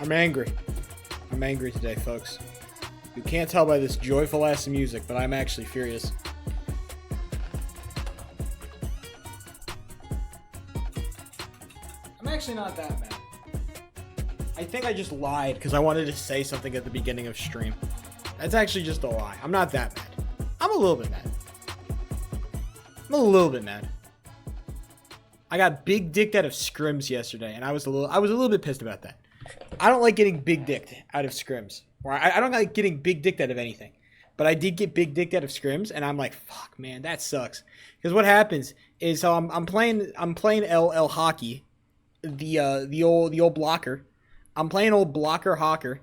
I'm angry. I'm angry today, folks. You can't tell by this joyful ass music, but I'm actually furious. I'm actually not that mad. I think I just lied because I wanted to say something at the beginning of stream. That's actually just a lie. I'm not that mad. I'm a little bit mad. I'm a little bit mad. I got big dicked out of scrims yesterday, and I was a little bit pissed about that. I don't like getting big dicked out of scrims. Or I don't like getting big dicked out of anything. But I did get big dicked out of scrims, and I'm like, fuck, man, that sucks. Because what happens is I'm playing LL hockey, the old blocker. I'm playing old blocker hawker,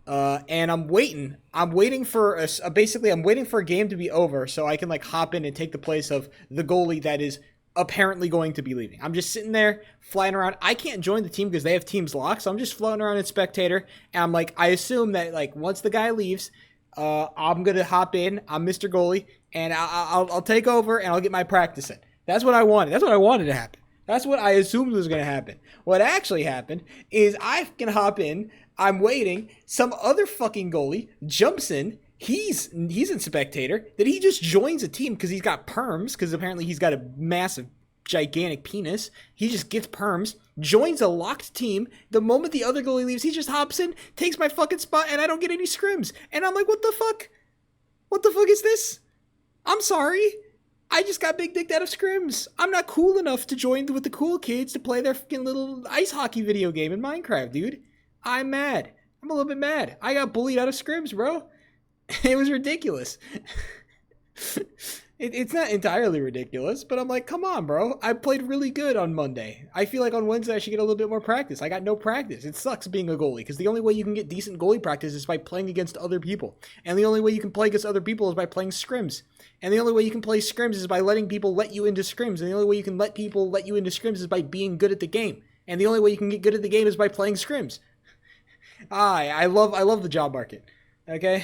and I'm waiting. I'm waiting for a game to be over so I can like hop in and take the place of the goalie that is apparently going to be leaving. I'm just sitting there flying around. I can't join the team because they have teams locked, so I'm just floating around in spectator. And I'm like, I assume that like once the guy leaves, I'm gonna hop in. I'm Mr. Goalie, and I'll take over and I'll get my practice in. That's what I wanted. That's what I wanted to happen. That's what I assumed was going to happen. What actually happened is I can hop in. I'm waiting. Some other fucking goalie jumps in. He's in spectator. Then he just joins a team because he's got perms. Because apparently he's got a massive, gigantic penis. He just gets perms. Joins a locked team. The moment the other goalie leaves, he just hops in, takes my fucking spot, and I don't get any scrims. And I'm like, what the fuck? What the fuck is this? I'm sorry. I just got big dicked out of scrims. I'm not cool enough to join with the cool kids to play their fucking little ice hockey video game in Minecraft, dude. I'm mad. I'm a little bit mad. I got bullied out of scrims, bro. It was ridiculous. It's not entirely ridiculous, but I'm like, come on, bro. I played really good on Monday. I feel like on Wednesday I should get a little bit more practice. I got no practice. It sucks being a goalie because the only way you can get decent goalie practice is by playing against other people. And the only way you can play against other people is by playing scrims. And the only way you can play scrims is by letting people let you into scrims. And the only way you can let people let you into scrims is by being good at the game. And the only way you can get good at the game is by playing scrims. I love the job market. Okay?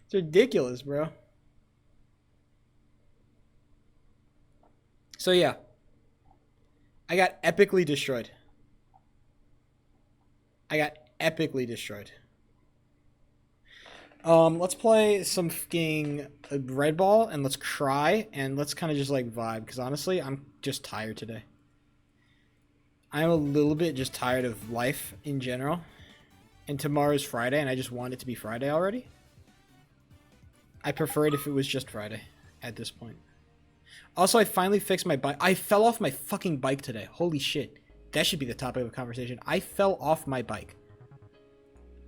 It's ridiculous, bro. So yeah, I got epically destroyed. Let's play some fucking Red Ball and let's cry and let's kind of just like vibe because honestly, I'm just tired today. I'm a little bit just tired of life in general. And tomorrow's Friday and I just want it to be Friday already. I prefer it if it was just Friday at this point. Also, I finally fixed my bike. I fell off my fucking bike today. Holy shit. That should be the topic of the conversation. I fell off my bike.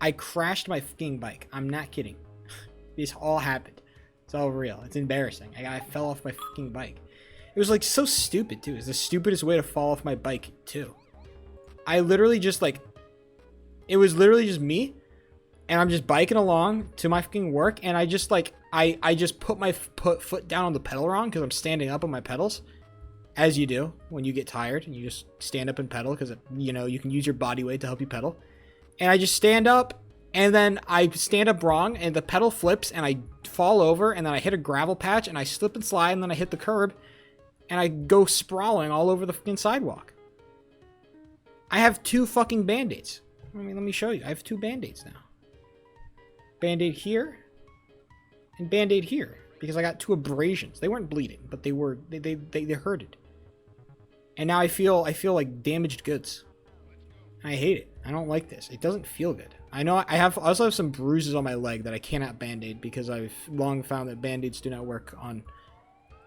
I crashed my fucking bike. I'm not kidding. This all happened. It's all real. It's embarrassing. I fell off my fucking bike. It was like so stupid too. It's the stupidest way to fall off my bike too. I literally just like... It was literally just me. And I'm just biking along to my fucking work. And I just like... I just put my foot down on the pedal wrong because I'm standing up on my pedals, as you do when you get tired and you just stand up and pedal because, you know, you can use your body weight to help you pedal. And I just stand up and then I stand up wrong and the pedal flips and I fall over and then I hit a gravel patch and I slip and slide and then I hit the curb and I go sprawling all over the fucking sidewalk. I have 2 fucking band-aids. I mean, let me show you. I have 2 band-aids now. Band-aid here. And band-aid here because I got 2 abrasions. They weren't bleeding, but they hurted. And now I feel like damaged goods. I hate it. I don't like this. It doesn't feel good. I know I also have some bruises on my leg that I cannot band-aid because I've long found that band-aids do not work on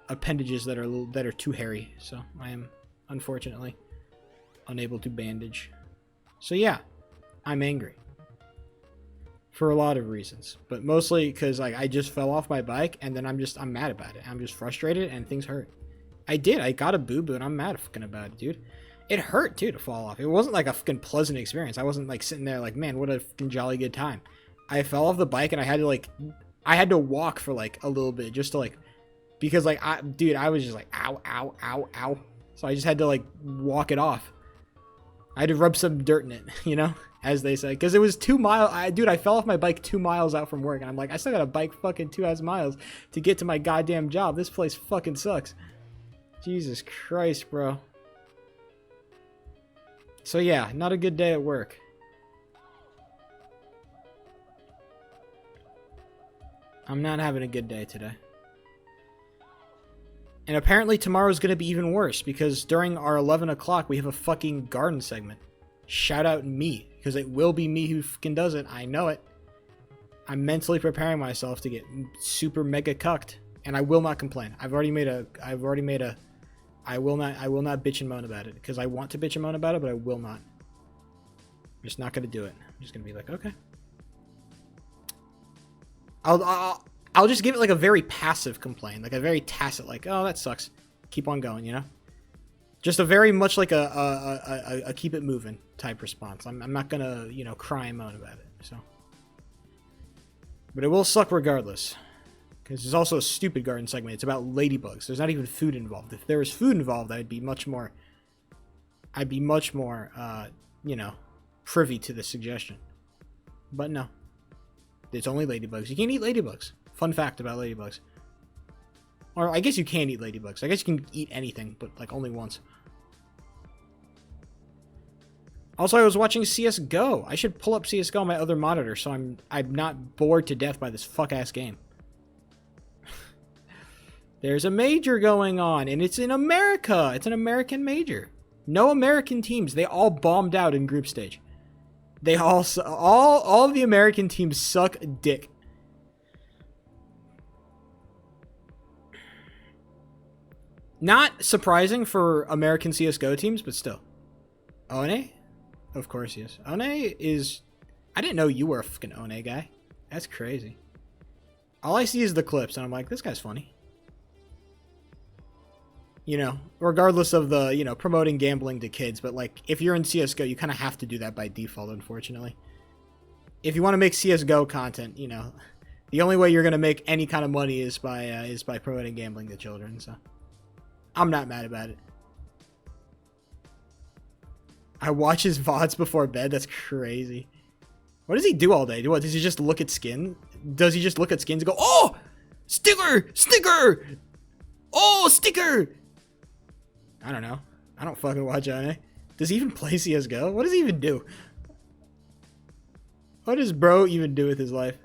appendages that are too hairy. So I am unfortunately unable to bandage. So yeah, I'm angry. For a lot of reasons, but mostly because like I just fell off my bike and then I'm mad about it. I'm just frustrated and things hurt. I got a boo-boo and I'm mad fucking about it, dude. It hurt too to fall off. It wasn't like a fucking pleasant experience. I wasn't like sitting there like, man, what a fucking jolly good time. I fell off the bike and I had to walk for like a little bit just to like, because like I was just like ow, ow, ow, ow. So I just had to like walk it off. I had to rub some dirt in it, you know, as they say, because it was 2 miles. I fell off my bike 2 miles out from work, and I'm like, I still got to bike fucking 2 miles to get to my goddamn job. This place fucking sucks. Jesus Christ, bro. So yeah, not a good day at work. I'm not having a good day today. And apparently tomorrow's gonna be even worse, because during our 11 o'clock we have a fucking garden segment. Shout out me, because it will be me who fucking does it. I know it. I'm mentally preparing myself to get super mega cucked, and I will not complain. I will not bitch and moan about it, because I want to bitch and moan about it, but I will not. I'm just not gonna do it. I'm just gonna be like, okay. I'll just give it like a very passive complaint, like a very tacit, like, oh, that sucks. Keep on going, you know? Just a very much like a keep it moving type response. I'm not gonna, you know, cry and moan about it, so. But it will suck regardless. Because there's also a stupid garden segment. It's about ladybugs. There's not even food involved. If there was food involved, I'd be much more, you know, privy to the suggestion. But no. It's only ladybugs. You can't eat ladybugs. Fun fact about ladybugs. Or I guess you can eat ladybugs. I guess you can eat anything, but like only once. Also, I was watching CSGO. I should pull up CSGO on my other monitor so I'm not bored to death by this fuck-ass game. There's a major going on, and it's in America. It's an American major. No American teams. They all bombed out in group stage. They all of the American teams suck dick. Not surprising for American CSGO teams, but still. One? Of course he is. One is... I didn't know you were a fucking One guy. That's crazy. All I see is the clips, and I'm like, this guy's funny. You know, regardless of the, you know, promoting gambling to kids, but like, if you're in CSGO, you kind of have to do that by default, unfortunately. If you want to make CSGO content, you know, the only way you're going to make any kind of money is by promoting gambling to children, so... I'm not mad about it. I watch his VODs before bed. That's crazy. What does he do all day? Does he just look at skin? Does he just look at skins and go, oh, sticker, sticker, oh, sticker? I don't know. I don't fucking watch anime. Does he even play CSGO? What does he even do? What does bro even do with his life?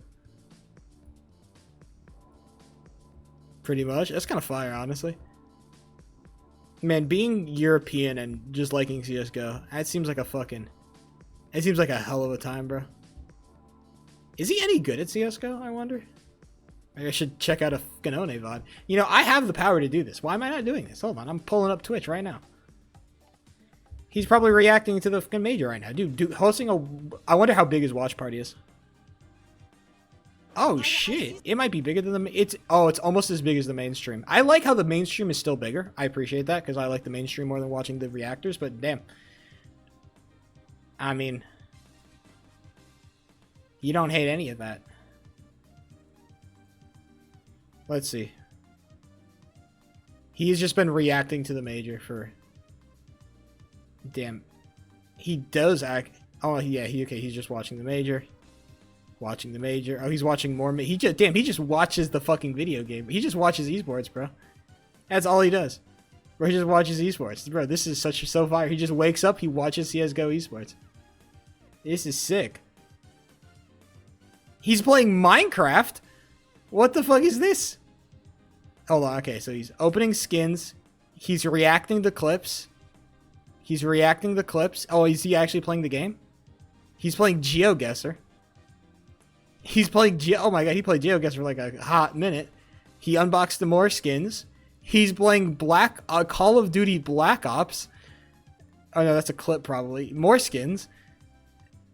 Pretty much. That's kind of fire, honestly. Man, being European and just liking CSGO, that seems like a fucking... It seems like a hell of a time, bro. Is he any good at CSGO, I wonder? Maybe I should check out a fucking One VOD. You know, I have the power to do this. Why am I not doing this? Hold on, I'm pulling up Twitch right now. He's probably reacting to the fucking major right now. Dude, hosting a... I wonder how big his watch party is. Oh shit, it might be bigger than the... It's almost as big as the mainstream. I like how the mainstream is still bigger. I appreciate that, because I like the mainstream more than watching the reactors, but damn. I mean... You don't hate any of that. Let's see. He's just been reacting to the major for... Damn. He does act... Oh, yeah, okay, he's just watching the major. Watching the major. Oh, he's watching more. He just watches the fucking video game. He just watches esports, bro. That's all he does. Bro, he just watches esports. Bro, this is so fire. He just wakes up, he watches CSGO esports. This is sick. He's playing Minecraft? What the fuck is this? Hold on, okay, so he's opening skins. He's reacting to clips. He's reacting to clips. Oh, is he actually playing the game? He's playing GeoGuessr. He's playing oh my god, he played GeoGuessr for like a hot minute. He unboxed the more skins. He's playing Call of Duty Black Ops. Oh no, that's a clip probably. More skins.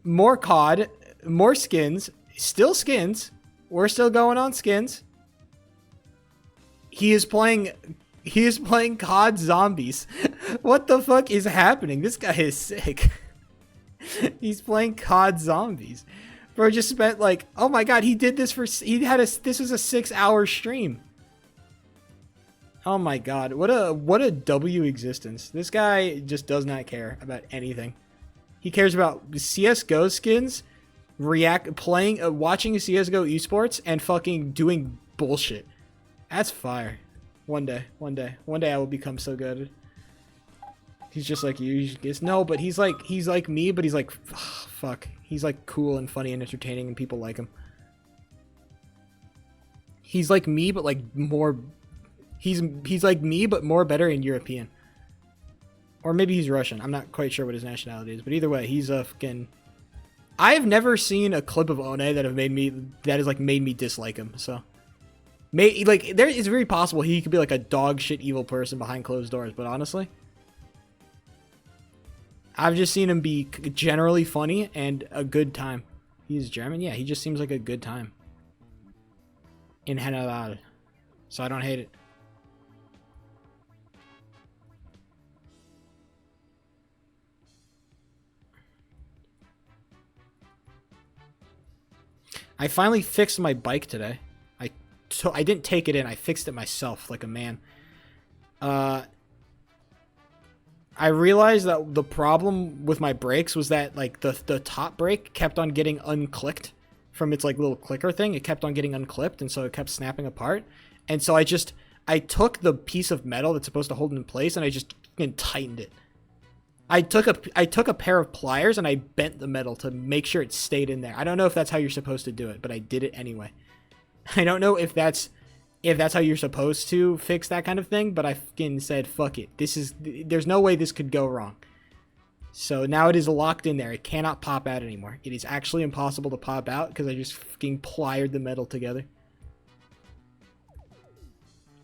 More COD. More skins. Still skins. We're still going on skins. He is playing COD Zombies. What the fuck is happening? This guy is sick. He's playing COD Zombies. Bro just spent like, oh my god, he did this for, this was a 6-hour stream. Oh my god, what a W existence. This guy just does not care about anything. He cares about CSGO skins, watching CSGO esports, and fucking doing bullshit. That's fire. One day I will become so good. He's just like you. No, but he's like me, but he's like, fuck. He's like cool and funny and entertaining, and people like him. He's like me, but like more. He's like me, but more better in European. Or maybe he's Russian. I'm not quite sure what his nationality is, but either way, he's a fucking. I've never seen a clip of One that has like made me dislike him. So, there it's very possible he could be like a dog shit evil person behind closed doors. But honestly, I've just seen him be generally funny and a good time. He's German, yeah. He just seems like a good time in general, so I don't hate it. I finally fixed my bike today. I didn't take it in. I fixed it myself like a man. I realized that the problem with my brakes was that like the top brake kept on getting unclicked from its like little clicker thing. It kept on getting unclipped, and so it kept snapping apart. And so I took the piece of metal that's supposed to hold it in place, and I just tightened it. I took a pair of pliers and I bent the metal to make sure it stayed in there. I don't know if that's how you're supposed to do it, but I did it anyway. I don't know if that's how you're supposed to fix that kind of thing, but I fucking said fuck it. There's no way this could go wrong. So now it is locked in there. It cannot pop out anymore. It is actually impossible to pop out because I just fucking plied the metal together.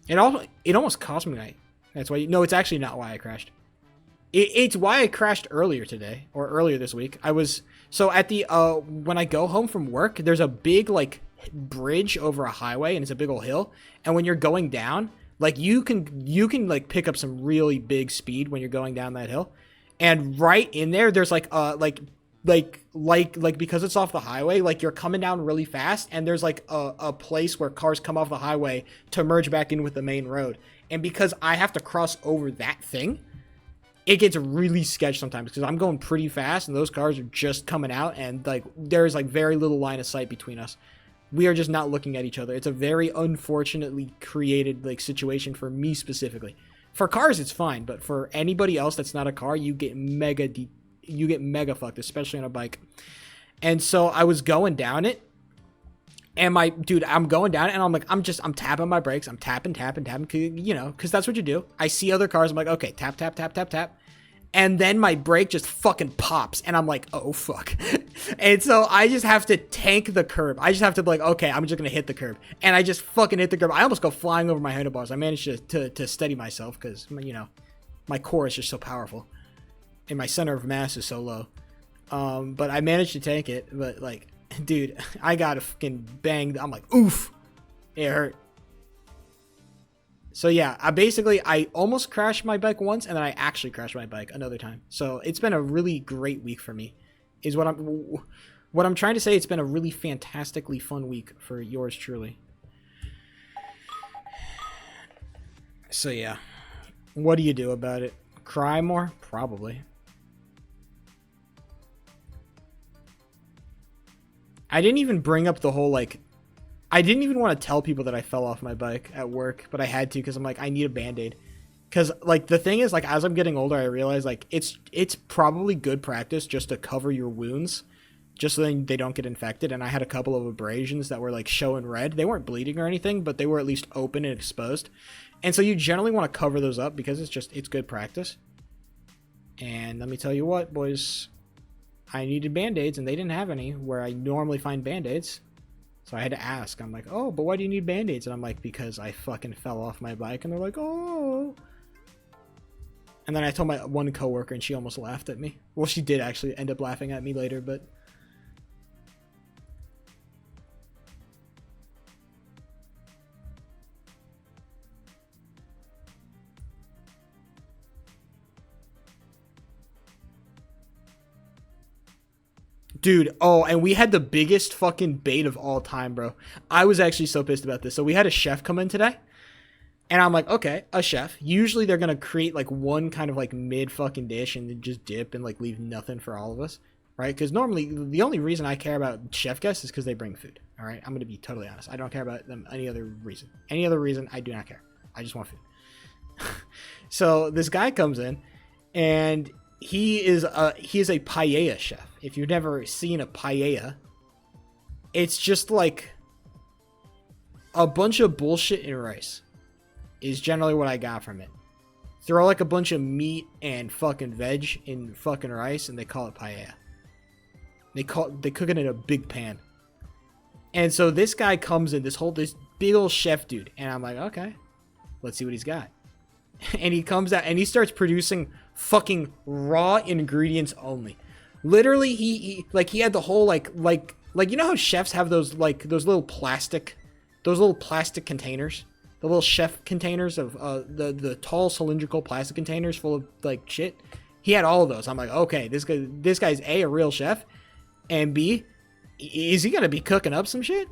It almost cost me night. That's why. No, it's actually not why I crashed. It's why I crashed earlier today, or earlier this week. So at the, when I go home from work, there's a big, like, bridge over a highway, and it's a big old hill. And when you're going down, like, you can, like, pick up some really big speed when you're going down that hill. And right in there, there's, like, because it's off the highway, like, you're coming down really fast, and there's, like, a place where cars come off the highway to merge back in with the main road. And because I have to cross over that thing, it gets really sketchy sometimes because I'm going pretty fast and those cars are just coming out, and like there's like very little line of sight between us. We are just not looking at each other. It's a very unfortunately created like situation for me specifically. For cars, it's fine, but for anybody else that's not a car, you get mega fucked, especially on a bike. And so I was going down it, and I'm going down it, and I'm like, I'm tapping my brakes. I'm tapping, you know, because that's what you do. I see other cars. I'm like, okay, tap. And then my brake just fucking pops, and I'm like, oh, fuck. And so I just have to tank the curb. I just have to be like, okay, I'm just going to hit the curb. And I just fucking hit the curb. I almost go flying over my handlebars. I managed to steady myself because, you know, my core is just so powerful. And my center of mass is so low. But I managed to tank it, but, like, dude, I got a fucking banged. I'm like, oof. It hurt. So yeah, I almost crashed my bike once, and then I actually crashed my bike another time. So it's been a really great week for me. Is what I'm trying to say. It's been a really fantastically fun week for yours truly. So yeah, what do you do about it? Cry more? Probably. I didn't even bring up the whole, like, I didn't even want to tell people that I fell off my bike at work, but I had to because I'm like, I need a Band-Aid. Because, like, the thing is, like, as I'm getting older, I realize, like, it's probably good practice just to cover your wounds, just so they don't get infected. And I had a couple of abrasions that were, like, showing red. They weren't bleeding or anything, but they were at least open and exposed. And so you generally want to cover those up because it's good practice. And let me tell you what, boys, I needed Band-Aids, and they didn't have any where I normally find Band-Aids. So I had to ask. I'm like, oh, but why do you need Band-Aids? And I'm like, because I fucking fell off my bike. And they're like, oh. And then I told my one coworker, and she almost laughed at me. Well, she did actually end up laughing at me later, but... Dude, oh, and we had the biggest fucking bait of all time, bro. I was actually so pissed about this. So we had a chef come in today. And I'm like, okay, a chef. Usually they're going to create like one kind of like mid fucking dish and then just dip and like leave nothing for all of us. Right? Because normally the only reason I care about chef guests is because they bring food. All right? I'm going to be totally honest. I don't care about them any other reason. Any other reason, I do not care. I just want food. So this guy comes in, and he is a paella chef. If you've never seen a paella, it's just like a bunch of bullshit in rice is generally what I got from it. Throw like a bunch of meat and fucking veg in fucking rice, and they call it paella. They cook it in a big pan. And so this guy comes in, this big old chef dude, and I'm like, okay, let's see what he's got. And he comes out and he starts producing fucking raw ingredients only. Literally, he had the whole like you know how chefs have those little plastic containers, the little chef containers of the tall cylindrical plastic containers full of like shit. He had all of those. I'm like, okay, this guy's a real chef, and B, is he gonna be cooking up some shit?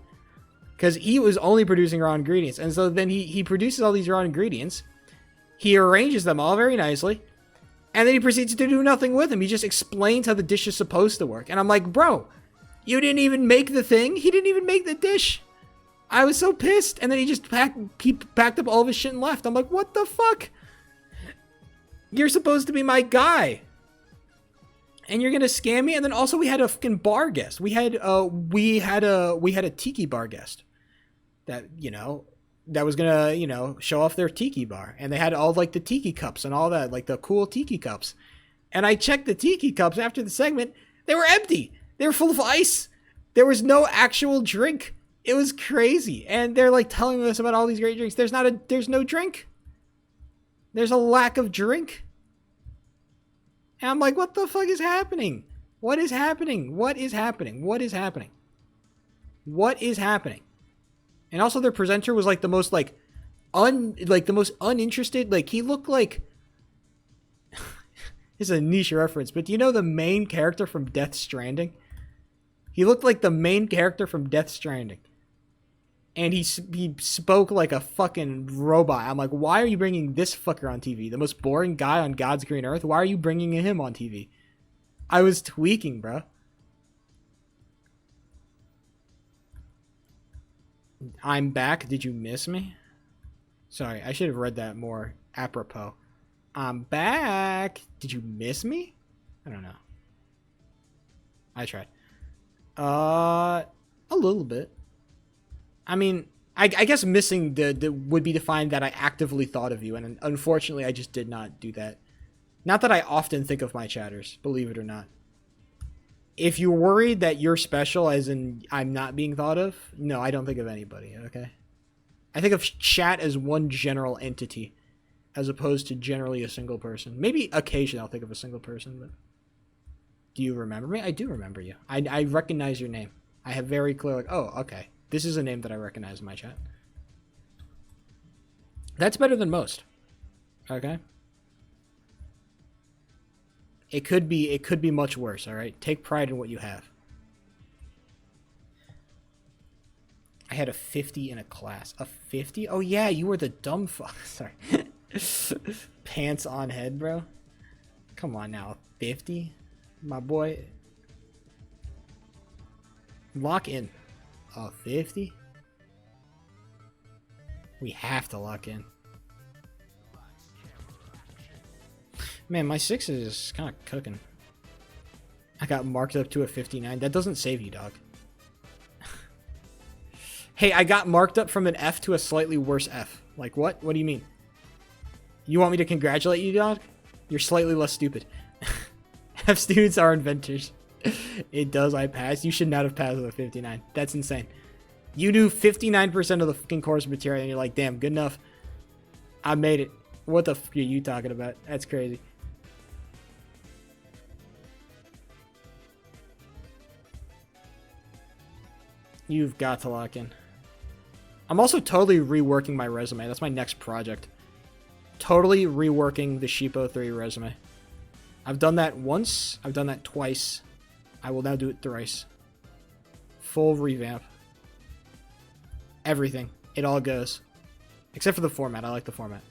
Because he was only producing raw ingredients, and so then he produces all these raw ingredients. He arranges them all very nicely, and then he proceeds to do nothing with them. He just explains how the dish is supposed to work, and I'm like, bro, you didn't even make the thing. He didn't even make the dish. I was so pissed, and then he just packed up all of his shit and left. I'm like, what the fuck? You're supposed to be my guy, and you're gonna scam me. And then also we had a fucking bar guest. We had a tiki bar guest that that was gonna show off their tiki bar, and they had all like the tiki cups and all that, like the cool tiki cups. And I checked the tiki cups after the segment; they were empty. They were full of ice. There was no actual drink. It was crazy. And they're like telling us about all these great drinks. There's no drink. There's a lack of drink. And I'm like, what the fuck is happening? What is happening? What is happening? What is happening? What is happening? And also their presenter was like the most the most uninterested. Like he looked like this is a niche reference, but do you know the main character from Death Stranding? He looked like the main character from Death Stranding. And he spoke like a fucking robot. I'm like, why are you bringing this fucker on TV? The most boring guy on God's green earth? Why are you bringing him on TV? I was tweaking, bro. I'm back. Did you miss me? Sorry, I should have read that more apropos. I'm back. Did you miss me? I don't know. I tried. A little bit. I mean, I guess missing the would be defined that I actively thought of you, and unfortunately, I just did not do that. Not that I often think of my chatters, believe it or not. If you're worried that you're special, as in I'm not being thought of, no, I don't think of anybody, okay? I think of chat as one general entity, as opposed to generally a single person. Maybe occasionally I'll think of a single person, but... Do you remember me? I do remember you. I recognize your name. I have very clear, like, oh, okay. This is a name that I recognize in my chat. That's better than most. Okay? It could be much worse, alright? Take pride in what you have. I had a 50 in a class. A 50? Oh yeah, you were the dumb fuck. Sorry. Pants on head, bro. Come on now. 50? My boy. Lock in. Oh, 50? We have to lock in. Man, my 6 is kind of cooking. I got marked up to a 59. That doesn't save you, dog. Hey, I got marked up from an F to a slightly worse F. Like, what? What do you mean? You want me to congratulate you, dog? You're slightly less stupid. F students are inventors. It does, I passed. You should not have passed with a 59. That's insane. You do 59% of the fucking course material and you're like, damn, good enough. I made it. What the fuck are you talking about? That's crazy. You've got to lock in. I'm also totally reworking my resume. That's my next project. Totally reworking the Sheepo 3 resume. I've done that once. I've done that twice. I will now do it thrice. Full revamp. Everything. It all goes. Except for the format. I like the format.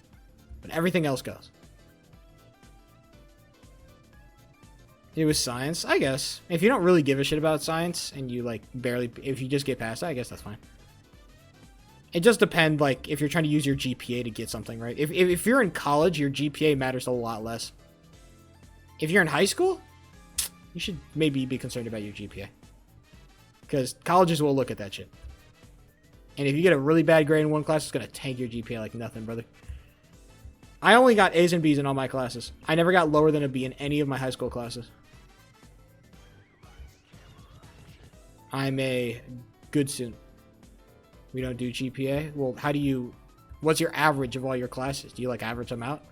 But everything else goes. It was science, I guess. If you don't really give a shit about science and you like barely, if you just get past it, I guess that's fine. It just depends, like, if you're trying to use your GPA to get something, right? If you're in college, your GPA matters a lot less. If you're in high school, you should maybe be concerned about your GPA. Because colleges will look at that shit. And if you get a really bad grade in one class, it's going to tank your GPA like nothing, brother. I only got A's and B's in all my classes. I never got lower than a B in any of my high school classes. I'm a good student. We don't do GPA. Well, what's your average of all your classes? Do you like average them out?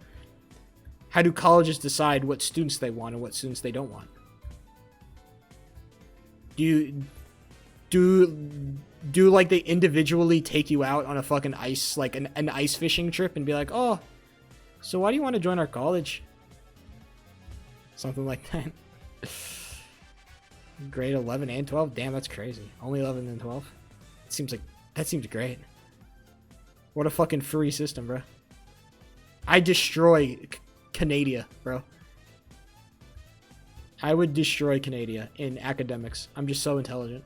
How do colleges decide what students they want and what students they don't want? Do like they individually take you out on a fucking ice, like an ice fishing trip and be like, oh, so why do you want to join our college? Something like that. Grade 11 and 12? Damn, that's crazy. Only 11 and 12? That seems great. What a fucking free system, bro. I destroy Canada, bro. I would destroy Canada in academics. I'm just so intelligent.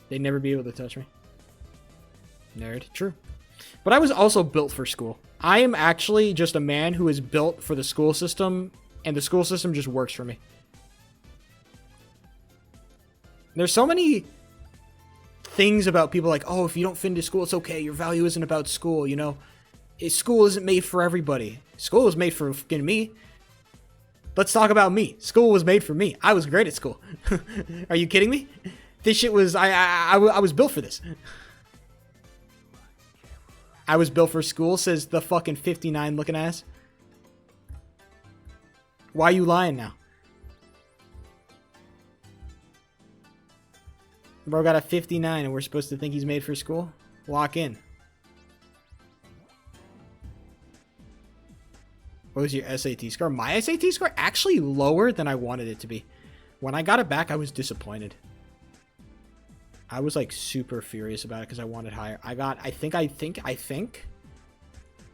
They'd never be able to touch me. Nerd. True. But I was also built for school. I am actually just a man who is built for the school system, and the school system just works for me. There's so many things about people like, oh, if you don't fit into school, it's okay. Your value isn't about school, you know? School isn't made for everybody. School was made for fucking me. Let's talk about me. School was made for me. I was great at school. Are you kidding me? This shit was... I was built for this. I was built for school, says the fucking 59 looking ass. Why are you lying now? Bro got a 59 and we're supposed to think he's made for school? Lock in. What was your SAT score? My SAT score actually lower than I wanted it to be. When I got it back, I was disappointed. I was like super furious about it because I wanted higher. I think I got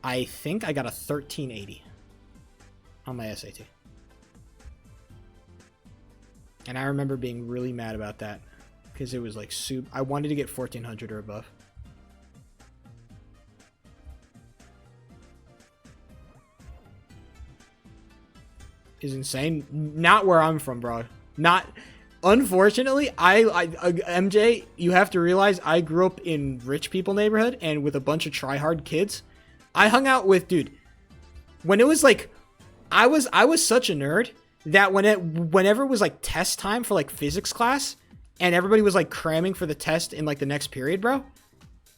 a 1380 on my SAT. And I remember being really mad about that because it was like I wanted to get 1400 or above. Is insane. Not where I'm from, bro. Not. Unfortunately, MJ, you have to realize I grew up in rich people neighborhood and with a bunch of tryhard kids. I hung out with, dude, when it was like, I was such a nerd that whenever it was like test time for like physics class and everybody was like cramming for the test in like the next period, bro,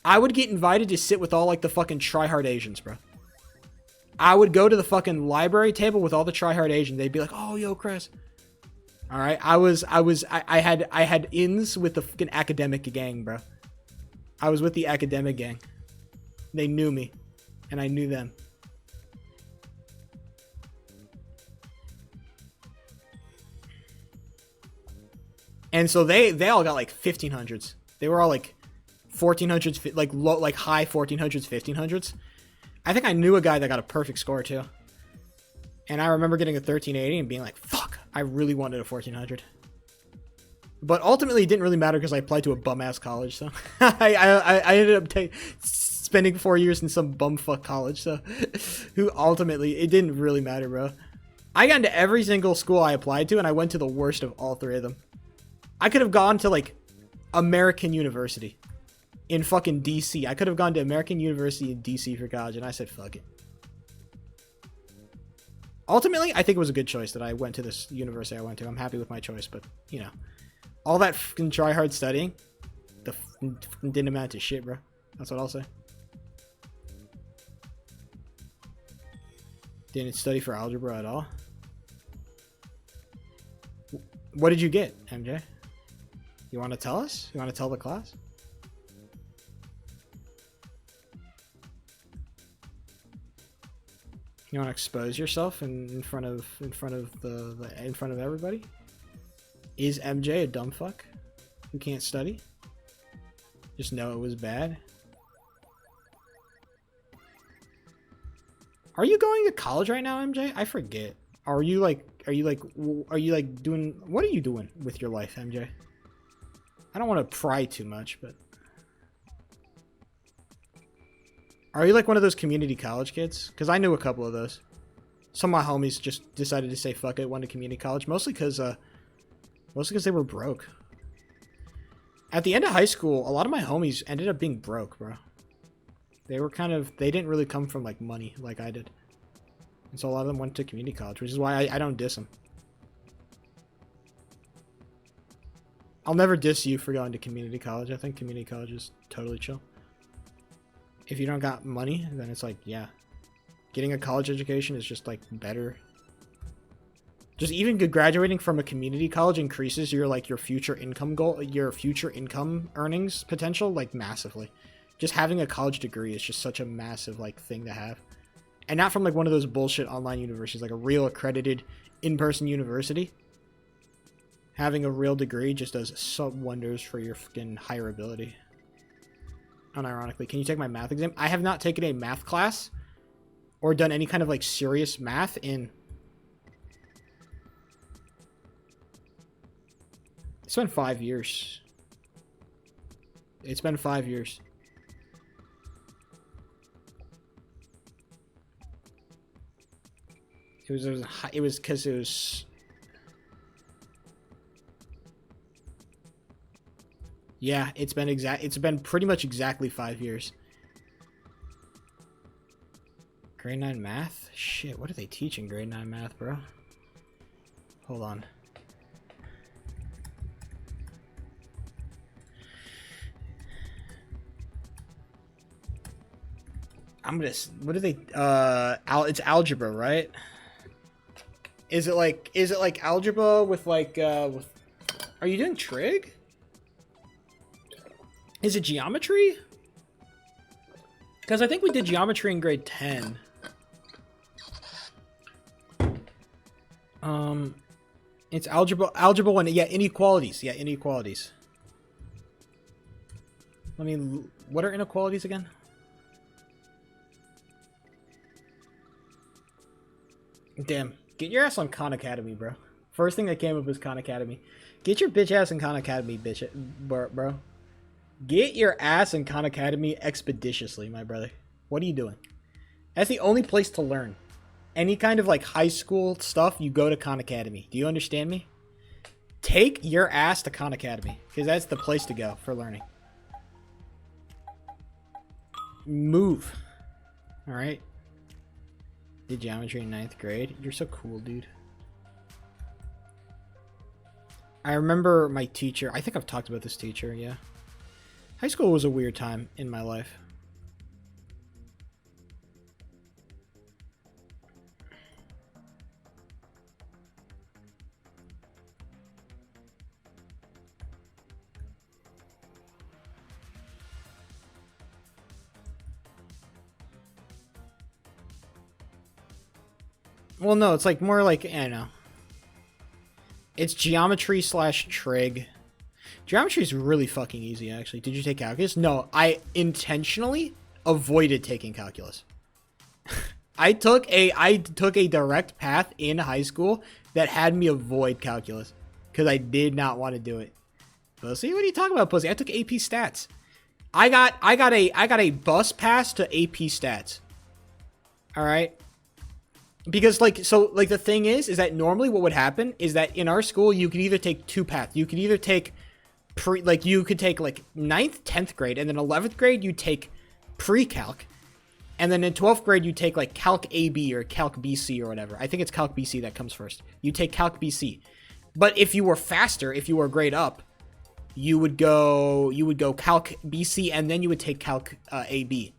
I would get invited to sit with all like the fucking tryhard Asians, bro. I would go to the fucking library table with all the tryhard Asians. They'd be like, "Oh, yo, Chris." All right, I had ins with the fucking academic gang, bro. I was with the academic gang. They knew me, and I knew them. And so they all got like 1500s. They were all like 1400s, like low, like high 1400s, 1500s. I think I knew a guy that got a perfect score too. And I remember getting a 1380 and being like, fuck, I really wanted a 1400. But ultimately, it didn't really matter because I applied to a bum-ass college, so I ended up spending 4 years in some bumfuck college, so who ultimately, it didn't really matter, bro. I got into every single school I applied to, and I went to the worst of all three of them. I could have gone to, like, American University in fucking DC. I could have gone to American University in DC for college, and I said, fuck it. Ultimately, I think it was a good choice that I went to this university I went to. I'm happy with my choice, but, you know, all that fucking try hard studying didn't amount to shit, bro. That's what I'll say. Didn't study for algebra at all. What did you get, MJ? You want to tell us? You want to tell the class? You want to expose yourself in front of everybody? Is MJ a dumb fuck who can't study? Just know it was bad. Are you going to college right now, MJ? I forget. Are you doing, what are you doing with your life, MJ? I don't want to pry too much, but are you like one of those community college kids? Because I knew a couple of those. Some of my homies just decided to say fuck it, went to community college, mostly because they were broke. At the end of high school, a lot of my homies ended up being broke, bro. They didn't really come from like money like I did. And so a lot of them went to community college, which is why I don't diss them. I'll never diss you for going to community college. I think community college is totally chill. If you don't got money, then it's like, yeah. Getting a college education is just like better. Just even graduating from a community college increases your like your future income goal, your future income earnings potential like massively. Just having a college degree is just such a massive like thing to have. And not from like one of those bullshit online universities, like a real accredited in-person university. Having a real degree just does some wonders for your fucking hireability. Unironically, can you take my math exam? I have not taken a math class or done any kind of like serious math in... It's been 5 years. It's been 5 years. It was because it was... Yeah, it's been pretty much exactly 5 years. Grade 9 math? Shit, what are they teaching grade 9 math, bro? Hold on. What are they, it's algebra, right? Is it like algebra with like, are you doing trig? Is it geometry? Because I think we did geometry in grade 10. It's algebra 1. Yeah, inequalities. Yeah, inequalities. What are inequalities again? Damn. Get your ass on Khan Academy, bro. First thing that came up was Khan Academy. Get your bitch ass in Khan Academy, bro. Get your ass in Khan Academy expeditiously, my brother. What are you doing? That's the only place to learn. Any kind of like high school stuff, you go to Khan Academy. Do you understand me? Take your ass to Khan Academy, because that's the place to go for learning. Move. Alright. Did geometry in 9th grade. You're so cool, dude. I remember my teacher. I think I've talked about this teacher, yeah. High school was a weird time in my life. Well, no, it's like more like, I don't know. It's geometry / trig. Geometry is really fucking easy, actually. Did you take calculus? No, I intentionally avoided taking calculus. I took a direct path in high school that had me avoid calculus because I did not want to do it. Pussy, what are you talking about, pussy? I took AP stats. I got a bus pass to AP stats. All right. Because the thing is that normally what would happen is that in our school you could either take two paths. You could either take you could take like 9th, 10th grade, and then 11th grade you take pre-calc, and then in 12th grade you take like calc AB or calc BC or whatever. I think it's calc BC that comes first. You take calc BC. But if you were faster, if you were grade up, you would go calc BC and then you would take calc AB.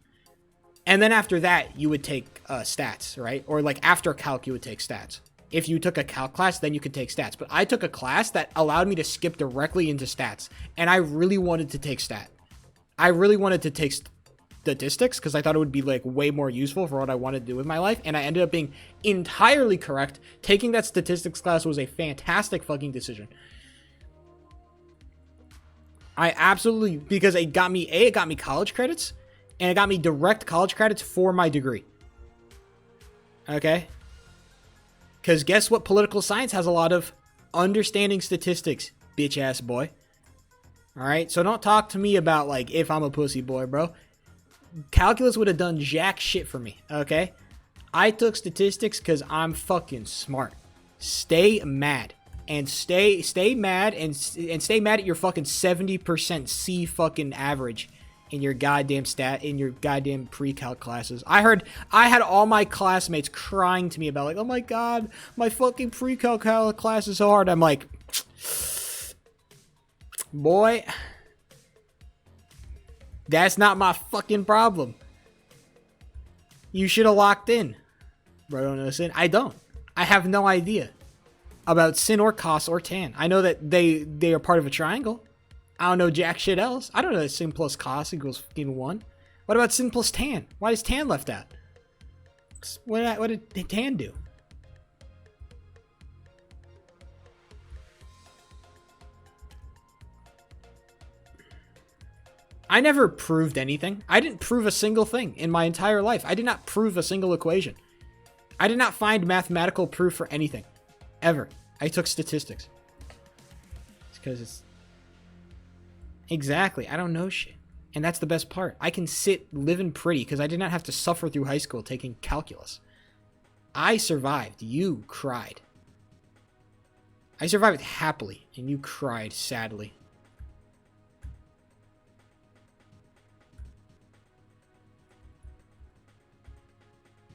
And then after that, you would take stats, right? Or like after calc, you would take stats. If you took a calc class, then you could take stats. But I took a class that allowed me to skip directly into stats. And I really wanted to take stat. I really wanted to take statistics because I thought it would be like way more useful for what I wanted to do with my life. And I ended up being entirely correct. Taking that statistics class was a fantastic fucking decision. I absolutely, because it got me college credits. And it got me direct college credits for my degree. Okay? Because guess what? Political science has a lot of understanding statistics, bitch ass boy. Alright? So don't talk to me about, like, if I'm a pussy boy, bro. Calculus would have done jack shit for me. Okay? I took statistics because I'm fucking smart. Stay mad. And stay mad and stay mad at your fucking 70% C fucking average. in your goddamn pre-calc classes. I had all my classmates crying to me about like, oh my god, my fucking pre-calc class is so hard. I'm like, boy, that's not my fucking problem. You should have locked in. Bro, I don't know sin. I don't. I have no idea about sin or cos or tan. I know that they are part of a triangle. I don't know jack shit else. I don't know that sin plus cos equals fucking 1. What about sin plus tan? Why is tan left out? What did tan do? I never proved anything. I didn't prove a single thing in my entire life. I did not prove a single equation. I did not find mathematical proof for anything. Ever. I took statistics. It's because it's... Exactly. I don't know shit. And that's the best part. I can sit living pretty because I did not have to suffer through high school taking calculus. I survived. You cried. I survived happily, and you cried sadly.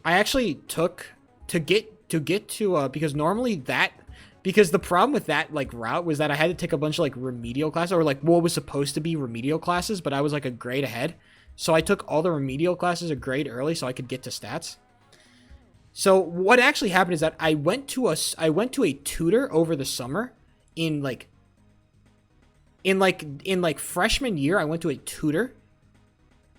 I actually took to get to because normally because the problem with that like route was that I had to take a bunch of like remedial classes or like what was supposed to be remedial classes, but I was like a grade ahead. So I took all the remedial classes a grade early so I could get to stats. So what actually happened is that I went to a tutor over the summer in freshman year. I went to a tutor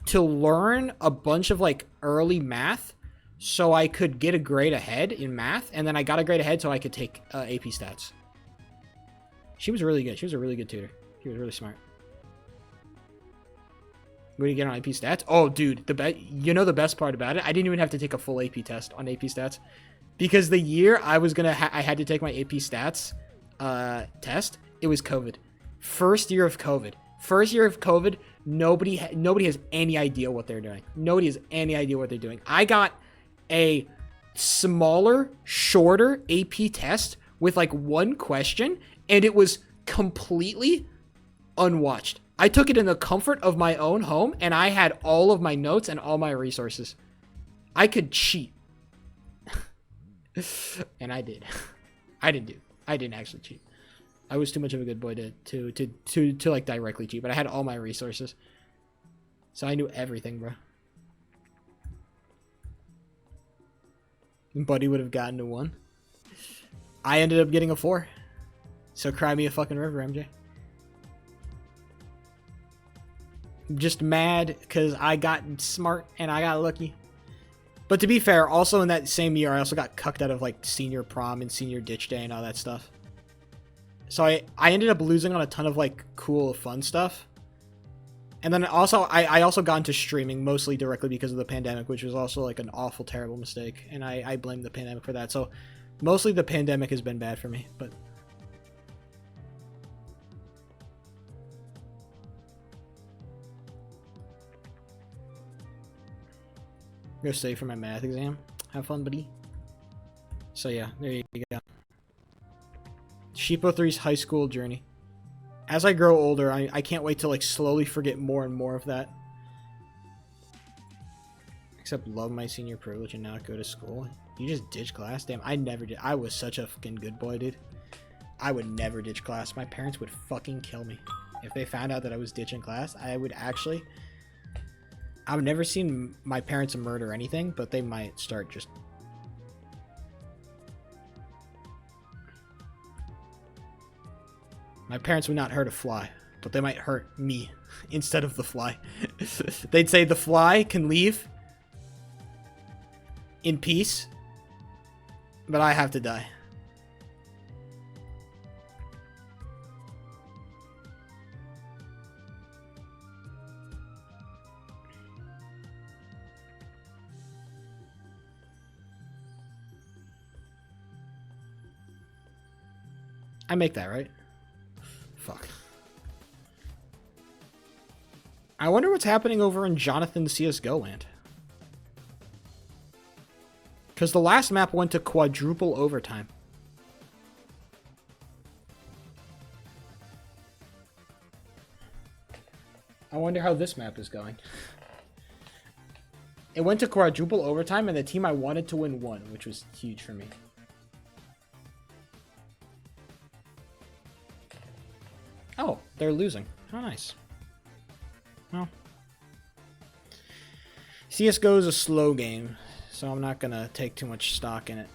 to learn a bunch of like early math so I could get a grade ahead in math, and then I got a grade ahead so I could take AP stats. She was really good. She was a really good tutor. She was really smart. What did you get on AP stats? Oh, dude, the best part about it? I didn't even have to take a full AP test on AP stats because the year I had to take my AP stats test, it was COVID. First year of COVID. Nobody has any idea what they're doing. Nobody has any idea what they're doing. I got a smaller, shorter AP test with like one question, and it was completely unwatched. I took it in the comfort of my own home, and I had all of my notes and all my resources. I could cheat. And I did. I didn't actually cheat. I was too much of a good boy to like directly cheat, but I had all my resources. So I knew everything, bro. Buddy would have gotten a 1. I ended up getting a 4. So cry me a fucking river, MJ. I'm just mad because I got smart and I got lucky. But to be fair, also in that same year, I also got cucked out of like senior prom and senior ditch day and all that stuff. So I ended up losing on a ton of like cool, fun stuff. And then also, I also got into streaming mostly directly because of the pandemic, which was also like an awful, terrible mistake. And I blame the pandemic for that. So mostly the pandemic has been bad for me, but... Go study for my math exam. Have fun, buddy. So yeah, there you go. Sheepo 3's high school journey. As I grow older, I can't wait to like slowly forget more and more of that. Except love my senior privilege and not go to school. You just ditch class? Damn, I never did. I was such a fucking good boy, dude. I would never ditch class. My parents would fucking kill me. If they found out that I was ditching class, I would actually... I've never seen my parents murder anything, but they might start just... My parents would not hurt a fly, but they might hurt me instead of the fly. They'd say the fly can leave in peace, but I have to die. I make that, right? Fuck. I wonder what's happening over in Jonathan CSGO land. Because the last map went to quadruple overtime. I wonder how this map is going. It went to quadruple overtime, and the team I wanted to win won, which was huge for me. Oh, they're losing. How nice. Well, CSGO is a slow game, so I'm not going to take too much stock in it.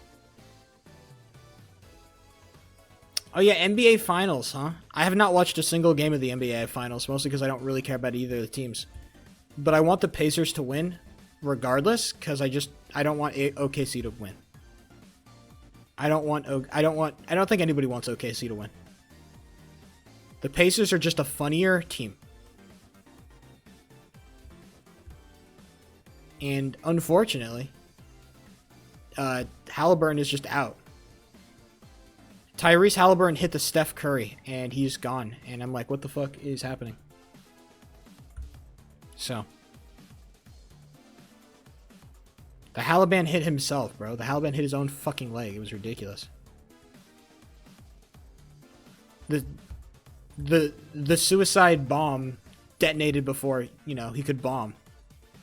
Oh yeah, NBA Finals, huh? I have not watched a single game of the NBA Finals, mostly because I don't really care about either of the teams. But I want the Pacers to win, regardless, because I don't want OKC to win. I don't think anybody wants OKC to win. The Pacers are just a funnier team. And unfortunately, Halliburton is just out. Tyrese Halliburton hit the Steph Curry, and he's gone. And I'm like, what the fuck is happening? So. The Halliburton hit himself, bro. The Halliburton hit his own fucking leg. It was ridiculous. The suicide bomb detonated before, you know, he could bomb.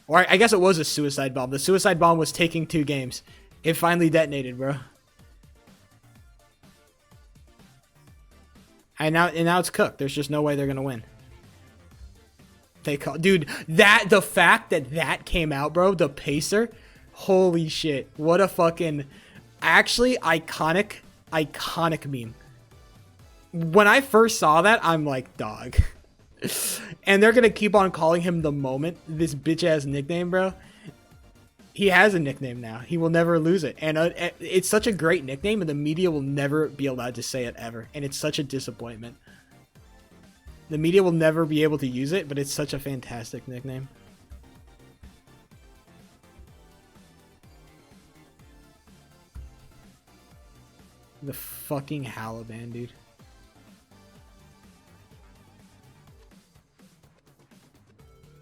Or I guess it was a suicide bomb. The suicide bomb was taking 2 games. It finally detonated, bro. And now it's cooked. There's just no way they're gonna win. Dude, the fact that came out, bro, the Pacer, holy shit, what a fucking actually iconic meme. When I first saw that, I'm like, dog. And they're gonna keep on calling him the Moment, this bitch ass nickname, bro. He has a nickname now. He will never lose it. And it's such a great nickname, and the media will never be allowed to say it ever. And it's such a disappointment. The media will never be able to use it, but it's such a fantastic nickname. The fucking Halliburton, dude.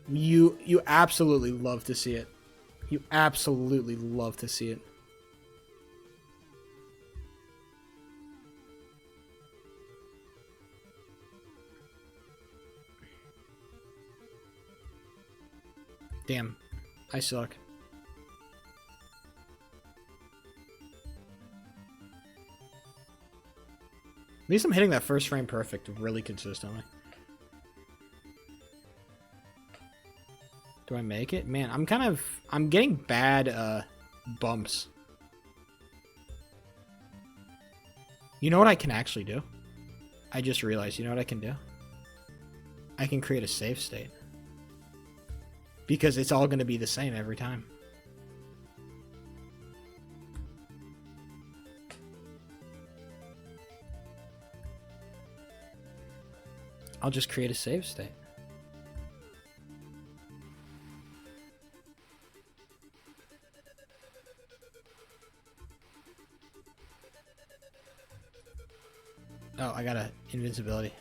You absolutely love to see it. You absolutely love to see it. Damn. I suck. At least I'm hitting that first frame perfect really consistently. Do I make it? Man, I'm getting bad bumps. You know what I can actually do? I just realized, you know what I can do? I can create a save state. Because it's all going to be the same every time. I'll just create a save state. Oh, I got a invincibility.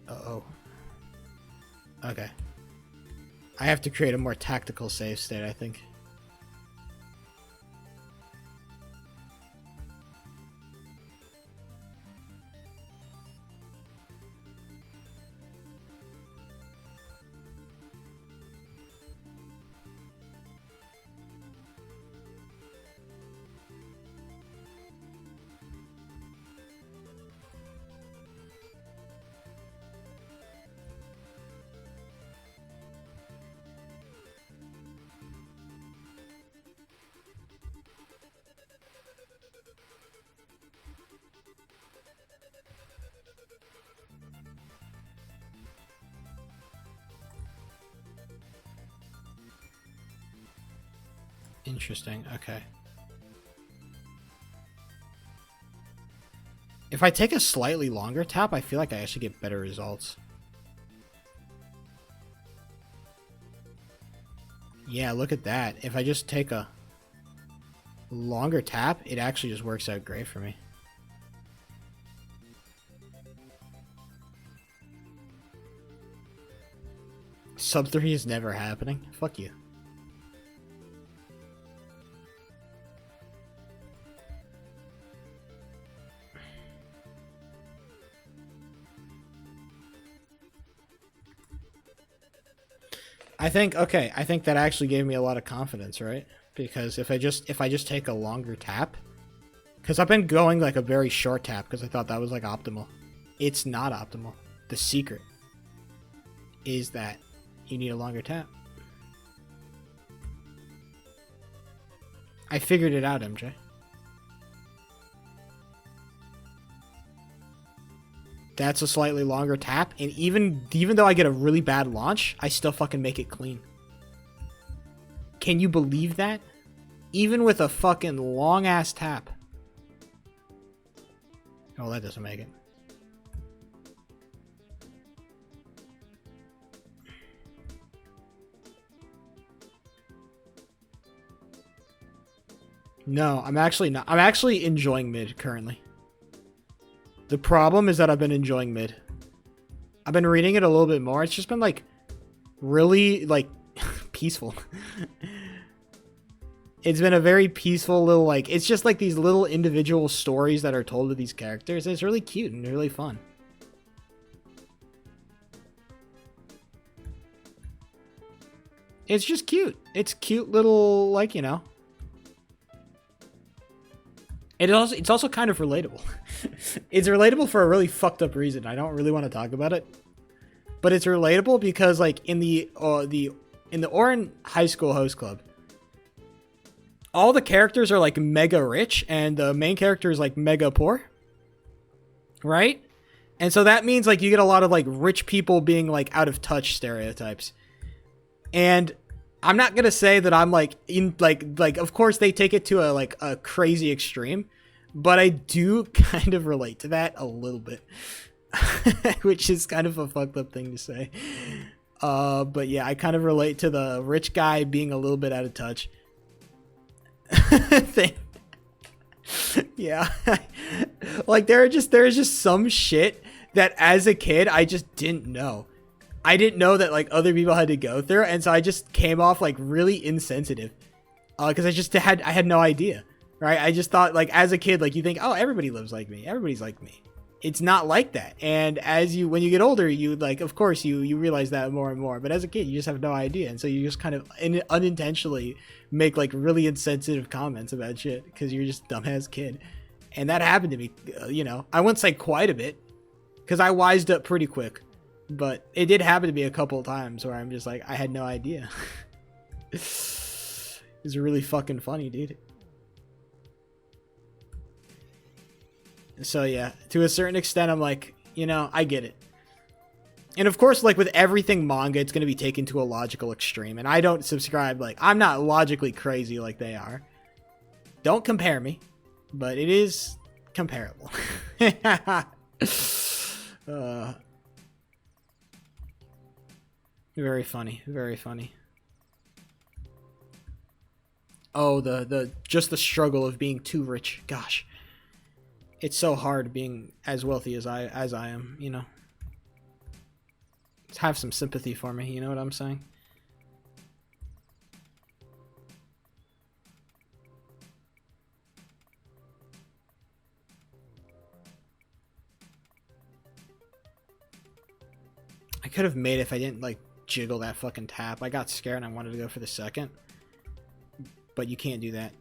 Uh-oh. Okay. I have to create a more tactical save state, I think. Interesting. Okay. If I take a slightly longer tap, I feel like I actually get better results. Yeah, look at that. If I just take a longer tap, it actually just works out great for me. Sub 3 is never happening. Fuck you. I think that actually gave me a lot of confidence, right? Because if I just take a longer tap, because I've been going like a very short tap because I thought that was like optimal. It's not optimal. The secret is that you need a longer tap. I figured it out, MJ. That's a slightly longer tap, and even though I get a really bad launch, I still fucking make it clean. Can you believe that? Even with a fucking long ass tap. Oh, that doesn't make it. No, I'm actually not. I'm actually enjoying mid currently. The problem is that I've been enjoying mid. I've been reading it a little bit more. It's just been like really like peaceful. It's been a very peaceful little like it's just like these little individual stories that are told to these characters. It's really cute and really fun. It's just cute. It's cute little like, you know. It's also kind of relatable. It's relatable for a really fucked up reason. I don't really want to talk about it, but it's relatable because like in the Orin High School Host Club, all the characters are like mega rich and the main character is like mega poor, right? And so that means like you get a lot of like rich people being like out of touch stereotypes. And I'm not gonna say that I'm like in like of course they take it to a crazy extreme, but I do kind of relate to that a little bit, which is kind of a fucked up thing to say. But yeah, I kind of relate to the rich guy being a little bit out of touch thing. Yeah, like there is just some shit that as a kid I just didn't know. I didn't know that like other people had to go through, and so I just came off like really insensitive, because I had no idea, right? I just thought like as a kid, like you think, oh, everybody lives like me, everybody's like me. It's not like that, and when you get older, you like of course you realize that more and more. But as a kid, you just have no idea, and so you just kind of unintentionally make like really insensitive comments about shit because you're just a dumbass kid, and that happened to me. You know, I wouldn't say quite a bit because I wised up pretty quick. But it did happen to me a couple of times where I'm just like, I had no idea. It's really fucking funny, dude. So yeah, to a certain extent, I'm like, you know, I get it. And of course, like with everything manga, it's going to be taken to a logical extreme. And I don't subscribe, like, I'm not logically crazy like they are. Don't compare me, but it is comparable. Very funny, very funny. Oh, just the struggle of being too rich. Gosh, it's so hard being as wealthy as I am. You know, have some sympathy for me. You know what I'm saying? I could have made it if I didn't like jiggle that fucking tap. I got scared and I wanted to go for the second, but you can't do that.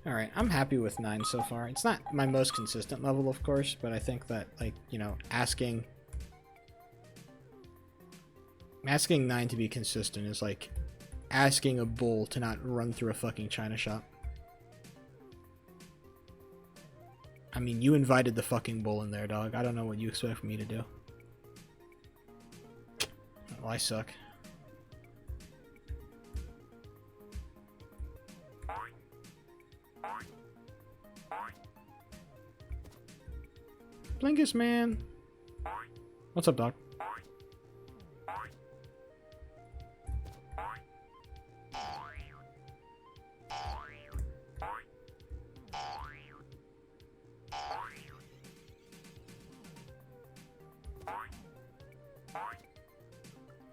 All right, I'm happy with 9 so far. It's not my most consistent level, of course, but I think that, like, you know, asking 9 to be consistent is like asking a bull to not run through a fucking china shop. I mean, you invited the fucking bull in there, dog. I don't know what you expect me to do. Oh, I suck. Blinkus, man. What's up, dog?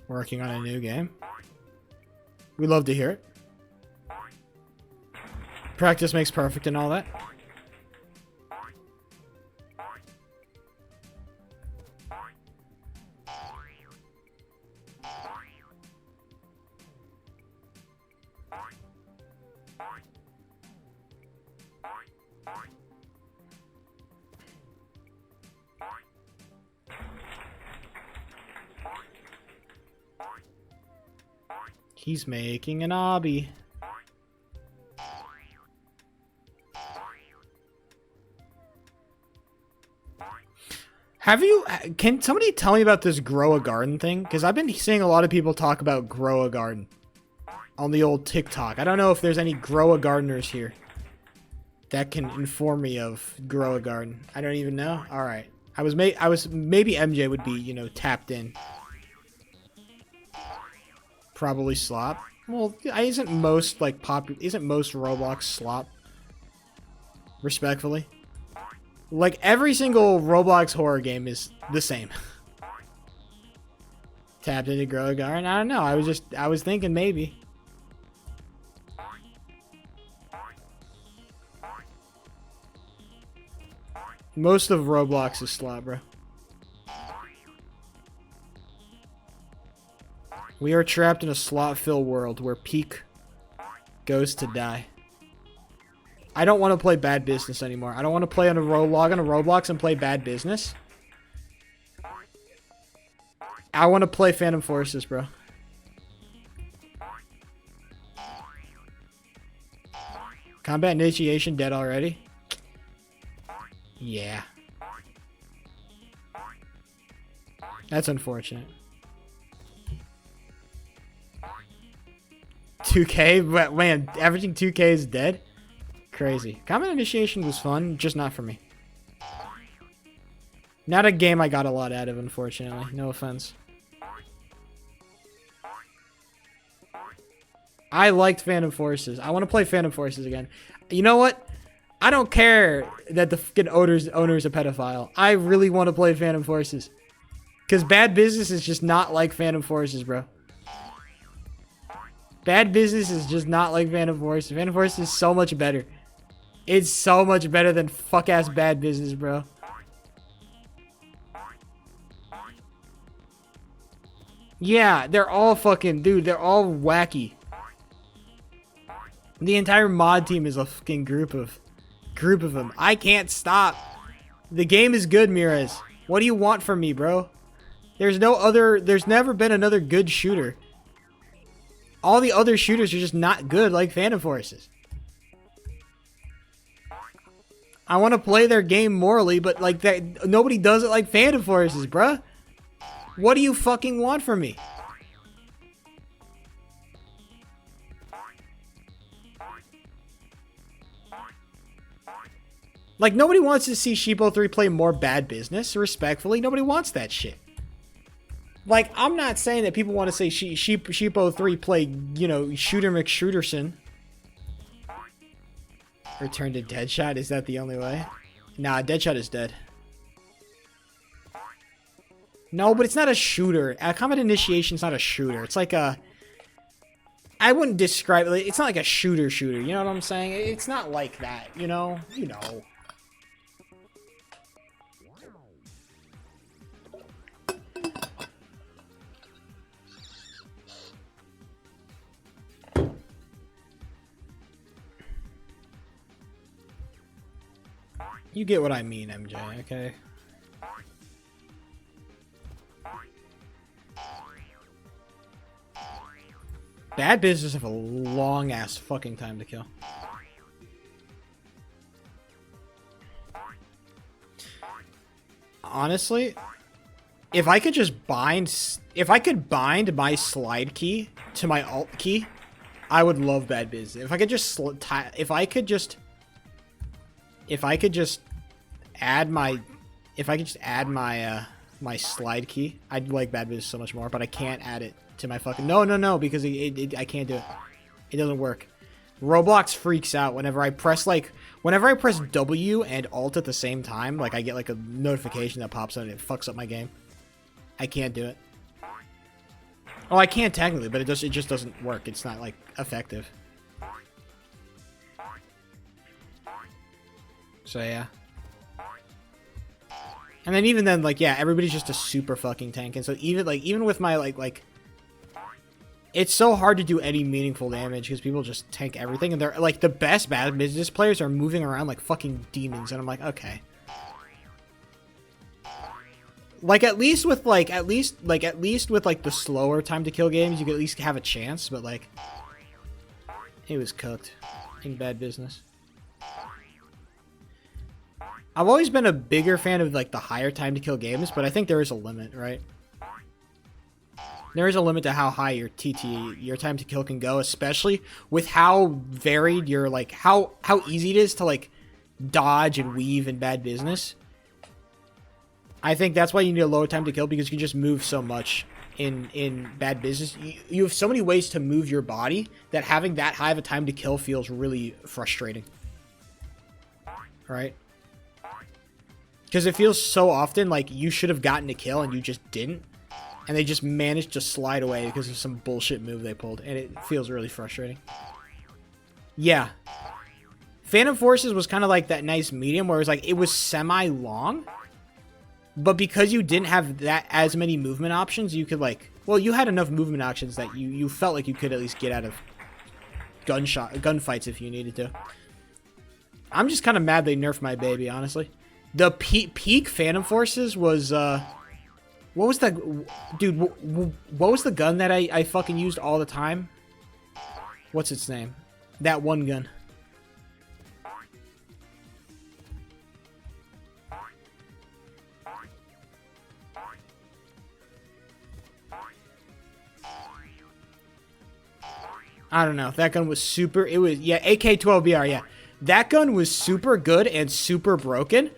Working on a new game. We love to hear it. Practice makes perfect and all that. He's making an obby. Can somebody tell me about this grow a garden thing? Because I've been seeing a lot of people talk about grow a garden on the old TikTok. I don't know if there's any grow a gardeners here that can inform me of grow a garden. I don't even know. All right. Maybe MJ would be, you know, tapped in. Probably slop. Well, isn't most Roblox slop? Respectfully. Like every single Roblox horror game is the same. Tapped into grow a garden. I don't know. I was thinking maybe. Most of Roblox is slop, bro. We are trapped in a slot-filled world where Peak goes to die. I don't want to play Bad Business anymore. I don't want to play on a log on a Roblox and play Bad Business. I want to play Phantom Forces, bro. Combat initiation dead already? Yeah. That's unfortunate. 2K? But man, averaging 2K is dead? Crazy. Combat initiation was fun, just not for me. Not a game I got a lot out of, unfortunately. No offense. I liked Phantom Forces. I want to play Phantom Forces again. You know what? I don't care that the fucking owner's a pedophile. I really want to play Phantom Forces. Because Bad Business is just not like Phantom Forces, bro. Bad Business is just not like Phantom Forces. Phantom Forces is so much better. It's so much better than fuck-ass Bad Business, bro. Yeah, they're all fucking... Dude, they're all wacky. The entire mod team is a fucking group of them. I can't stop. The game is good, Mirez. What do you want from me, bro? There's never been another good shooter. All the other shooters are just not good like Phantom Forces. I want to play their game morally, but like that, nobody does it like Phantom Forces, bruh. What do you fucking want from me? Like, nobody wants to see Sheepo 3 play more Bad Business, respectfully. Nobody wants that shit. Like, I'm not saying that people want to say Sheepo 3 play, you know, Shooter McShooterson. Return to Deadshot? Is that the only way? Nah, Deadshot is dead. No, but it's not a shooter. Combat Initiation is not a shooter. It's like a... I wouldn't describe it. It's not like a shooter. You know what I'm saying? It's not like that, you know? You know. You get what I mean, MJ, okay? Bad Business have a long-ass fucking time to kill. Honestly, if I could just bind my slide key to my alt key, I would love Bad Business. If I could just add my my slide key, I'd like Bad Business so much more, but I can't add it to my fucking... No, because I can't do it. It doesn't work. Roblox freaks out whenever I press W and Alt at the same time. Like, I get like a notification that pops up and it fucks up my game. I can't do it. Oh, I can technically, but it just doesn't work. It's not like effective. So yeah. And then even then, like, yeah, everybody's just a super fucking tank. And so even with my like it's so hard to do any meaningful damage because people just tank everything, and they're like the best bad business players are moving around like fucking demons, and I'm like, okay. Like at least with like the slower time to kill games, you could at least have a chance, but like it was cooked in bad business. I've always been a bigger fan of like the higher time to kill games, but I think there is a limit, right? There is a limit to how high your your time to kill can go, especially with how varied your like how easy it is to like dodge and weave in bad business. I think that's why you need a lower time to kill, because you can just move so much in bad business. You have so many ways to move your body that having that high of a time to kill feels really frustrating. Right? Because it feels so often like you should have gotten a kill and you just didn't. And they just managed to slide away because of some bullshit move they pulled. And it feels really frustrating. Yeah. Phantom Forces was kind of like that nice medium where it was like, it was semi-long. But because you didn't have that as many movement options, you could like... Well, you had enough movement options that you felt like you could at least get out of gunfights if you needed to. I'm just kind of mad they nerfed my baby, honestly. The peak Phantom Forces was... What was that... Dude, what was the gun that I fucking used all the time? What's its name? That one gun. I don't know. That gun was super... It was... Yeah, AK-12BR, yeah. That gun was super good and super broken,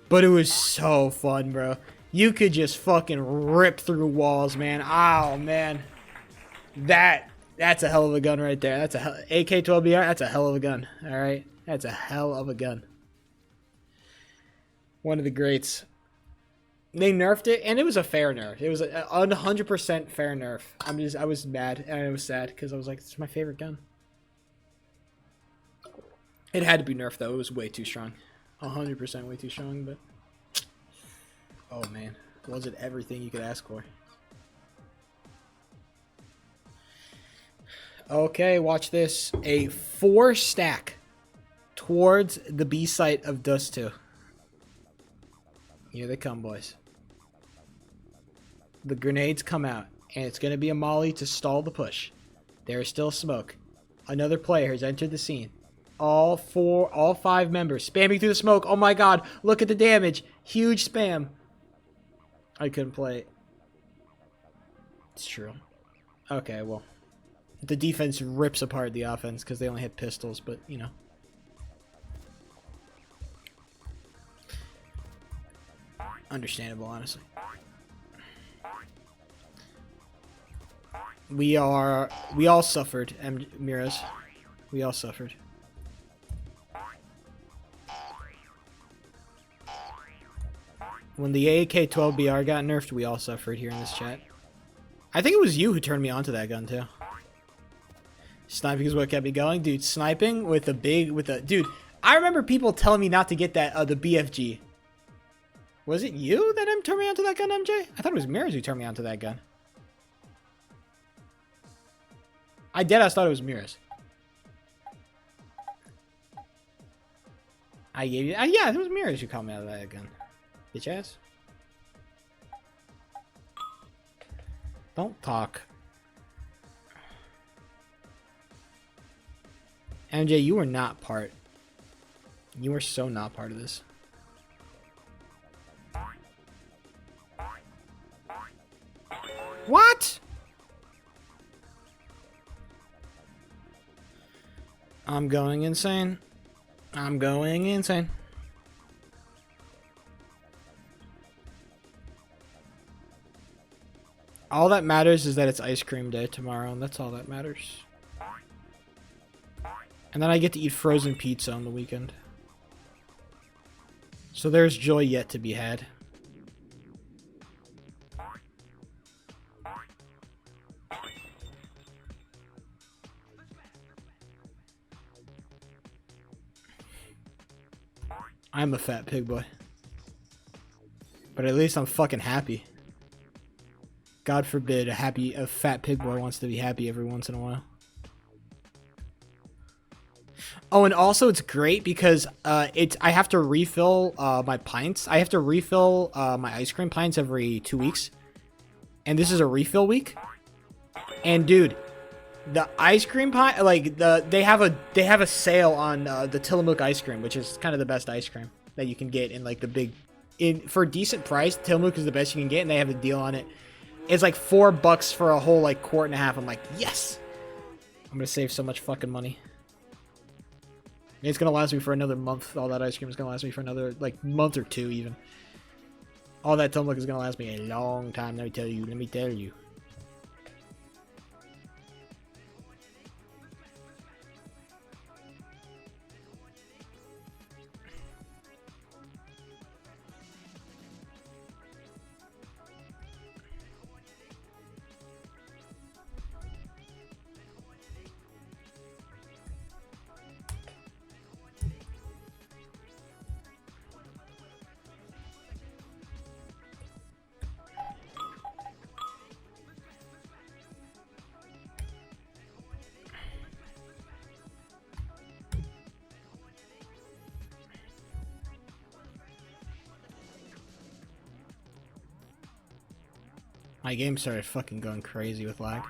but it was so fun, bro. You could just fucking rip through walls, man. Oh, man. That's a hell of a gun right there. That's a AK-12BR, that's a hell of a gun. All right? That's a hell of a gun. One of the greats. They nerfed it, and it was a fair nerf. It was a 100% fair nerf. I was mad, and I was sad, because I was like, it's my favorite gun. It had to be nerfed, though. It was way too strong. 100% way too strong, but... Oh, man. Was it everything you could ask for? Okay, watch this. A 4-stack towards the B site of Dust 2. Here they come, boys. The grenades come out, and it's going to be a molly to stall the push. There is still smoke. Another player has entered the scene. All 5 members spamming through the smoke. Oh my god, look at the damage. Huge spam. I couldn't play it. It's true. Okay, well. The defense rips apart the offense because they only had pistols, but, you know. Understandable, honestly. We all suffered, Miraz. We all suffered. When the AK-12BR got nerfed, we all suffered here in this chat. I think it was you who turned me onto that gun, too. Sniping is what kept me going. Dude, sniping with dude, I remember people telling me not to get that, the BFG. Was it you that turned me onto that gun, MJ? I thought it was Miraz who turned me onto that gun. I thought it was Miraz. I gave you... yeah, it was Miraz who called me out of that gun. Bitch ass. Don't talk. MJ, you were not part. You were so not part of this. What? I'm going insane. I'm going insane. All that matters is that it's ice cream day tomorrow, and that's all that matters. And then I get to eat frozen pizza on the weekend. So there's joy yet to be had. I'm a fat pig boy. But at least I'm fucking happy. God forbid a fat pig boy wants to be happy every once in a while. Oh, and also it's great because I have to refill my pints. I have to refill my ice cream pints every 2 weeks. And this is a refill week. And dude, the ice cream pie, like they have a sale on the Tillamook ice cream, which is kind of the best ice cream that you can get in like the big for a decent price. Tillamook is the best you can get, and they have a deal on it. It's like $4 for a whole like quart and a half. I'm like, yes, I'm gonna save so much fucking money. It's gonna last me for another month. All that ice cream is gonna last me for another like month or two even. All that Tillamook is gonna last me a long time. Let me tell you. Let me tell you. My game started fucking going crazy with lag.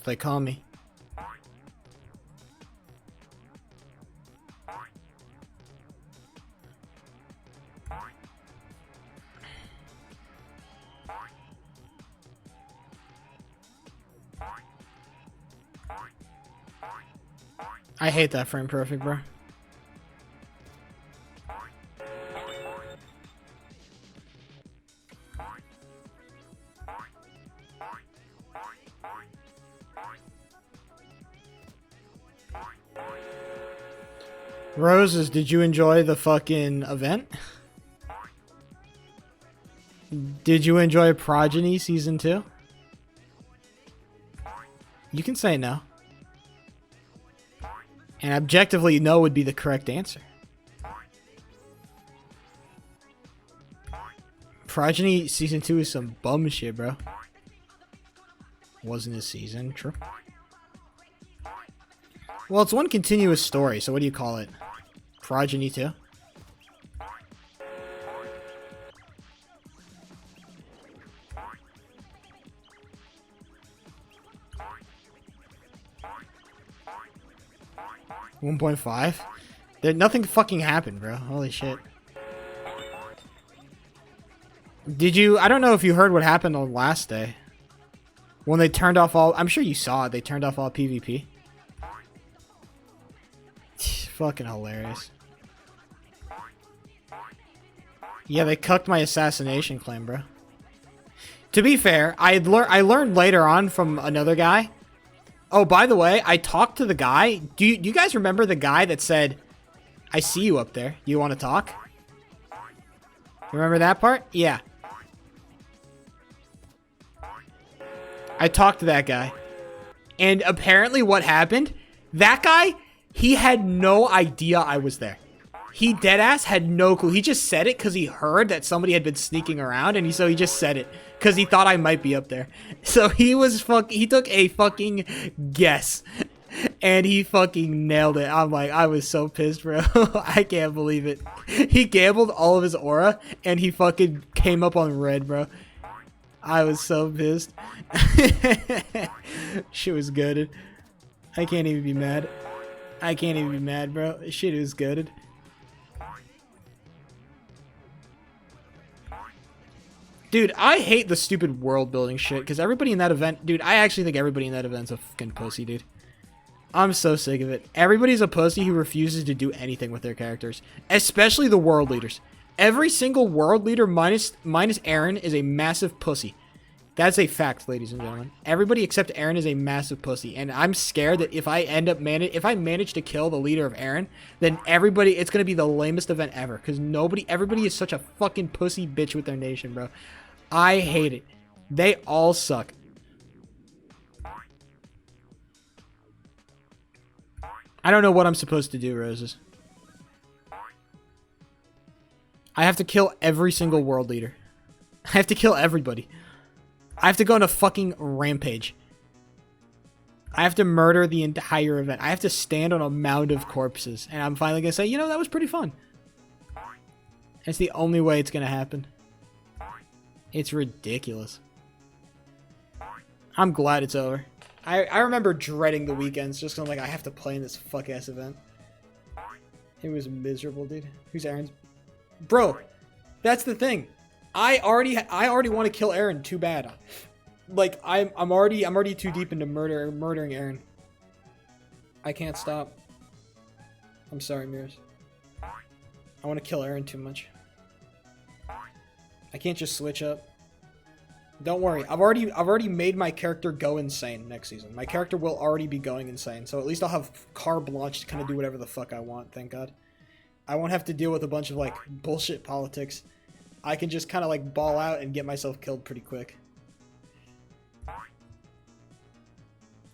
They call me. I hate that frame perfect, bro. Roses, did you enjoy the fucking event? Did you enjoy Progeny Season 2? You can say no. And objectively, no would be the correct answer. Progeny Season 2 is some bum shit, bro. Wasn't a season, true. Well, it's one continuous story, so what do you call it? Progeny 2? $1.5? Nothing fucking happened, bro. Holy shit. Did you... I don't know if you heard what happened on last day. When they turned off all... I'm sure you saw it. They turned off all PvP. Fucking hilarious. Yeah, they cucked my assassination claim, bro. To be fair, I learned later on from another guy. Oh, by the way, I talked to the guy. Do you guys remember the guy that said, I see you up there. You want to talk? Remember that part? Yeah. I talked to that guy. And apparently what happened, that guy, he had no idea I was there. He deadass had no clue. He just said it because he heard that somebody had been sneaking around, and so he just said it because he thought I might be up there. So he took a fucking guess, and he fucking nailed it. I'm like, I was so pissed, bro. I can't believe it. He gambled all of his aura, and he fucking came up on red, bro. I was so pissed. Shit was gutted. I can't even be mad. I can't even be mad, bro. Shit was gutted. Dude, I hate the stupid world building shit, because everybody in that event... Dude, I actually think everybody in that event's a fucking pussy, dude. I'm so sick of it. Everybody's a pussy who refuses to do anything with their characters. Especially the world leaders. Every single world leader minus Aaron is a massive pussy. That's a fact, ladies and gentlemen. Everybody except Aaron is a massive pussy, and I'm scared that if I manage to kill the leader of Aaron, then it's gonna be the lamest event ever, because everybody is such a fucking pussy bitch with their nation, bro. I hate it. They all suck. I don't know what I'm supposed to do, Roses. I have to kill every single world leader. I have to kill everybody. I have to go on a fucking rampage. I have to murder the entire event. I have to stand on a mound of corpses. And I'm finally going to say, you know, that was pretty fun. It's the only way it's going to happen. It's ridiculous. I'm glad it's over. I remember dreading the weekends just 'cause I'm like, I have to play in this fuck-ass event. It was miserable, dude. Who's Aaron's? Bro, that's the thing. I already want to kill Aaron too bad. Like I'm already too deep into murdering Aaron. I can't stop. I'm sorry, Mirrors. I want to kill Aaron too much. I can't just switch up. Don't worry. I've already made my character go insane next season. My character will already be going insane. So at least I'll have carte blanche to kind of do whatever the fuck I want, thank God. I won't have to deal with a bunch of like bullshit politics. I can just kind of like ball out and get myself killed pretty quick.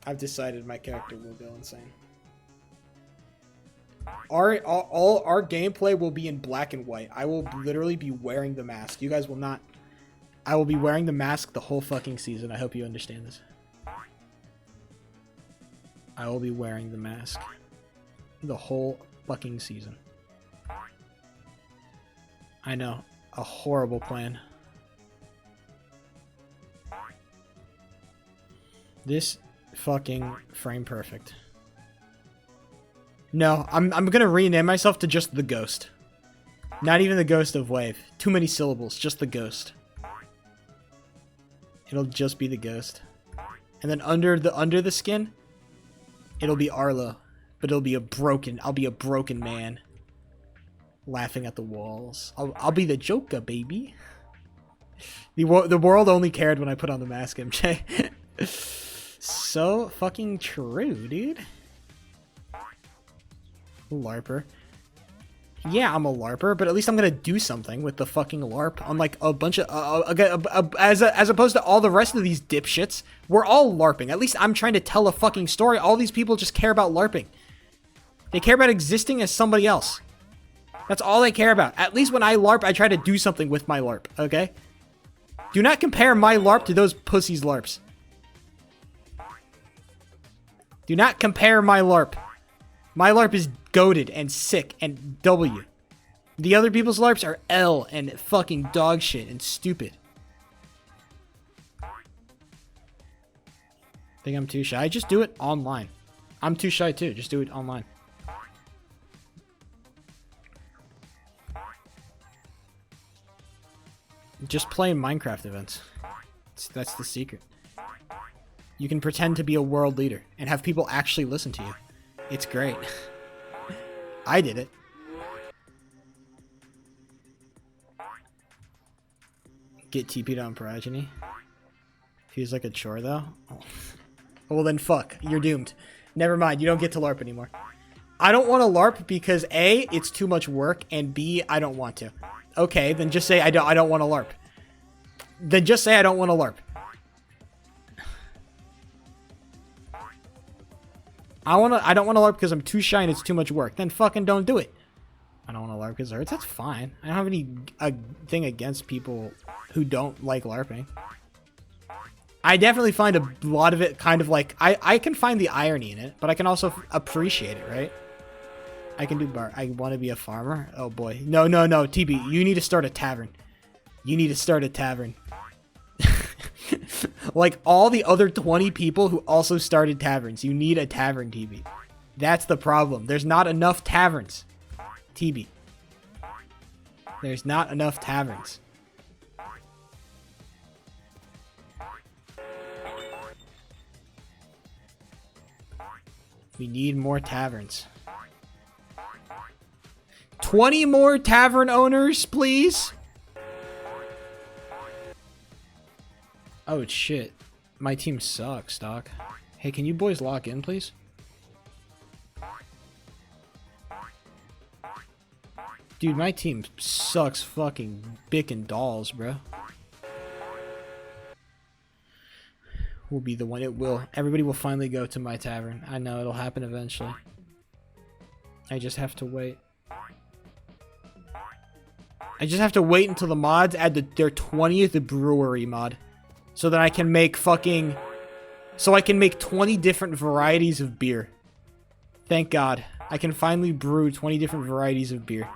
I've decided my character will go insane. Our gameplay will be in black and white. I will literally be wearing the mask. You guys will not. I will be wearing the mask the whole fucking season. I hope you understand this. I will be wearing the mask the whole fucking season. I know. A horrible plan. This fucking frame perfect. No, I'm gonna rename myself to just the Ghost. Not even the Ghost of Wave. Too many syllables, just the Ghost. It'll just be the Ghost. And then under the skin, it'll be Arlo. But I'll be a broken man. Laughing at the walls. I'll be the Joker, baby. The world only cared when I put on the mask, MJ. So fucking true, dude. LARPer. Yeah, I'm a LARPer, but at least I'm gonna do something with the fucking LARP. Unlike a bunch of as opposed to all the rest of these dipshits, we're all LARPing. At least I'm trying to tell a fucking story. All these people just care about LARPing. They care about existing as somebody else. That's all they care about. At least when I LARP, I try to do something with my LARP, okay? Do not compare my LARP to those pussies' LARPs. Do not compare my LARP. My LARP is goated and sick and W. The other people's LARPs are L and fucking dog shit and stupid. Think I'm too shy? Just do it online. I'm too shy too. Just do it online. Just play Minecraft events. That's the secret. You can pretend to be a world leader and have people actually listen to you. It's great. I did it. Get TP'd on Progeny. Feels like a chore though. Oh. Well then fuck. You're doomed. Never mind. You don't get to LARP anymore. I don't want to LARP because A, it's too much work, and B, I don't want to. Okay, then just say I don't want to LARP. Then just say I don't want to LARP. I don't want to LARP because I'm too shy and it's too much work. Then fucking don't do it. I don't want to LARP because it hurts. That's fine. I don't have any thing against people who don't like LARPing. I definitely find a lot of it kind of like I can find the irony in it, but I can also appreciate it, right? I can do bar. I want to be a farmer. Oh boy. No, TB, you need to start a tavern. You need to start a tavern. Like all the other 20 people who also started taverns. You need a tavern, TB. That's the problem. There's not enough taverns. TB. There's not enough taverns. We need more taverns. 20 more tavern owners, please? Oh, shit. My team sucks, Doc. Hey, can you boys lock in, please? Dude, my team sucks fucking bick and dolls, bro. will be the one. It will. Everybody will finally go to my tavern. I know it'll happen eventually. I just have to wait. I just have to wait until the mods add their 20th brewery mod. So that I can make fucking... So I can make 20 different varieties of beer. Thank God. I can finally brew 20 different varieties of beer.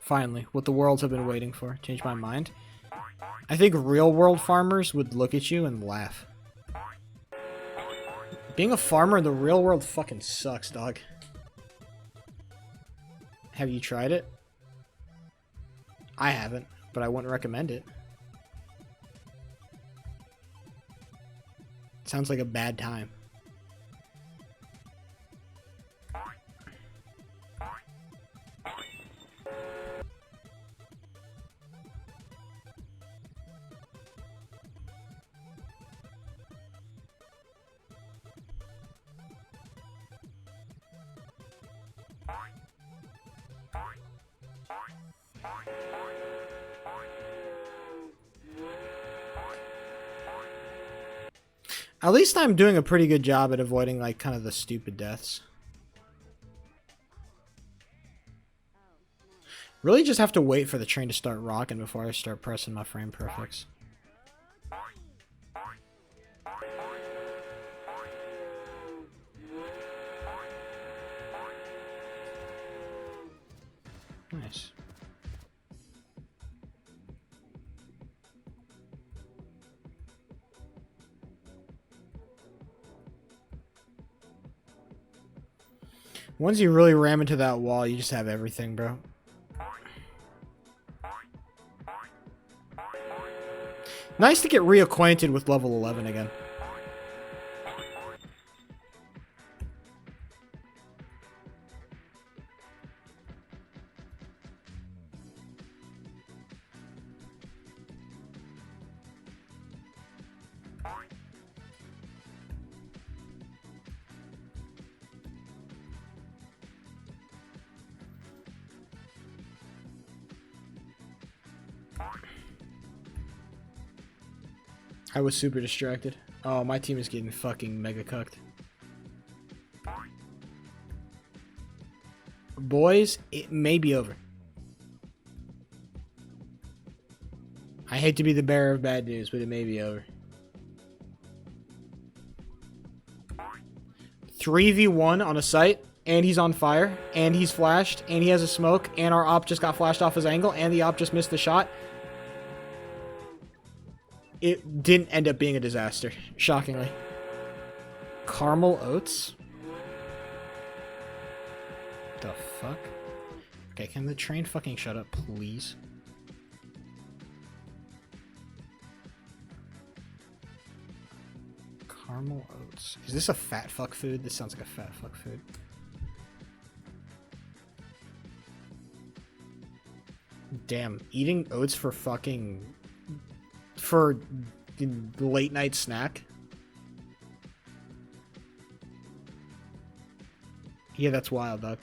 Finally, what the worlds have been waiting for. Change my mind. I think real world farmers would look at you and laugh. Being a farmer in the real world fucking sucks, dog. Have you tried it? I haven't, but I wouldn't recommend it. Sounds like a bad time. At least I'm doing a pretty good job at avoiding, like, kind of the stupid deaths. Really just have to wait for the train to start rocking before I start pressing my frame perfects. Nice. Once you really ram into that wall, you just have everything, bro. Nice to get reacquainted with level 11 again. I was super distracted. Oh, my team is getting fucking mega cucked. Boys, it may be over. I hate to be the bearer of bad news, but it may be over. 3v1 on a site, and he's on fire, and he's flashed, and he has a smoke, and our op just got flashed off his angle, and the op just missed the shot. It didn't end up being a disaster, shockingly. Caramel oats? The fuck? Okay, can the train fucking shut up, please? Caramel oats. Is this a fat fuck food? This sounds like a fat fuck food. Damn, eating oats for fucking... for late night snack? Yeah, that's wild, dog.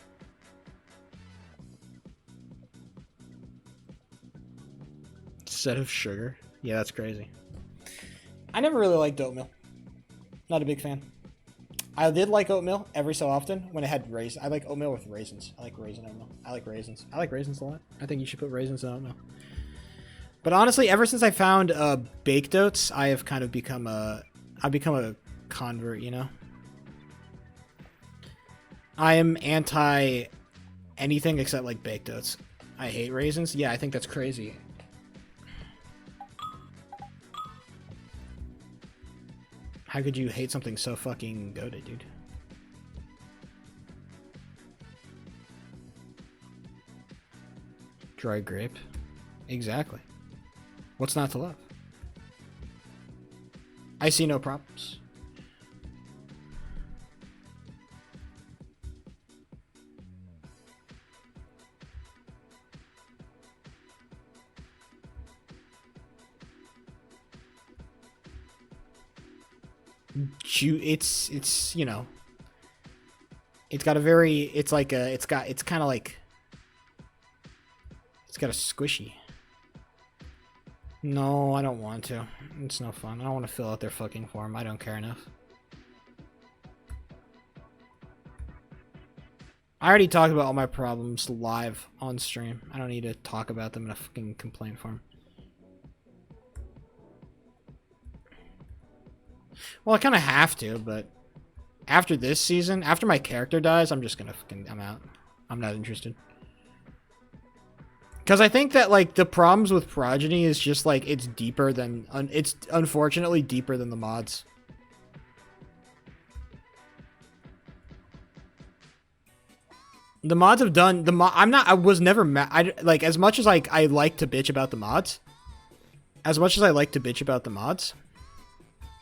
Instead of sugar? Yeah, that's crazy. I never really liked oatmeal. Not a big fan. I did like oatmeal every so often when it had raisins. I like oatmeal with raisins. I like raisin oatmeal. I like raisins. I like raisins a lot. I think you should put raisins in oatmeal. But honestly, ever since I found baked oats, I have kind of become I've become a convert, you know? I am anti anything except like baked oats. I hate raisins. Yeah, I think that's crazy. How could you hate something so fucking goated, dude? Dry grape? Exactly. What's not to love? I see no problems. it's you know, it's got a very, it's like a, it's kind of like, it's got a squishy. No, I don't want to. It's no fun. I don't want to fill out their fucking form. I don't care enough. I already talked about all my problems live on stream. I don't need to talk about them in a fucking complaint form. Well, I kind of have to, but after this season, after my character dies, I'm just gonna fucking, I'm out. I'm not interested. Because I think that, like, the problems with Progeny is just, like, it's deeper than, it's unfortunately deeper than the mods. The mods have done, I was never mad, like, as much as, like, I like to bitch about the mods,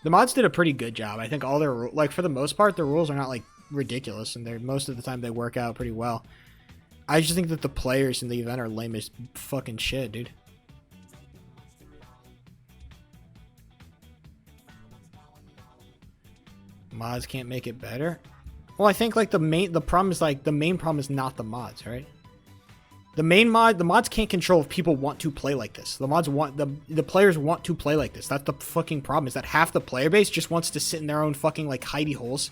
the mods did a pretty good job. I think all their, like, for the most part, the rules are not, like, ridiculous, and they're, most of the time they work out pretty well. I just think that the players in the event are lame as fucking shit, dude. Mods can't make it better? Well, I think, like, the main problem is not the mods, right? The mods can't control if people want to play like this. The mods want, the players want to play like this. That's the fucking problem, is that half the player base just wants to sit in their own fucking, like, hidey holes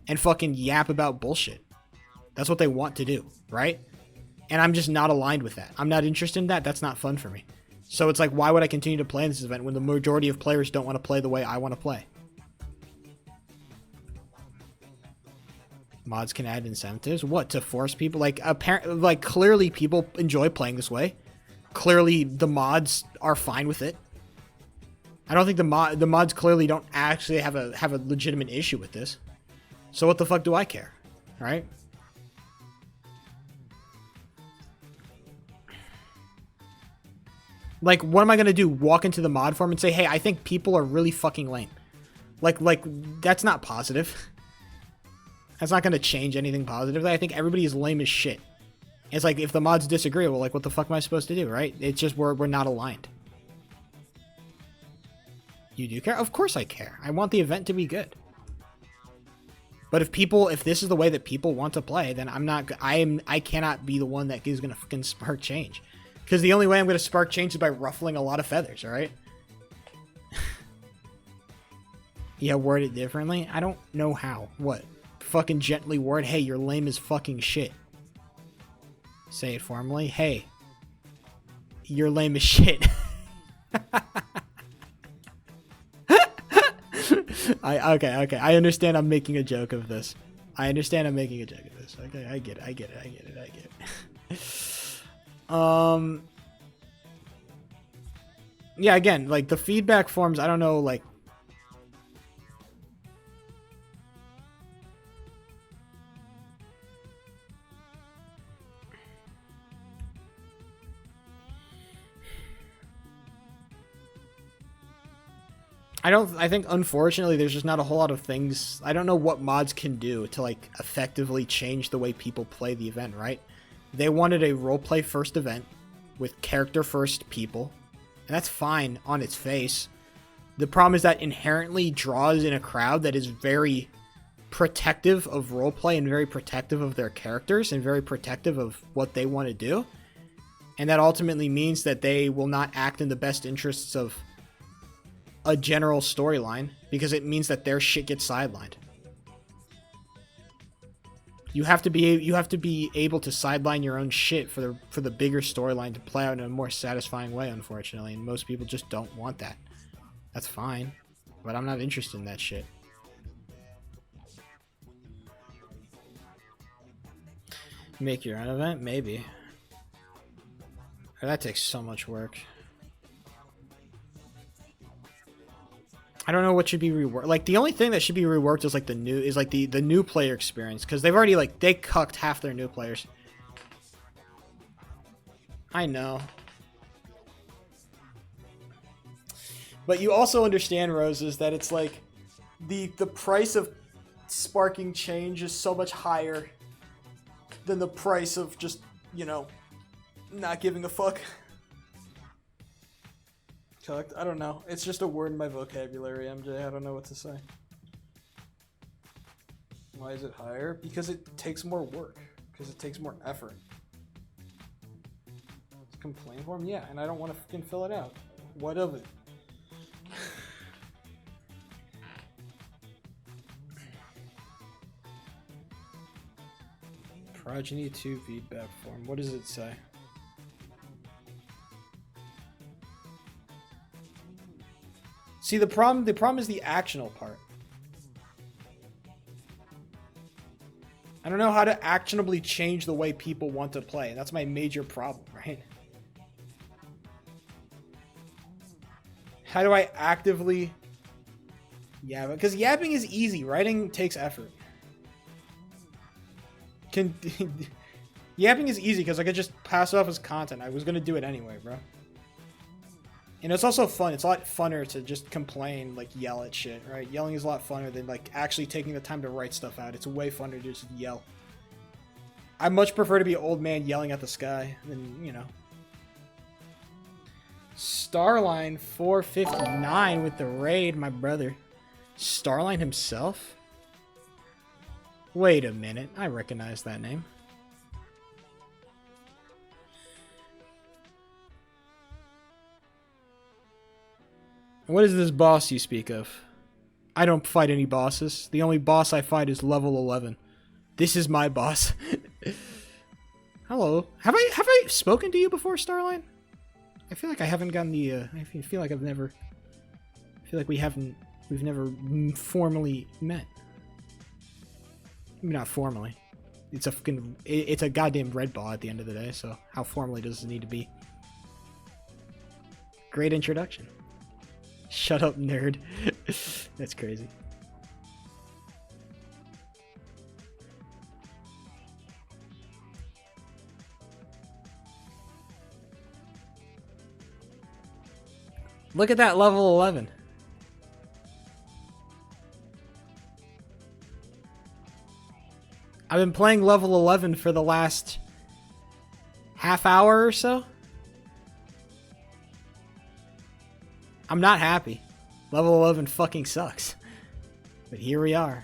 and fucking yap about bullshit. That's what they want to do, right? And I'm just not aligned with that. I'm not interested in that. That's not fun for me. So it's like, why would I continue to play in this event when the majority of players don't want to play the way I want to play? Mods can add incentives. What, to force people? Like, apparently, like, clearly people enjoy playing this way. Clearly the mods are fine with it. I don't think the mods clearly don't actually have a legitimate issue with this. So what the fuck do I care, right? Like, what am I gonna do? Walk into the mod forum and say, hey, I think people are really fucking lame. Like, that's not positive. That's not gonna change anything positively. I think everybody is lame as shit. It's like, if the mods disagree, well, like, what the fuck am I supposed to do, right? It's just, we're not aligned. You do care? Of course I care. I want the event to be good. But if this is the way that people want to play, then I cannot be the one that is gonna fucking spark change. Because the only way I'm going to spark change is by ruffling a lot of feathers, alright? Yeah, word it differently? I don't know how. What? Fucking gently word, hey, you're lame as fucking shit. Say it formally. Hey, you're lame as shit. Okay. I understand I'm making a joke of this. Okay, I get it. Yeah, again, like, the feedback forms, I don't know, like, I think, unfortunately, there's just not a whole lot of things. I don't know what mods can do to, like, effectively change the way people play the event, right? They wanted a roleplay first event with character first people, and that's fine on its face. The problem is that inherently draws in a crowd that is very protective of roleplay and very protective of their characters and very protective of what they want to do. And that ultimately means that they will not act in the best interests of a general storyline, because it means that their shit gets sidelined. You have to be able to sideline your own shit for the bigger storyline to play out in a more satisfying way, unfortunately, and most people just don't want that. That's fine, but I'm not interested in that shit. Make your own event? Maybe. That takes so much work. I don't know what should be reworked. Like, the only thing that should be reworked is like the new player experience, because they've already, like, they cucked half their new players. I know. But you also understand, Roses, that it's like the price of sparking change is so much higher than the price of just, you know, not giving a fuck. I don't know. It's just a word in my vocabulary, MJ. I don't know what to say. Why is it higher? Because it takes more work. Because it takes more effort. Complain form? Yeah, and I don't want to fucking fill it out. What of it? Progeny 2 feedback form. What does it say? See, the problem is the actional part. I don't know how to actionably change the way people want to play. That's my major problem, right? How do I actively... Yeah, because yapping is easy. Writing takes effort. Yapping is easy because I could just pass it off as content. I was going to do it anyway, bro. And it's also fun. It's a lot funner to just complain, like yell at shit, right? Yelling is a lot funner than like actually taking the time to write stuff out. It's way funner to just yell. I much prefer to be an old man yelling at the sky than, you know. Starline 459 with the raid, my brother. Starline himself? Wait a minute. I recognize that name. What is this boss you speak of? I don't fight any bosses. The only boss I fight is level 11. This is my boss. Hello. Have I spoken to you before, Starline? I feel like I haven't gotten the I feel like we've never formally met. Maybe not formally. It's a goddamn red ball at the end of the day, so how formally does it need to be? Great introduction. Shut up, nerd. That's crazy. Look at that level 11. I've been playing level 11 for the last half hour or so. I'm not happy. Level 11 fucking sucks. But here we are.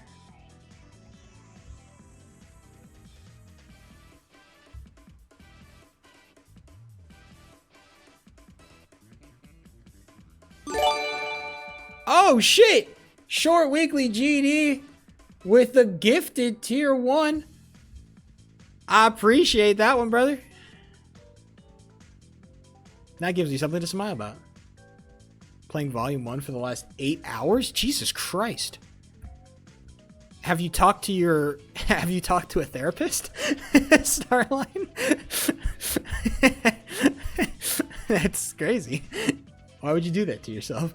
Oh shit! Short weekly GD with the gifted tier 1. I appreciate that one, brother. That gives you something to smile about. Playing volume 1 for the last 8 hours? Jesus Christ. Have you talked to a therapist? Starline? That's crazy. Why would you do that to yourself?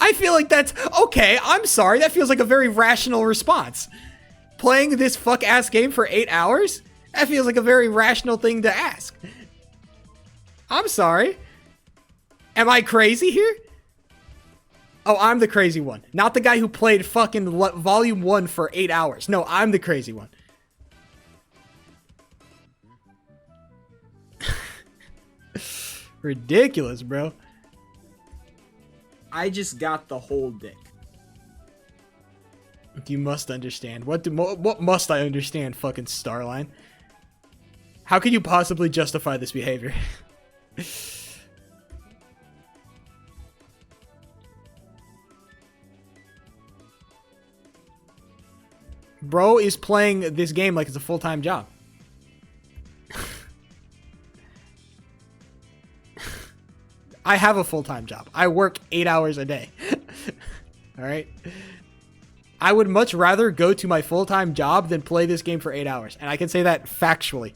I feel like that's okay. I'm sorry. That feels like a very rational response. Playing this fuck ass game for 8 hours? That feels like a very rational thing to ask. I'm sorry. Am I crazy here? Oh, I'm the crazy one. Not the guy who played fucking volume 1 for 8 hours. No, I'm the crazy one. Ridiculous, bro. I just got the whole dick. You must understand. What must I understand, fucking Starline? How could you possibly justify this behavior? Bro is playing this game like it's a full-time job. I have a full-time job. I work 8 hours a day. Alright? I would much rather go to my full-time job than play this game for 8 hours. And I can say that factually.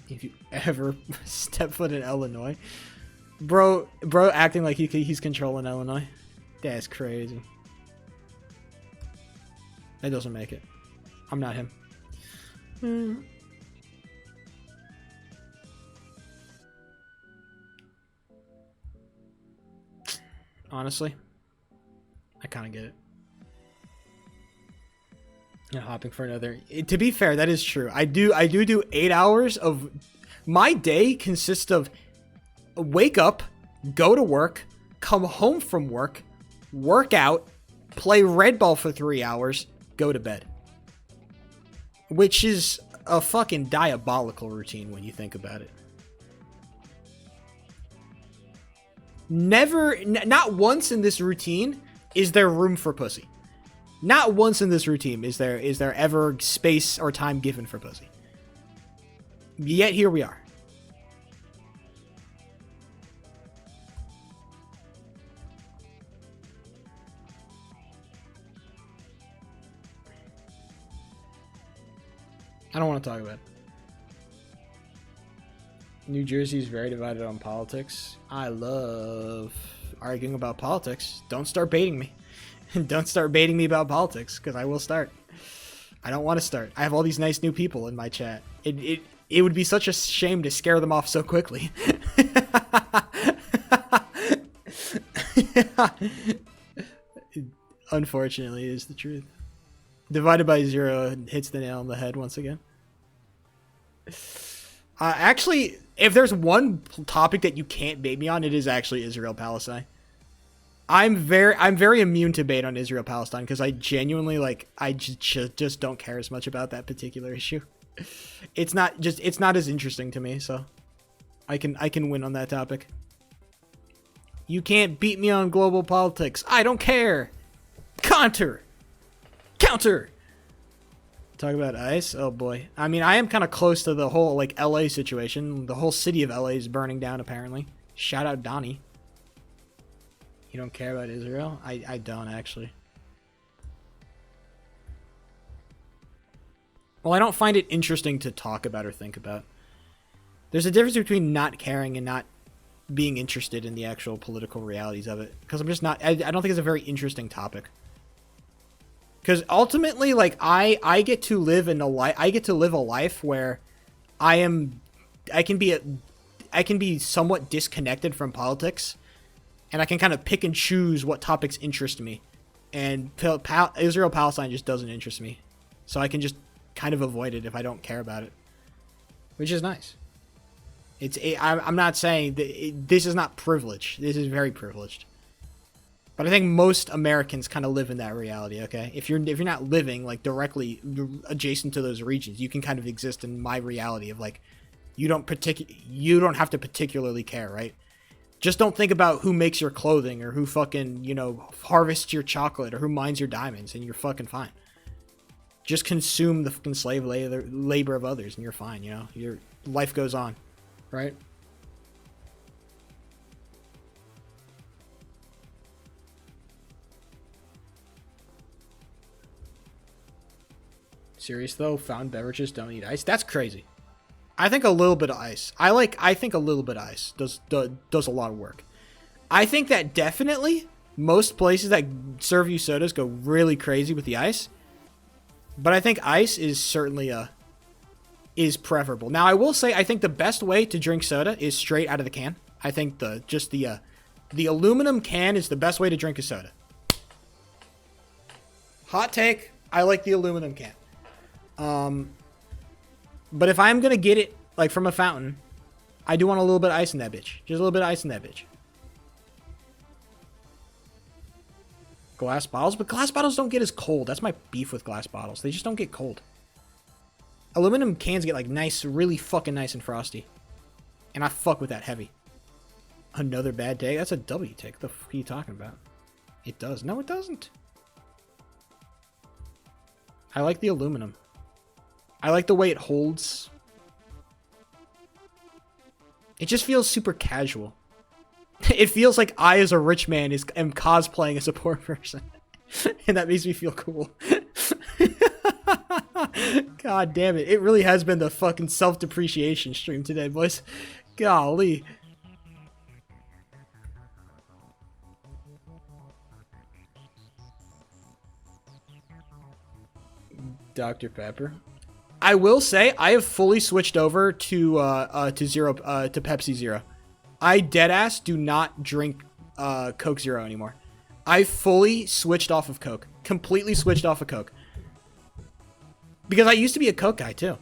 If you ever step foot in Illinois. Bro acting like he's controlling Illinois. That's crazy. That doesn't make it. I'm not him. Honestly, I kind of get it. And hopping for another. To be fair, that is true. I do 8 hours of my day consists of wake up, go to work, come home from work, work out, play Red Ball for 3 hours, go to bed. Which is a fucking diabolical routine when you think about it. Not once in this routine is there room for pussy. Not once in this routine is there ever space or time given for pussy. Yet here we are. I don't want to talk about it. New Jersey is very divided on politics. I love arguing about politics. Don't start baiting me. Don't start baiting me about politics, because I will start. I don't want to start. I have all these nice new people in my chat. It would be such a shame to scare them off so quickly. Unfortunately, is the truth. Divided by 0 hits the nail on the head once again. Actually, if there's one topic that you can't bait me on, it is actually Israel-Palestine. I'm very immune to bait on Israel-Palestine because I genuinely I just don't care as much about that particular issue. It's not as interesting to me, so I can win on that topic. You can't beat me on global politics. I don't care. Counter. Talk about ICE? Oh boy. I mean, I am kind of close to the whole LA situation. The whole city of LA is burning down apparently. Shout out Donnie. You don't care about Israel? I don't actually. Well, I don't find it interesting to talk about or think about. There's a difference between not caring and not being interested in the actual political realities of it. Because I'm just not... I don't think it's a very interesting topic. Because ultimately, I get to live in a life... I get to live a life where I can be somewhat disconnected from politics. And I can kind of pick and choose what topics interest me. And Israel-Palestine just doesn't interest me. So I can just kind of avoid it if I don't care about it. Which is nice. I'm not saying that this is not privilege. This is very privileged. But I think most Americans kind of live in that reality, okay? If you're not living directly adjacent to those regions, you can kind of exist in my reality of you don't have to particularly care, right? Just don't think about who makes your clothing or who fucking, harvests your chocolate or who mines your diamonds, and you're fucking fine. Just consume the fucking slave labor of others and you're fine, Your life goes on, right? Serious though, found beverages don't need ice. That's crazy. I think a little bit of ice. I think a little bit of ice does a lot of work. I think that definitely most places that serve you sodas go really crazy with the ice. But I think ice is certainly is preferable. Now I will say I think the best way to drink soda is straight out of the can. I think the aluminum can is the best way to drink a soda. Hot take, I like the aluminum can. But if I'm gonna get it from a fountain, I do want a little bit of ice in that bitch. Just a little bit of ice in that bitch. Glass bottles, but glass bottles don't get as cold. That's my beef with glass bottles. They just don't get cold. Aluminum cans get nice, really fucking nice and frosty. And I fuck with that heavy. Another bad take? That's a W take. What the fuck are you talking about? It does. No, it doesn't. I like the aluminum. I like the way it holds. It just feels super casual. It feels like I, as a rich man, am cosplaying as a poor person. And that makes me feel cool. God damn it. It really has been the fucking self-depreciation stream today, boys. Golly. Dr. Pepper. I will say I have fully switched over to Pepsi Zero. I deadass do not drink Coke Zero anymore. I fully switched off of Coke. Completely switched off of Coke. Because I used to be a Coke guy too.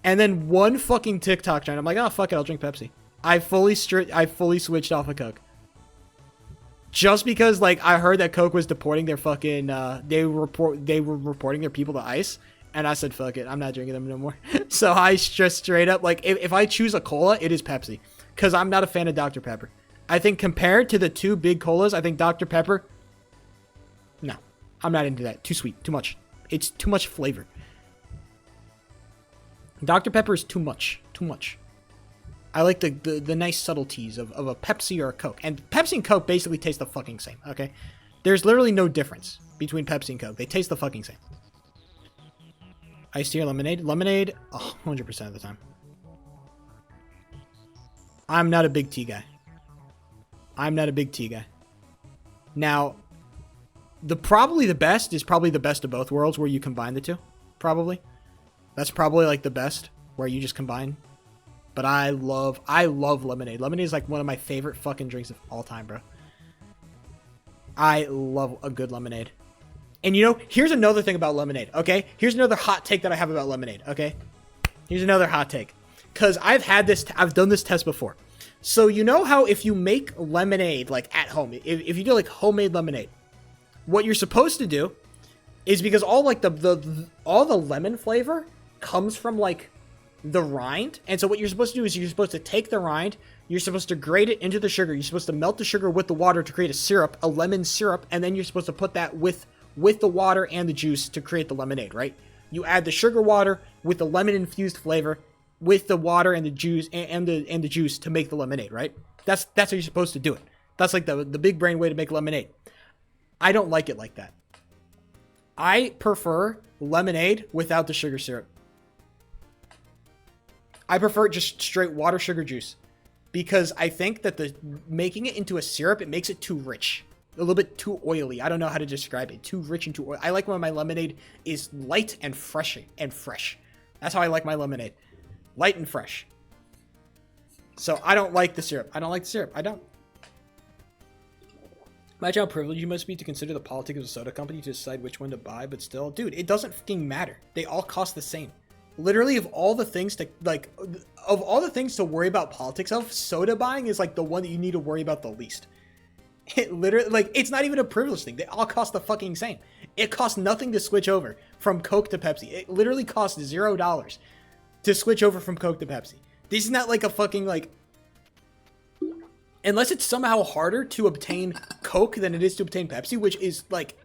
And then one fucking TikTok trend, I'm like, oh fuck it, I'll drink Pepsi. I fully switched off of Coke. Just because like I heard that Coke was deporting their fucking they were reporting their people to ICE, and I said fuck it, I'm not drinking them no more. So I just straight up like if I choose a cola, it is Pepsi, because I'm not a fan of Dr. Pepper. I think compared to the two big colas, I think Dr. Pepper, no, I'm not into that. Too sweet, too much. It's too much flavor. Dr. Pepper is too much. Too much. I like the nice subtleties of a Pepsi or a Coke. And Pepsi and Coke basically taste the fucking same, okay? There's literally no difference between Pepsi and Coke. They taste the fucking same. Iced tea or lemonade? Lemonade, 100% of the time. I'm not a big tea guy. I'm not a big tea guy. Now, probably the best is probably the best of both worlds, where you combine the two. Probably. That's probably like the best, where you just combine. But I love lemonade. Lemonade is like one of my favorite fucking drinks of all time, bro. I love a good lemonade. And you know, here's another thing about lemonade, okay? Here's another hot take that I have about lemonade, okay? Here's another hot take. Because I've done this test before. So you know how if you make lemonade like at home, if you do like homemade lemonade, what you're supposed to do is, because all like all the lemon flavor comes from like the rind. And so what you're supposed to do is you're supposed to take the rind, you're supposed to grate it into the sugar, you're supposed to melt the sugar with the water to create a syrup, a lemon syrup, and then you're supposed to put that with the water and the juice to create the lemonade, right? You add the sugar water with the lemon infused flavor with the water and the juice and the juice to make the lemonade, right? That's how you're supposed to do it. That's like the big brain way to make lemonade. I don't like it like that. I prefer lemonade without the sugar syrup. I prefer just straight water, sugar, juice, because I think that making it into a syrup, it makes it too rich, a little bit too oily. I don't know how to describe it. Too rich and too oily. I like when my lemonade is light and fresh That's how I like my lemonade, light and fresh. So I don't like the syrup. I don't. Imagine how privileged you must be to consider the politics of a soda company to decide which one to buy, but still, dude, it doesn't fucking matter. They all cost the same. Literally, of all the things to worry about politics of, soda buying is like the one that you need to worry about the least. It literally, like, it's not even a privilege thing. They all cost the fucking same. It costs nothing to switch over from Coke to Pepsi. It literally costs $0 to switch over from Coke to Pepsi. This is not like a fucking, like, unless it's somehow harder to obtain Coke than it is to obtain Pepsi, which is, like,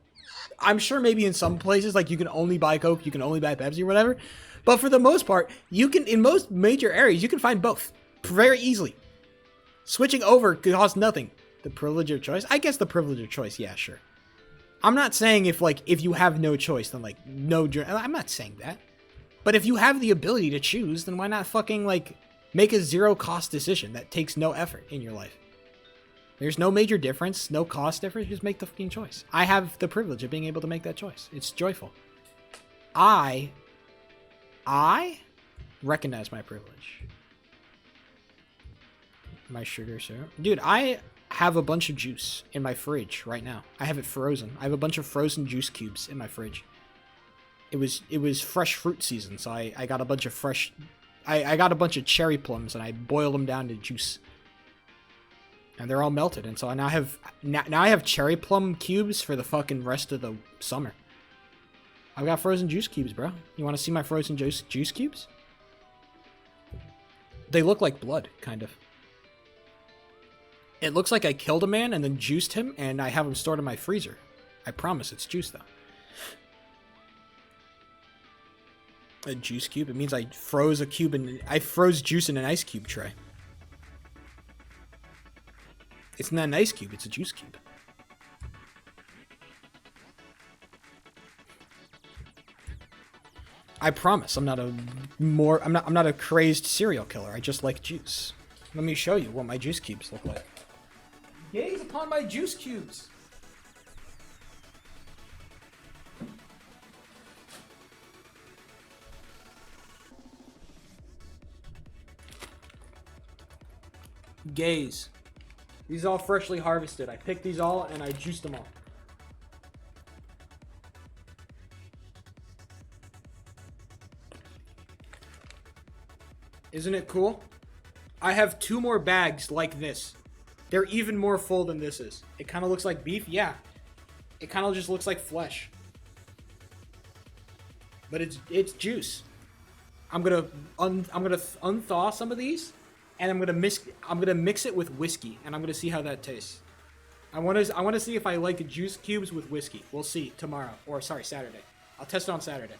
I'm sure maybe in some places, like, you can only buy Coke, you can only buy Pepsi or whatever. But for the most part, you can, in most major areas, you can find both very easily. Switching over costs nothing. The privilege of choice? I guess the privilege of choice, yeah, sure. I'm not saying if you have no choice, then, like, I'm not saying that. But if you have the ability to choose, then why not fucking, like, make a zero-cost decision that takes no effort in your life? There's no major difference, no cost difference, just make the fucking choice. I have the privilege of being able to make that choice. It's joyful. I recognize my privilege. My sugar syrup. Dude, I have a bunch of juice in my fridge right now. I have it frozen. I have a bunch of frozen juice cubes in my fridge. It was fresh fruit season, so I got a bunch of fresh... I got a bunch of cherry plums, and I boiled them down to juice. And they're all melted, and so I now have cherry plum cubes for the fucking rest of the summer. I've got frozen juice cubes, bro. You want to see my frozen juice cubes? They look like blood, kind of. It looks like I killed a man and then juiced him, and I have him stored in my freezer. I promise it's juice, though. A juice cube? It means I froze a cube and I froze juice in an ice cube tray. It's not an ice cube, it's a juice cube. I promise I'm not a crazed serial killer. I just like juice. Let me show you what my juice cubes look like. Gaze upon my juice cubes. Gaze. These are all freshly harvested. I picked these all and I juiced them all. Isn't it cool? I have 2 more bags like this. They're even more full than this is. It kind of looks like beef. Yeah. It kind of just looks like flesh. But it's juice. I'm gonna unthaw some of these, and I'm gonna mix it with whiskey, and I'm gonna see how that tastes. I want to see if I like juice cubes with whiskey. We'll see tomorrow, or sorry, Saturday. I'll test it on Saturday.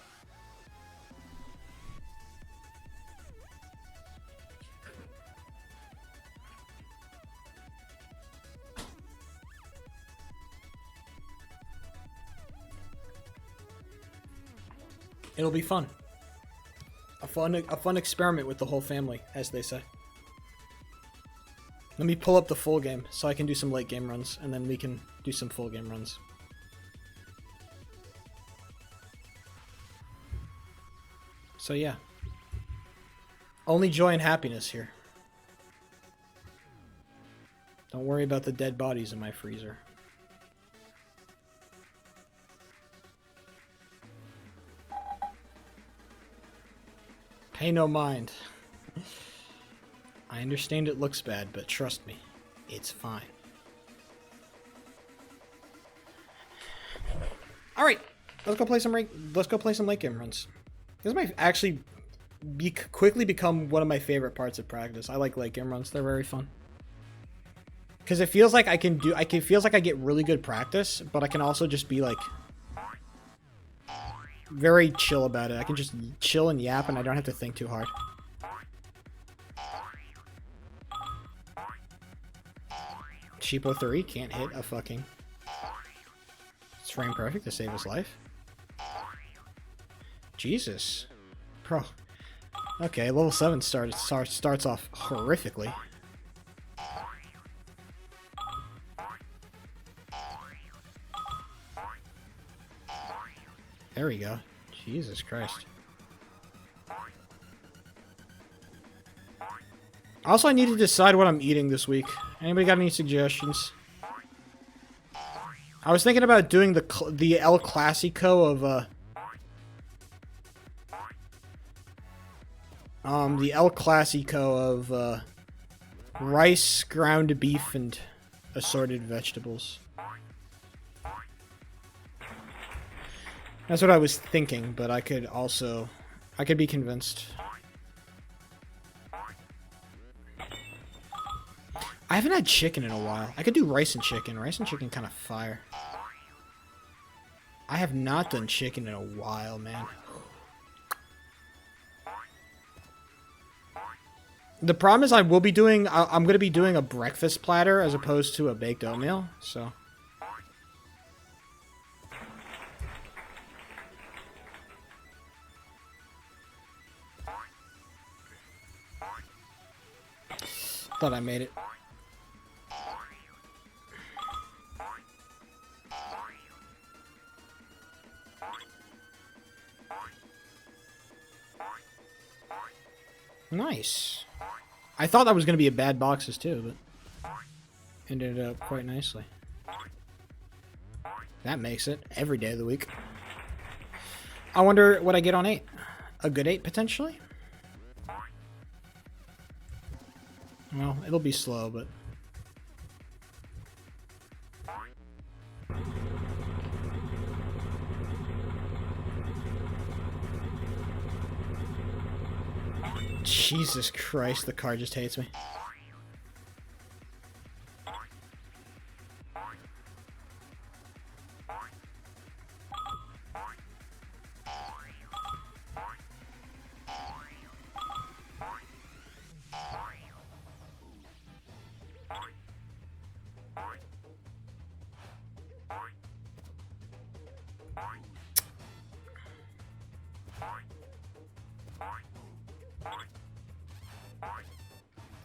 It'll be fun. A fun experiment with the whole family, as they say. Let me pull up the full game so I can do some late game runs, and then we can do some full game runs. So yeah. Only joy and happiness here. Don't worry about the dead bodies in my freezer. Pay no mind. I understand it looks bad, but trust me, it's fine. All right, let's go play some late game runs. This might actually quickly become one of my favorite parts of practice. I like late game runs; they're very fun. Because it feels like feels like I get really good practice, but I can also just be like very chill about it. I can just chill and yap, and I don't have to think too hard. Cheapo 3 can't hit a fucking... It's frame perfect to save his life. Jesus. Bro. Okay, level 7 starts off horrifically. There we go. Jesus Christ. Also, I need to decide what I'm eating this week. Anybody got any suggestions? I was thinking about doing the El Clasico of the El Clasico of rice, ground beef, and assorted vegetables. That's what I was thinking, but I could be convinced. I haven't had chicken in a while. I could do rice and chicken. Rice and chicken kind of fire. I have not done chicken in a while, man. The problem is I'm going to be doing a breakfast platter as opposed to a baked oatmeal, so... Thought I made it. Nice. I thought that was going to be a bad boxes too, but ended up quite nicely. That makes it every day of the week. I wonder what I get on 8. A good 8 potentially? Well, it'll be slow, but... Jesus Christ, the car just hates me.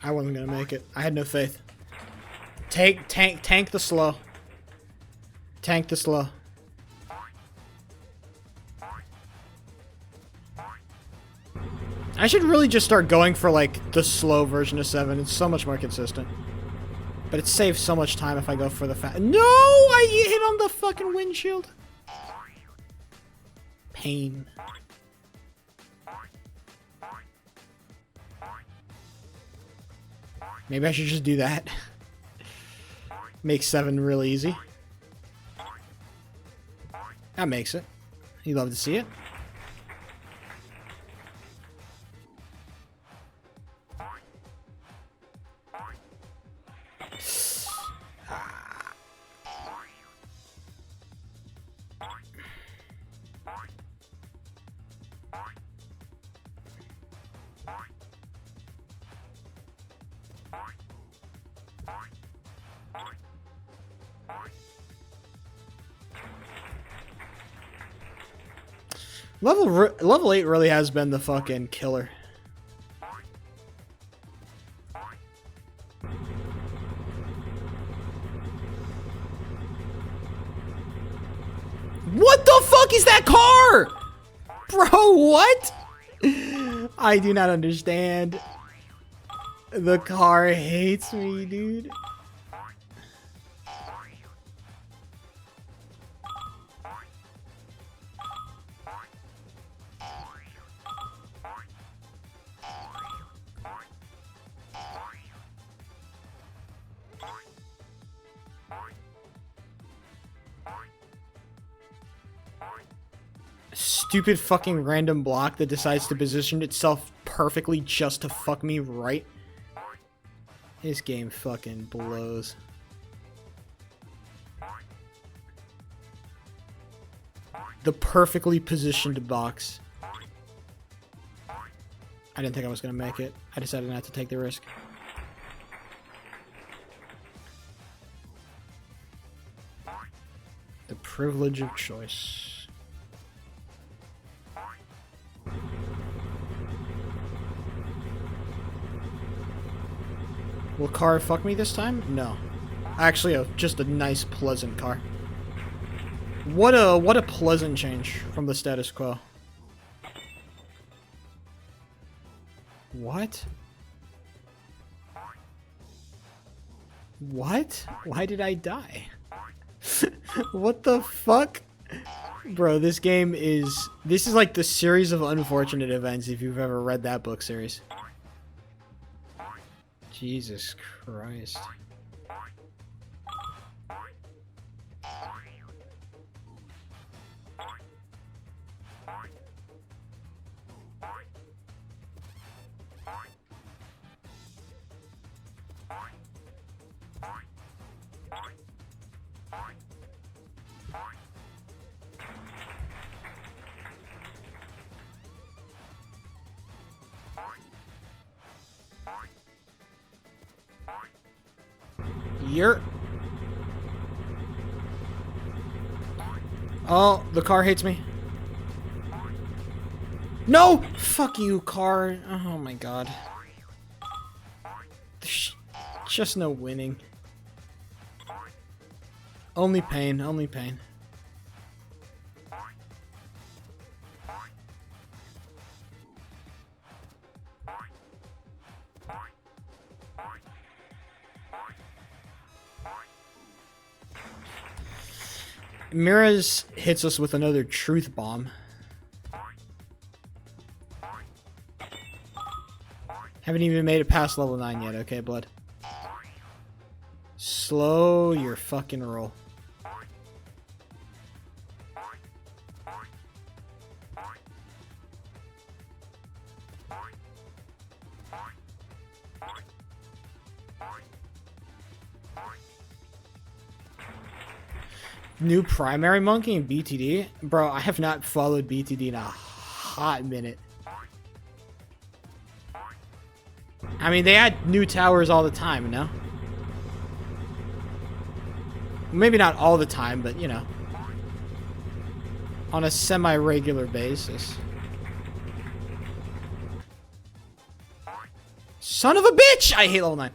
I wasn't gonna make it. I had no faith. Tank the slow. Tank the slow. I should really just start going for like the slow version of 7. It's so much more consistent. But it saves so much time if I go for the fast. No! I hit on the fucking windshield. Pain. Maybe I should just do that. Make 7 real easy. That makes it. You love to see it. Level 8 really has been the fucking killer. What the fuck is that car? Bro, what? I do not understand. The car hates me, dude. Stupid fucking random block that decides to position itself perfectly just to fuck me right. This game fucking blows. The perfectly positioned box. I didn't think I was gonna make it. I decided not to take the risk. The privilege of choice. Will car fuck me this time? No. Actually, just a nice, pleasant car. What a pleasant change from the status quo. What? What? Why did I die? What the fuck? Bro, this game is... This is like the series of unfortunate events if you've ever read that book series. Jesus Christ. Oh, the car hates me. No! Fuck you, car. Oh my god. Just no winning. Only pain, only pain. Miraz hits us with another truth bomb. Haven't even made it past level 9 yet, okay, blood? Slow your fucking roll. New primary monkey in BTD? Bro, I have not followed BTD in a hot minute. I mean, they add new towers all the time, you know? Maybe not all the time, but, you know. On a semi-regular basis. Son of a bitch! I hate level 9.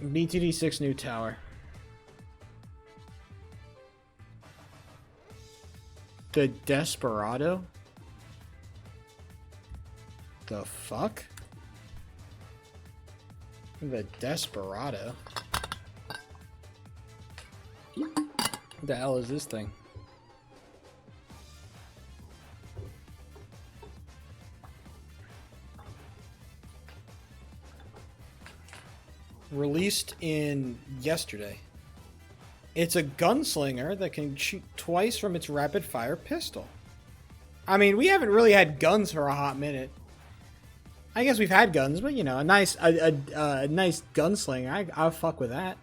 BTD 6 new tower. The Desperado? The fuck? The Desperado? What the hell is this thing? released in yesterday. It's a gunslinger that can shoot twice from its rapid-fire pistol. I mean, we haven't really had guns for a hot minute. I guess we've had guns, but you know, a nice gunslinger. I'll fuck with that.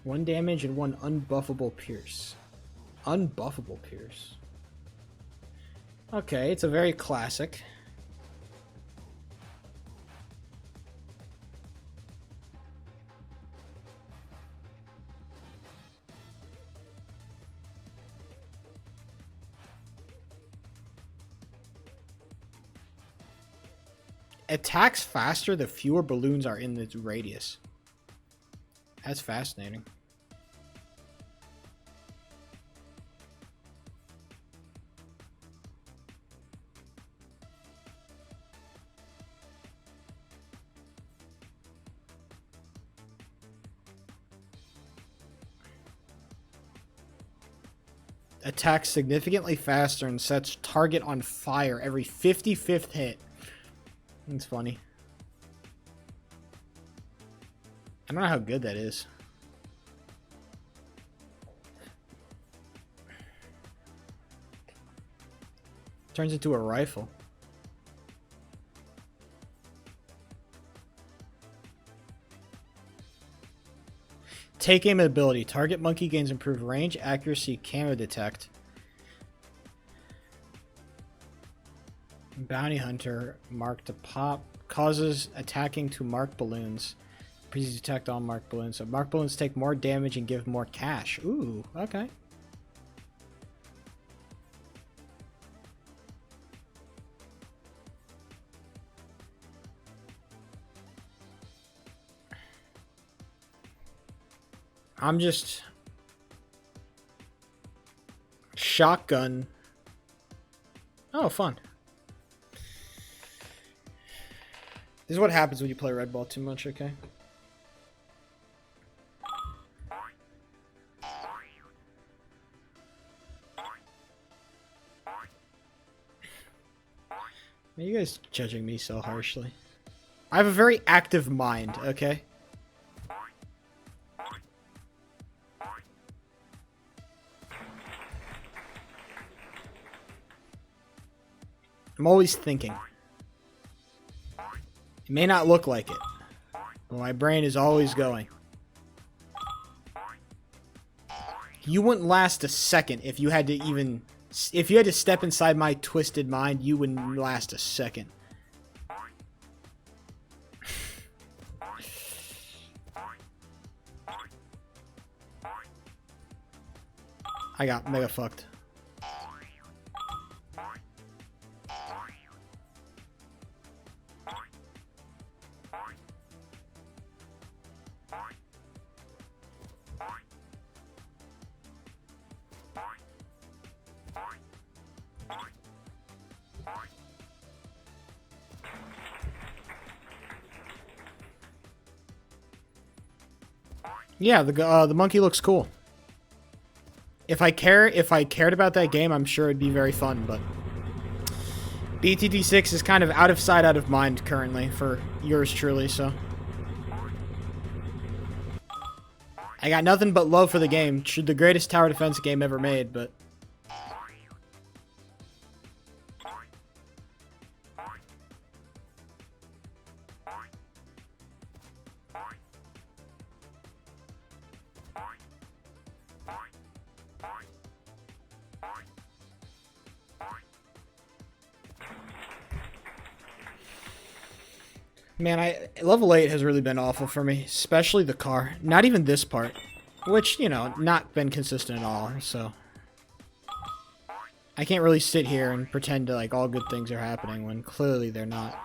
1 damage and 1 unbuffable pierce. Unbuffable pierce. Okay, it's a very classic. Attacks faster the fewer balloons are in its radius. That's fascinating. Attacks significantly faster and sets target on fire every 55th hit. That's funny. I don't know how good that is. Turns into a rifle. Take aim ability. Target monkey gains improved range, accuracy, camo detect. Bounty hunter marked to pop. Causes attacking to marked balloons. Please detect all marked balloons. So marked balloons take more damage and give more cash. Ooh, okay. I'm just... Shotgun. Oh, fun. This is what happens when you play Red Ball too much, okay? Are you guys judging me so harshly? I have a very active mind, okay? I'm always thinking. It may not look like it, but my brain is always going. You wouldn't last a second if you had to even... If you had to step inside my twisted mind, you wouldn't last a second. I got mega fucked. Yeah, the monkey looks cool. If I cared about that game, I'm sure it'd be very fun, but BTD6 is kind of out of sight, out of mind currently for yours truly, so I got nothing but love for the game. The greatest tower defense game ever made, but man, level 8 has really been awful for me, especially the car. Not even this part, which, you know, not been consistent at all, so I can't really sit here and pretend to, like, all good things are happening when clearly they're not.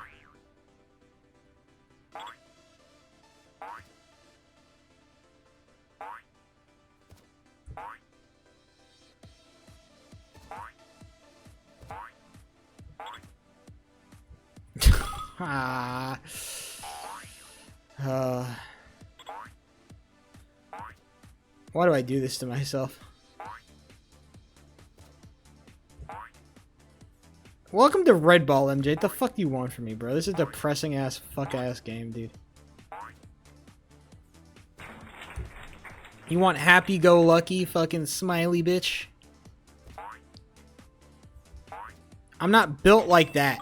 Ah. Why do I do this to myself? Welcome to Red Ball, MJ. What the fuck do you want from me, bro? This is a depressing ass, fuck ass game, dude. You want happy-go-lucky fucking smiley bitch? I'm not built like that.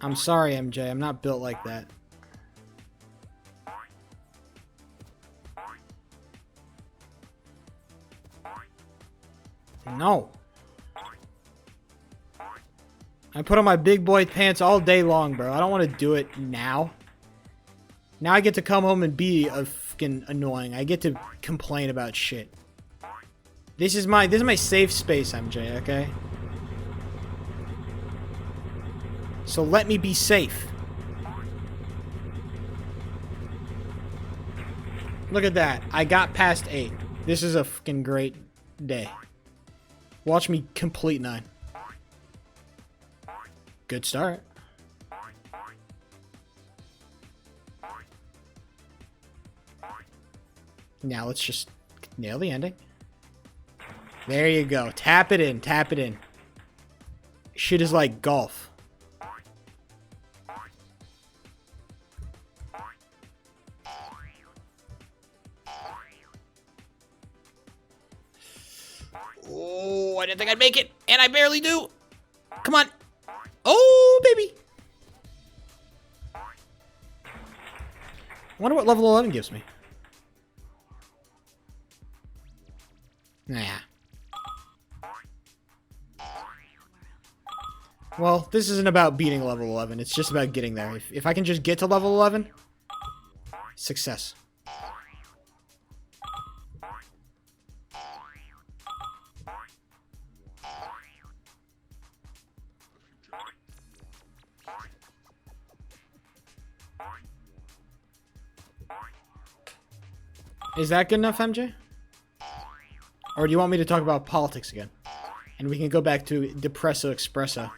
I'm sorry, MJ. I'm not built like that. No. I put on my big boy pants all day long, bro. I don't want to do it now. Now I get to come home and be a fucking annoying. I get to complain about shit. This is my safe space, MJ, okay? So let me be safe. Look at that. I got past 8. This is a fucking great day. Watch me complete 9. Good start. Now let's just nail the ending. There you go. Tap it in. Tap it in. Shit is like golf. Oh, I didn't think I'd make it. And I barely do. Come on. Oh, baby. I wonder what level 11 gives me. Nah. Well, this isn't about beating level 11. It's just about getting there. If I can just get to level 11, success. Is that good enough, MJ? Or do you want me to talk about politics again? And we can go back to Depresso Expresso.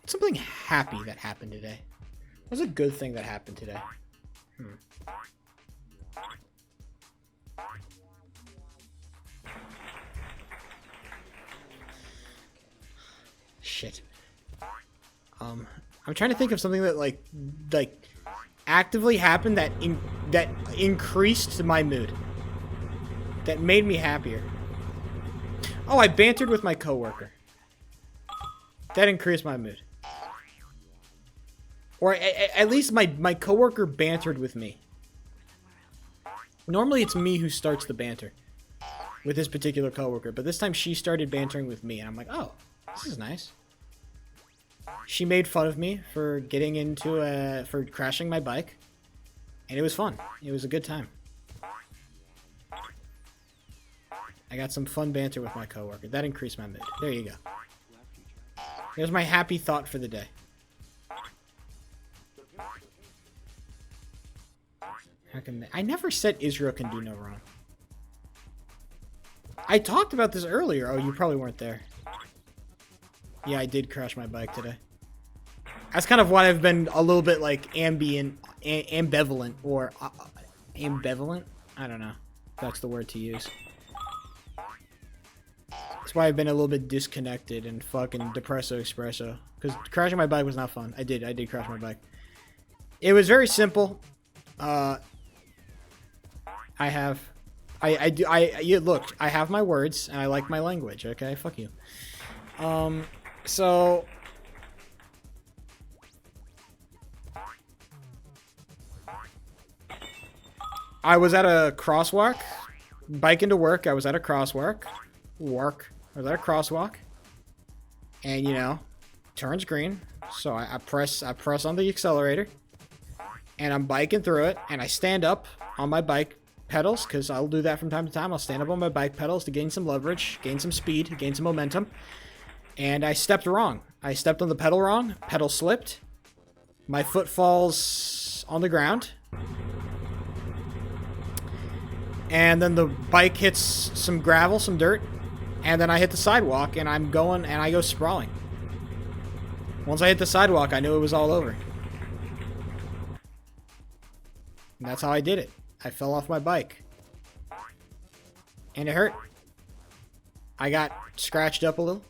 Something happy that happened today. What's a good thing that happened today? Shit. I'm trying to think of something that like actively happened that increased my mood. That made me happier. Oh, I bantered with my coworker. That increased my mood. Or at least my coworker bantered with me. Normally it's me who starts the banter with this particular coworker, but this time she started bantering with me, and I'm like, oh, this is nice. She made fun of me for getting into for crashing my bike, and it was fun. It was a good time. I got some fun banter with my coworker. That increased my mood. There you go. There's my happy thought for the day. How can I never said Israel can do no wrong. I talked about this earlier. Oh, you probably weren't there. Yeah, I did crash my bike today. That's kind of why I've been a little bit like ambivalent or ambivalent. I don't know if that's the word to use. That's why I've been a little bit disconnected and fucking Depresso Expresso. Because crashing my bike was not fun. I did crash my bike. It was very simple. Look, I have my words and I like my language, okay? Fuck you. So I was at a crosswalk, biking to work. I was at a crosswalk, I was at a crosswalk, and you know, turns green. So I press on the accelerator, and I'm biking through it, and I stand up on my bike pedals, because I'll do that from time to time. I'll stand up on my bike pedals to gain some leverage, gain some speed, gain some momentum. And I stepped wrong. I stepped on the pedal wrong. Pedal slipped. My foot falls on the ground. And then the bike hits some gravel, some dirt. And then I hit the sidewalk, and I go sprawling. Once I hit the sidewalk, I knew it was all over. And that's how I did it. I fell off my bike. And it hurt. I got scratched up a little.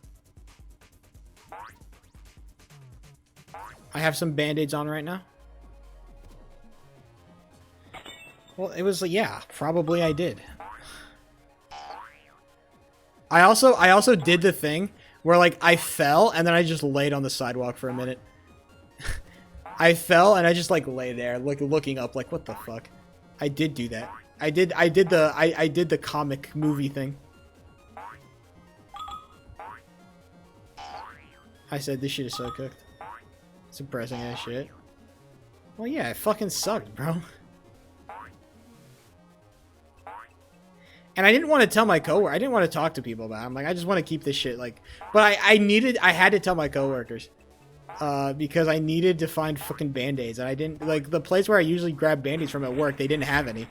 I have some band-aids on right now. Well, it was like, yeah, probably I did. I also did the thing where like I fell and then I just laid on the sidewalk for a minute. I fell and I just like lay there, like looking up, like what the fuck. I did do that. I did the comic movie thing. I said this shit is so cooked. Suppressing that shit. Well, yeah, it fucking sucked, bro. And I didn't want to tell my coworker. I didn't want to talk to people about it. I'm like, I just want to keep this shit like. But I had to tell my coworkers. Because I needed to find fucking band-aids. And I didn't, like, the place where I usually grab band-aids from at work, they didn't have any.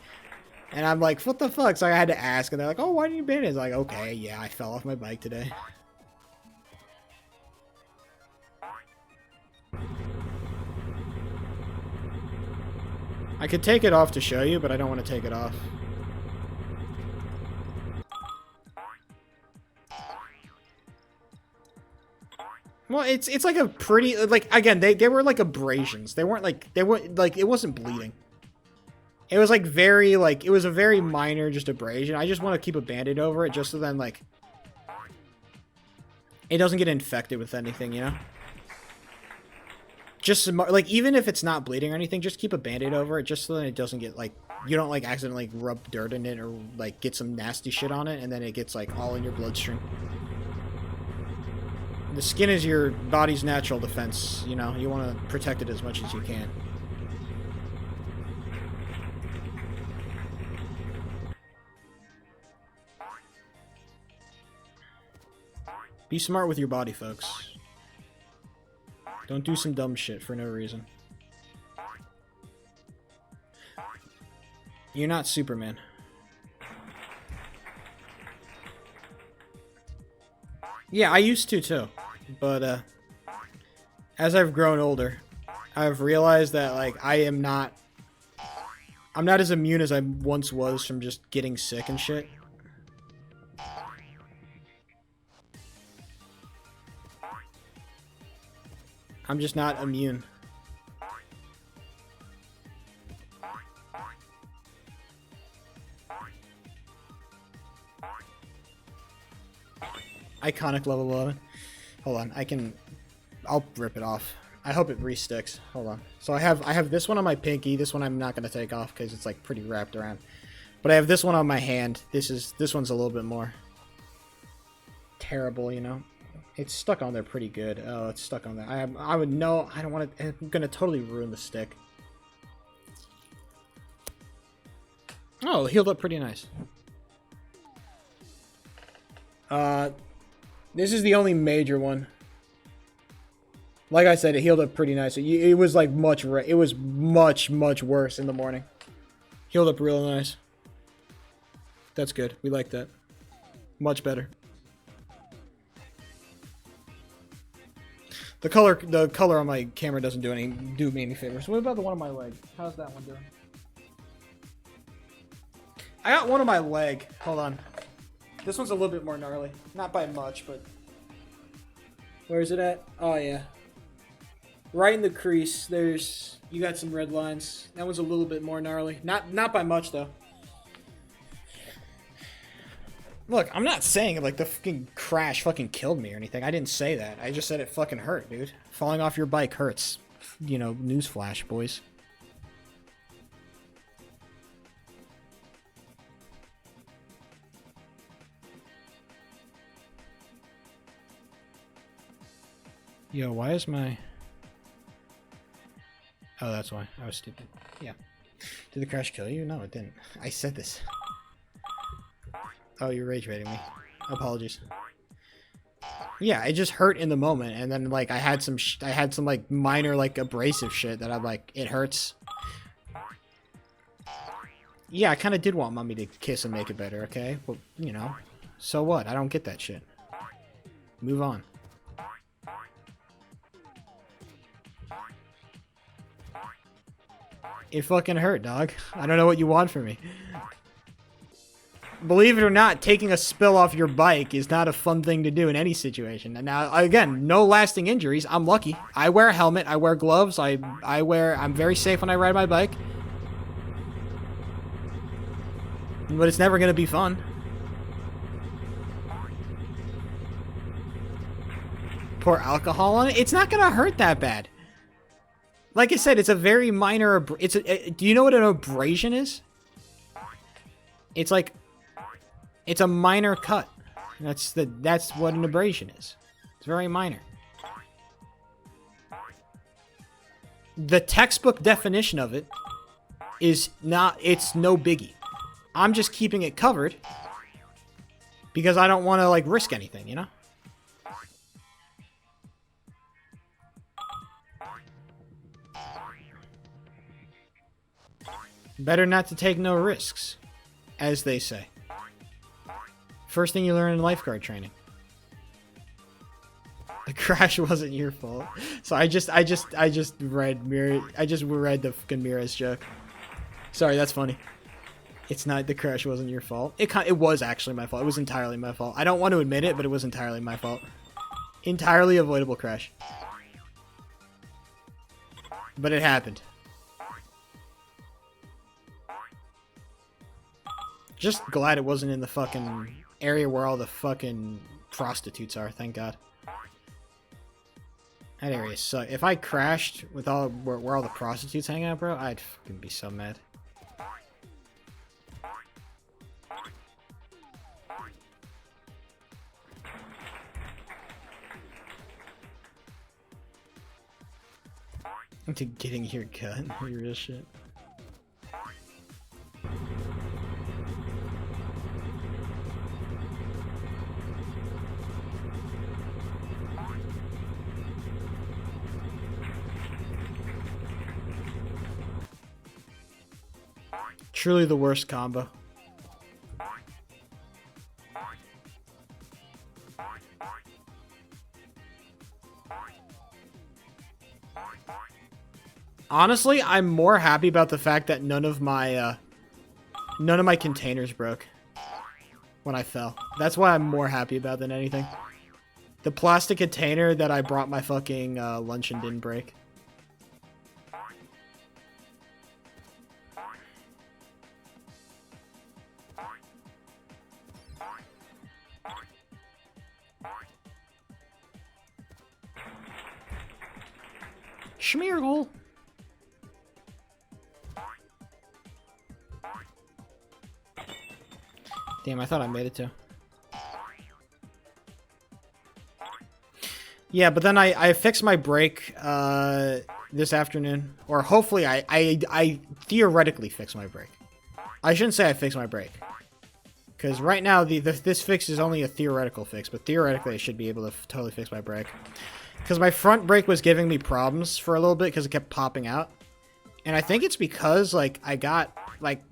And I'm like, what the fuck? So I had to ask. And they're like, oh, why do you need band-aids? I'm like, okay, yeah, I fell off my bike today. I could take it off to show you, but I don't want to take it off. Well, it's like a pretty, like, again, they were like abrasions. They weren't like, it wasn't bleeding. It was like very, like, it was a very minor just abrasion. I just want to keep a band-aid over it just so then, like, it doesn't get infected with anything, you know? Just, like, even if it's not bleeding or anything, just keep a band-aid over it just so then it doesn't get, like, you don't, like, accidentally rub dirt in it or, like, get some nasty shit on it and then it gets, like, all in your bloodstream. The skin is your body's natural defense, you know? You want to protect it as much as you can. Be smart with your body, folks. Don't do some dumb shit for no reason. You're not Superman. Yeah, I used to too. But, as I've grown older, I've realized that, like, I'm not as immune as I once was from just getting sick and shit. I'm just not immune. Iconic level 11. Hold on, I'll rip it off. I hope it re-sticks. Hold on. So I have this one on my pinky. This one I'm not gonna take off because it's like pretty wrapped around. But I have this one on my hand. This one's a little bit more terrible, you know. It's stuck on there pretty good. Oh, it's stuck on there. I would know. I don't want to. I'm gonna totally ruin the stick. Oh, it healed up pretty nice. This is the only major one. Like I said, it healed up pretty nice. It was like it was much worse in the morning. Healed up real nice. That's good. We like that. Much better. The color on my camera doesn't do me any favors. What about the one on my leg? How's that one doing? I got one on my leg. Hold on. This one's a little bit more gnarly. Not by much, but... Where is it at? Oh, yeah. Right in the crease, you got some red lines. That one's a little bit more gnarly. Not by much, though. Look, I'm not saying, like, the fucking crash fucking killed me or anything. I didn't say that. I just said it fucking hurt, dude. Falling off your bike hurts. You know, newsflash, boys. Yo, why is my... Oh, that's why. I was stupid. Yeah. Did the crash kill you? No, it didn't. I said this. Oh, you're rage baiting me. Apologies. Yeah, it just hurt in the moment, and then like I had some like minor like abrasive shit that I'm like, it hurts. Yeah, I kind of did want mommy to kiss and make it better. Okay, well, you know, so what? I don't get that shit. Move on. It fucking hurt, dog. I don't know what you want from me. believe it or not, taking a spill off your bike is not a fun thing to do in any situation. And now, again, no lasting injuries. I'm lucky. I wear a helmet. I wear gloves. I'm very safe when I ride my bike. But it's never going to be fun. Pour alcohol on it. It's not going to hurt that bad. Like I said, it's a very minor... do you know what an abrasion is? It's like... It's a minor cut. That's what an abrasion is. It's very minor. The textbook definition of it is not... It's no biggie. I'm just keeping it covered because I don't want to, like, risk anything, you know? Better not to take no risks, as they say. First thing you learn in lifeguard training. The crash wasn't your fault. So I just read the fucking Mirez joke. Sorry, that's funny. It's not, the crash wasn't your fault. It was actually my fault. It was entirely my fault. I don't want to admit it, but it was entirely my fault. Entirely avoidable crash. But it happened. Just glad it wasn't in the fucking area where all the fucking prostitutes are, thank God. That area sucks. If I crashed with all where all the prostitutes hang out, bro, I'd fucking be so mad. Into getting your gun, real shit. Truly the worst combo. Honestly, I'm more happy about the fact that none of my containers broke when I fell. That's what I'm more happy about than anything. The plastic container that I brought my fucking luncheon didn't break. Schmeargle. Damn, I thought I made it too. Yeah, but then I fixed my brake this afternoon. Or hopefully I theoretically fixed my brake. I shouldn't say I fixed my brake. Because right now this fix is only a theoretical fix. But theoretically I should be able to totally fix my brake. Because my front brake was giving me problems for a little bit because it kept popping out. And I think it's because, like, I got, like,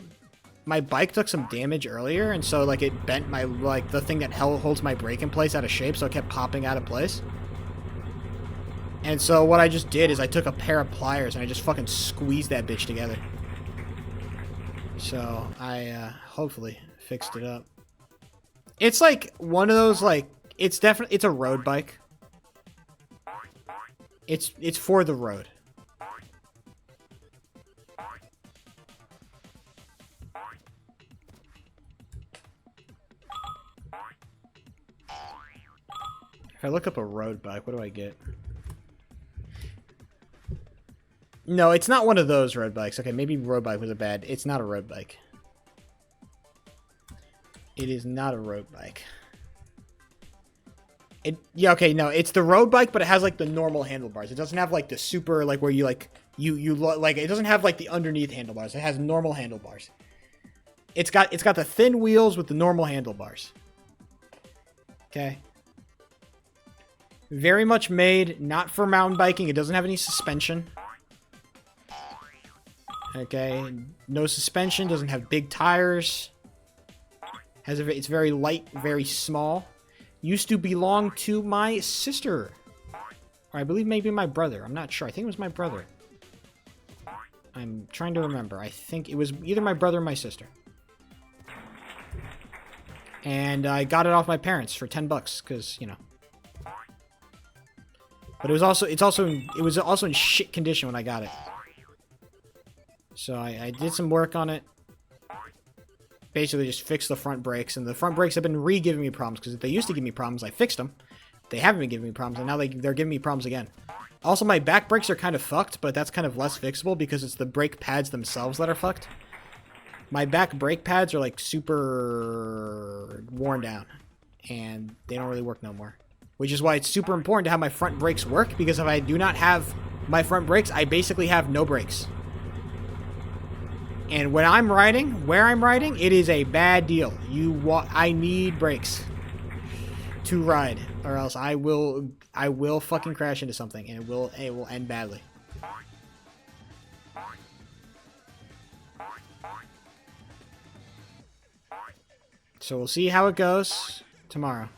my bike took some damage earlier. And so, like, it bent my, like, the thing that holds my brake in place out of shape. So it kept popping out of place. And so what I just did is I took a pair of pliers and I just fucking squeezed that bitch together. So I hopefully fixed it up. It's like one of those, like, it's a road bike. It's for the road. If I look up a road bike, what do I get? No, it's not one of those road bikes. Okay, maybe road bike was a bad... It's not a road bike. It is not a road bike. Yeah, okay, no, it's the road bike, but it has, like, the normal handlebars. It doesn't have, like, the super, like, where you, like, like, it doesn't have, like, the underneath handlebars. It has normal handlebars. It's got the thin wheels with the normal handlebars. Okay. Very much made, not for mountain biking. It doesn't have any suspension. Okay, no suspension, doesn't have big tires. It's very light, very small. Used to belong to my sister. Or I believe maybe my brother. I'm not sure. I think it was my brother. I'm trying to remember. I think it was either my brother or my sister. And I got it off my parents for $10 because, you know. But it was also in shit condition when I got it. So I did some work on it. Basically just fixed the front brakes, and the front brakes have been giving me problems because if they used to give me problems, I fixed them. They haven't been giving me problems, and now they're giving me problems again. Also, my back brakes are kind of fucked, but that's kind of less fixable because it's the brake pads themselves that are fucked. My back brake pads are like super worn down, and they don't really work no more. Which is why it's super important to have my front brakes work, because if I do not have my front brakes, I basically have no brakes. And when I'm riding, where I'm riding, it is a bad deal. I need brakes to ride, or else I will fucking crash into something, and it will end badly. So we'll see how it goes tomorrow.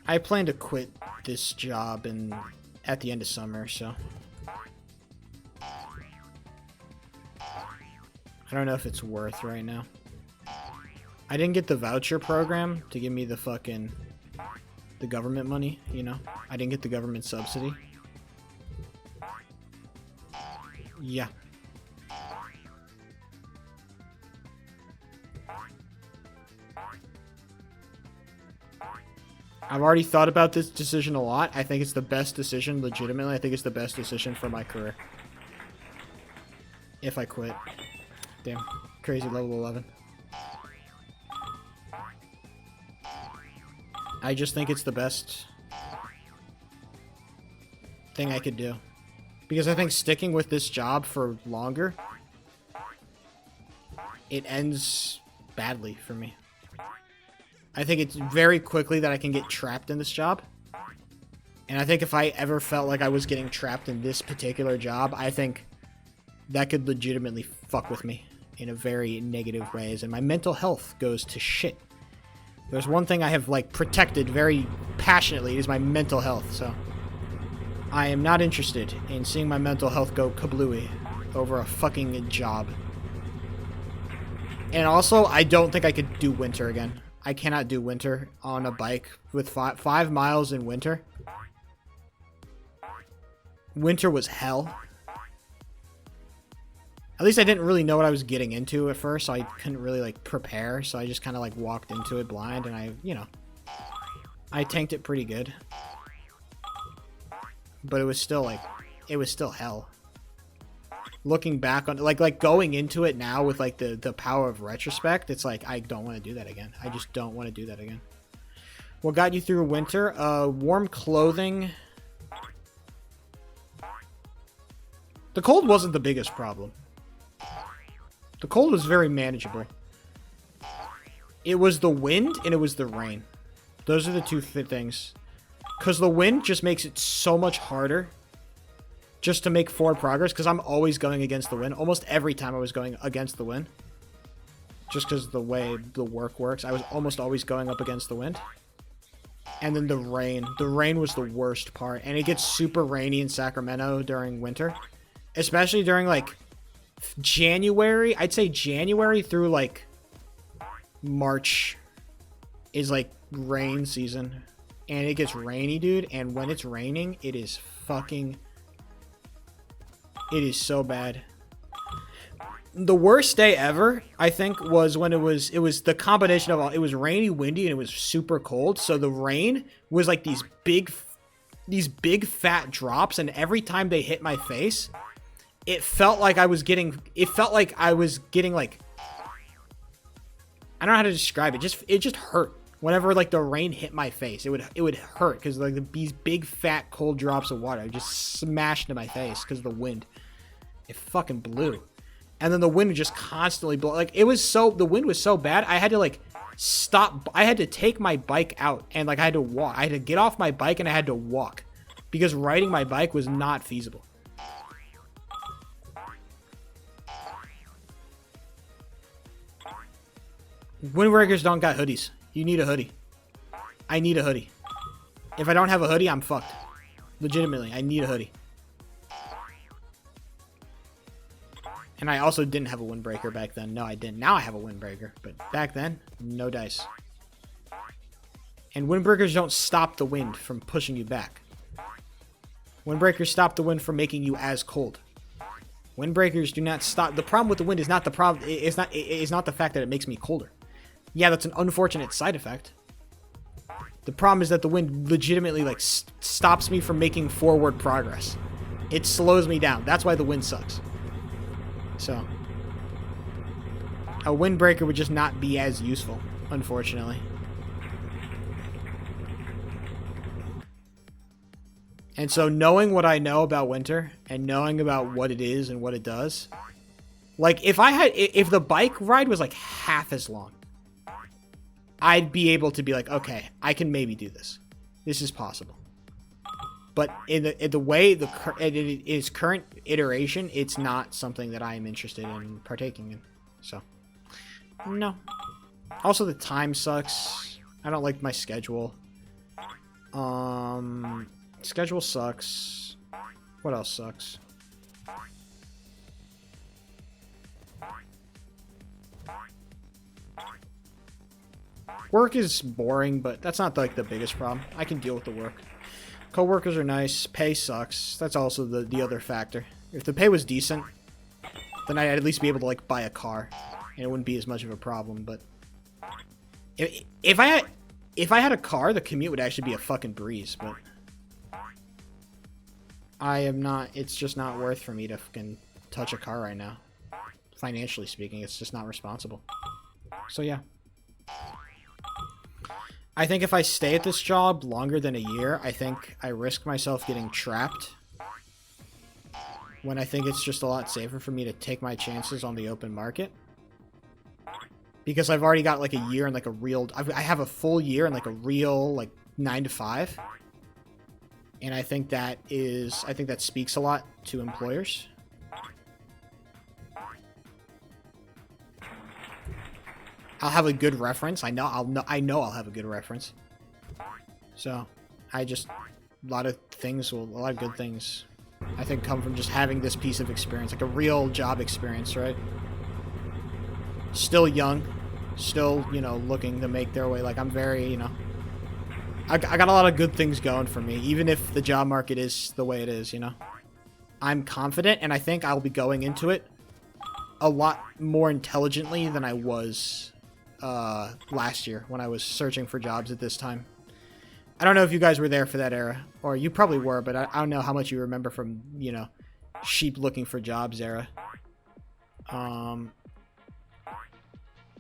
I plan to quit this job at the end of summer, so I don't know if it's worth right now. I didn't get the voucher program to give me the government money, you know? I didn't get the government subsidy. Yeah. I've already thought about this decision a lot. I think it's the best decision, legitimately. I think it's the best decision for my career. If I quit. Damn. Crazy level 11. I just think it's the best thing I could do. Because I think sticking with this job for longer, it ends badly for me. I think it's very quickly that I can get trapped in this job. And I think if I ever felt like I was getting trapped in this particular job, I think that could legitimately fuck with me in a very negative ways. And my mental health goes to shit. There's one thing I have, like, protected very passionately is my mental health, so I am not interested in seeing my mental health go kablooey over a fucking job. And also, I don't think I could do winter again. I cannot do winter on a bike with 5 miles in winter. Winter was hell. At least I didn't really know what I was getting into at first, so I couldn't really, like, prepare. So I just kind of, like, walked into it blind, and I tanked it pretty good. But it was still, like, it was still hell. Looking back on, like going into it now with, like, the power of retrospect, it's like, I don't want to do that again. I just don't want to do that again. What got you through winter? Warm clothing. The cold wasn't the biggest problem. The cold was very manageable. It was the wind and it was the rain. Those are the two things. Because the wind just makes it so much harder just to make forward progress, because I'm always going against the wind. Almost every time I was going against the wind. Just because the way the work works, I was almost always going up against the wind. And then the rain. The rain was the worst part. And it gets super rainy in Sacramento during winter. Especially during, like, January. I'd say January through, like, March is, like, rain season. And it gets rainy, dude. And when it's raining, it is fucking... It is so bad. The worst day ever, I think, was when it was the combination of all. It was rainy, windy, and it was super cold. So the rain was like these big fat drops, and every time they hit my face, it felt like I was getting like, I don't know how to describe it. It just hurt. Whenever, like, the rain hit my face, it would hurt because, like, these big fat cold drops of water just smashed into my face because of the wind. It fucking blew. And then the wind would just constantly blow. Like, the wind was so bad, I had to, like, stop. I had to take my bike out and, like, I had to walk. I had to get off my bike and I had to walk because riding my bike was not feasible. Windbreakers don't got hoodies. You need a hoodie. I need a hoodie. If I don't have a hoodie, I'm fucked. Legitimately, I need a hoodie. And I also didn't have a windbreaker back then. No, I didn't. Now I have a windbreaker. But back then, no dice. And windbreakers don't stop the wind from pushing you back. Windbreakers stop the wind from making you as cold. Windbreakers do not stop. The problem with the wind is not the problem. It's not the fact that it makes me colder. Yeah, that's an unfortunate side effect. The problem is that the wind legitimately like stops me from making forward progress. It slows me down. That's why the wind sucks. So, a windbreaker would just not be as useful, unfortunately. And so knowing what I know about winter and knowing about what it is and what it does, like if the bike ride was like half as long, I'd be able to be like, okay, I can maybe do this. This is possible. But in the way it is current iteration, it's not something that I am interested in partaking in. So, no. Also, the time sucks. I don't like my schedule. Schedule sucks. What else sucks? Work is boring, but that's not like the biggest problem. I can deal with the work. Coworkers are nice. Pay sucks. That's also the other factor. If the pay was decent, then I'd at least be able to like buy a car, and it wouldn't be as much of a problem. But if I had a car, the commute would actually be a fucking breeze. But I am not. It's just not worth for me to fucking touch a car right now. Financially speaking, it's just not responsible. So yeah. I think if I stay at this job longer than a year, I think I risk myself getting trapped. When I think it's just a lot safer for me to take my chances on the open market. Because I've already got like a year and like a real... I have a full year and like a real like 9 to 5. And I think that speaks a lot to employers. I'll have a good reference. I know I'll have a good reference. So, a lot of good things, I think, come from just having this piece of experience, like a real job experience, right? Still young, still, looking to make their way. Like, I'm very, I got a lot of good things going for me, even if the job market is the way it is, I'm confident, and I think I'll be going into it a lot more intelligently than I was last year when I was searching for jobs at this time. I don't know if you guys were there for that era, or you probably were, but I don't know how much you remember from, sheep looking for jobs era.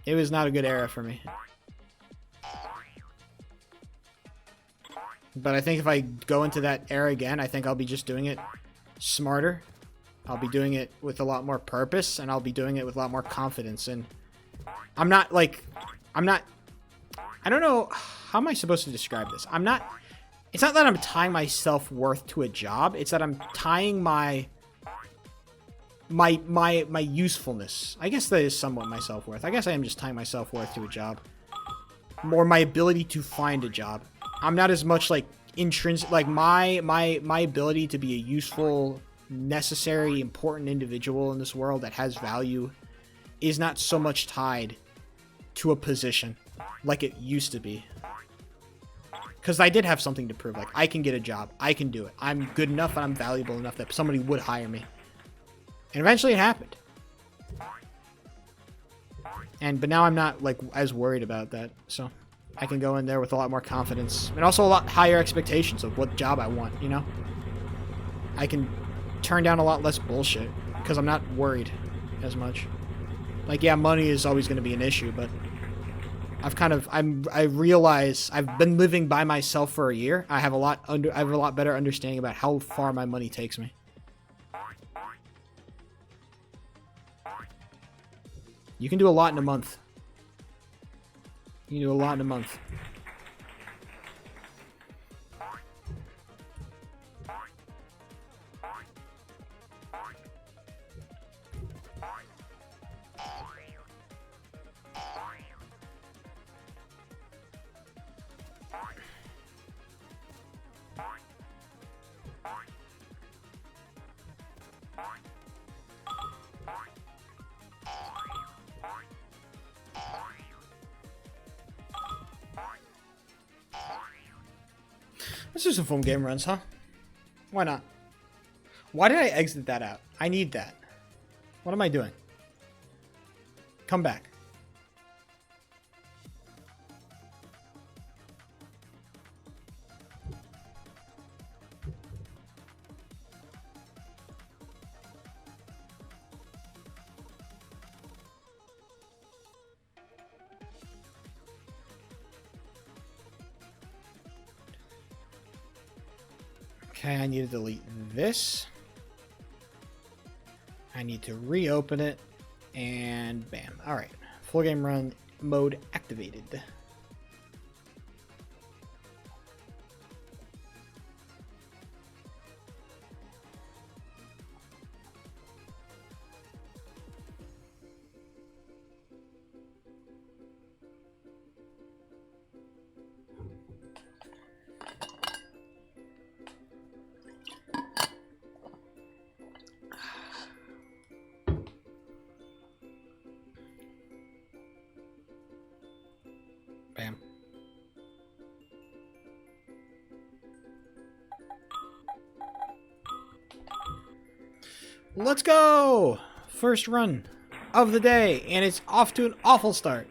It was not a good era for me. But I think if I go into that era again, I think I'll be just doing it smarter. I'll be doing it with a lot more purpose, and I'll be doing it with a lot more confidence. And I don't know, how am I supposed to describe this? It's not that I'm tying my self-worth to a job. It's that I'm tying my usefulness. I guess that is somewhat my self-worth. I guess I am just tying my self-worth to a job. More my ability to find a job. I'm not as much like intrinsic, like my ability to be a useful, necessary, important individual in this world that has value is not so much tied to a position like it used to be. Because I did have something to prove. Like, I can get a job. I can do it. I'm good enough and I'm valuable enough that somebody would hire me. And eventually it happened. But now I'm not, like, as worried about that. So, I can go in there with a lot more confidence. And also a lot higher expectations of what job I want, I can turn down a lot less bullshit. Because I'm not worried as much. Like, yeah, money is always going to be an issue, but I realize I've been living by myself for a year. I have a lot better understanding about how far my money takes me. You can do a lot in a month. You can do a lot in a month. Let's do some full game runs, huh? Why not? Why did I exit that out? I need that. What am I doing? Come back. Okay, I need to delete this. I need to reopen it. And bam. Alright. Full game run mode activated. Bam. Let's go! First run of the day, and it's off to an awful start.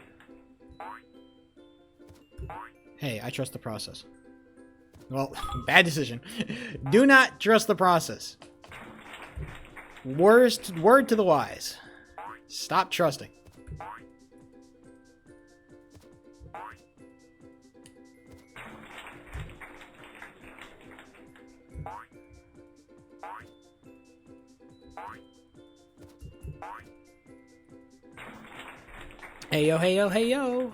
Hey, I trust the process. Well, bad decision. Do not trust the process. Word to the wise. Stop trusting. Hey yo, hey yo, hey yo.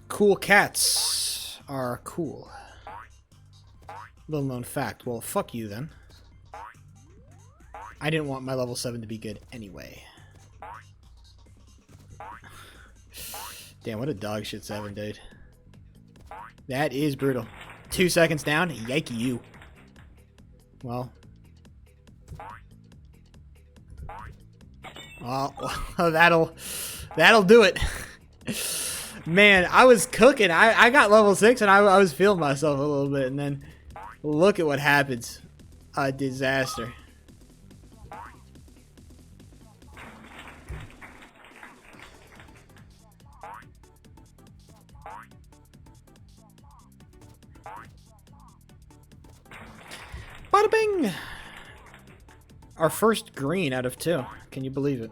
Cool cats are cool. Little known fact. Well, fuck you then. I didn't want my level 7 to be good anyway. Damn, what a dog shit 7, dude. That is brutal. 2 seconds down, yikey you. Well, that'll do it. Man, I was cooking. I got level 6 and I was feeling myself a little bit, and then look at what happens. A disaster. Bada bing! Our first green out of 2. Can you believe it?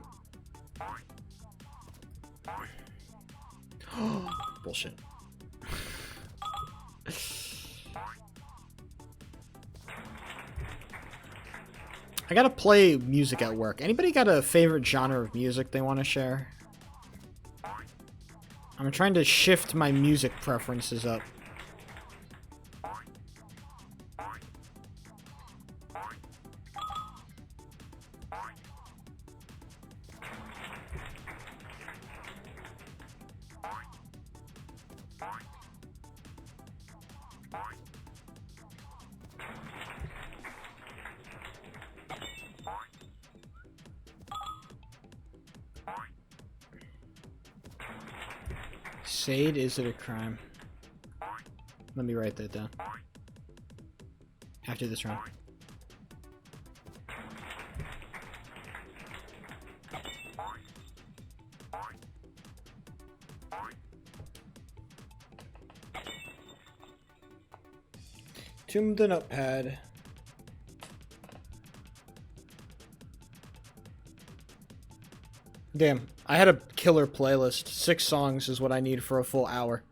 Bullshit. I gotta play music at work. Anybody got a favorite genre of music they want to share? I'm trying to shift my music preferences up. Sade, is it a crime? Let me write that down. After this round. Tomb the notepad. Damn, I had a killer playlist. 6 songs is what I need for a full hour.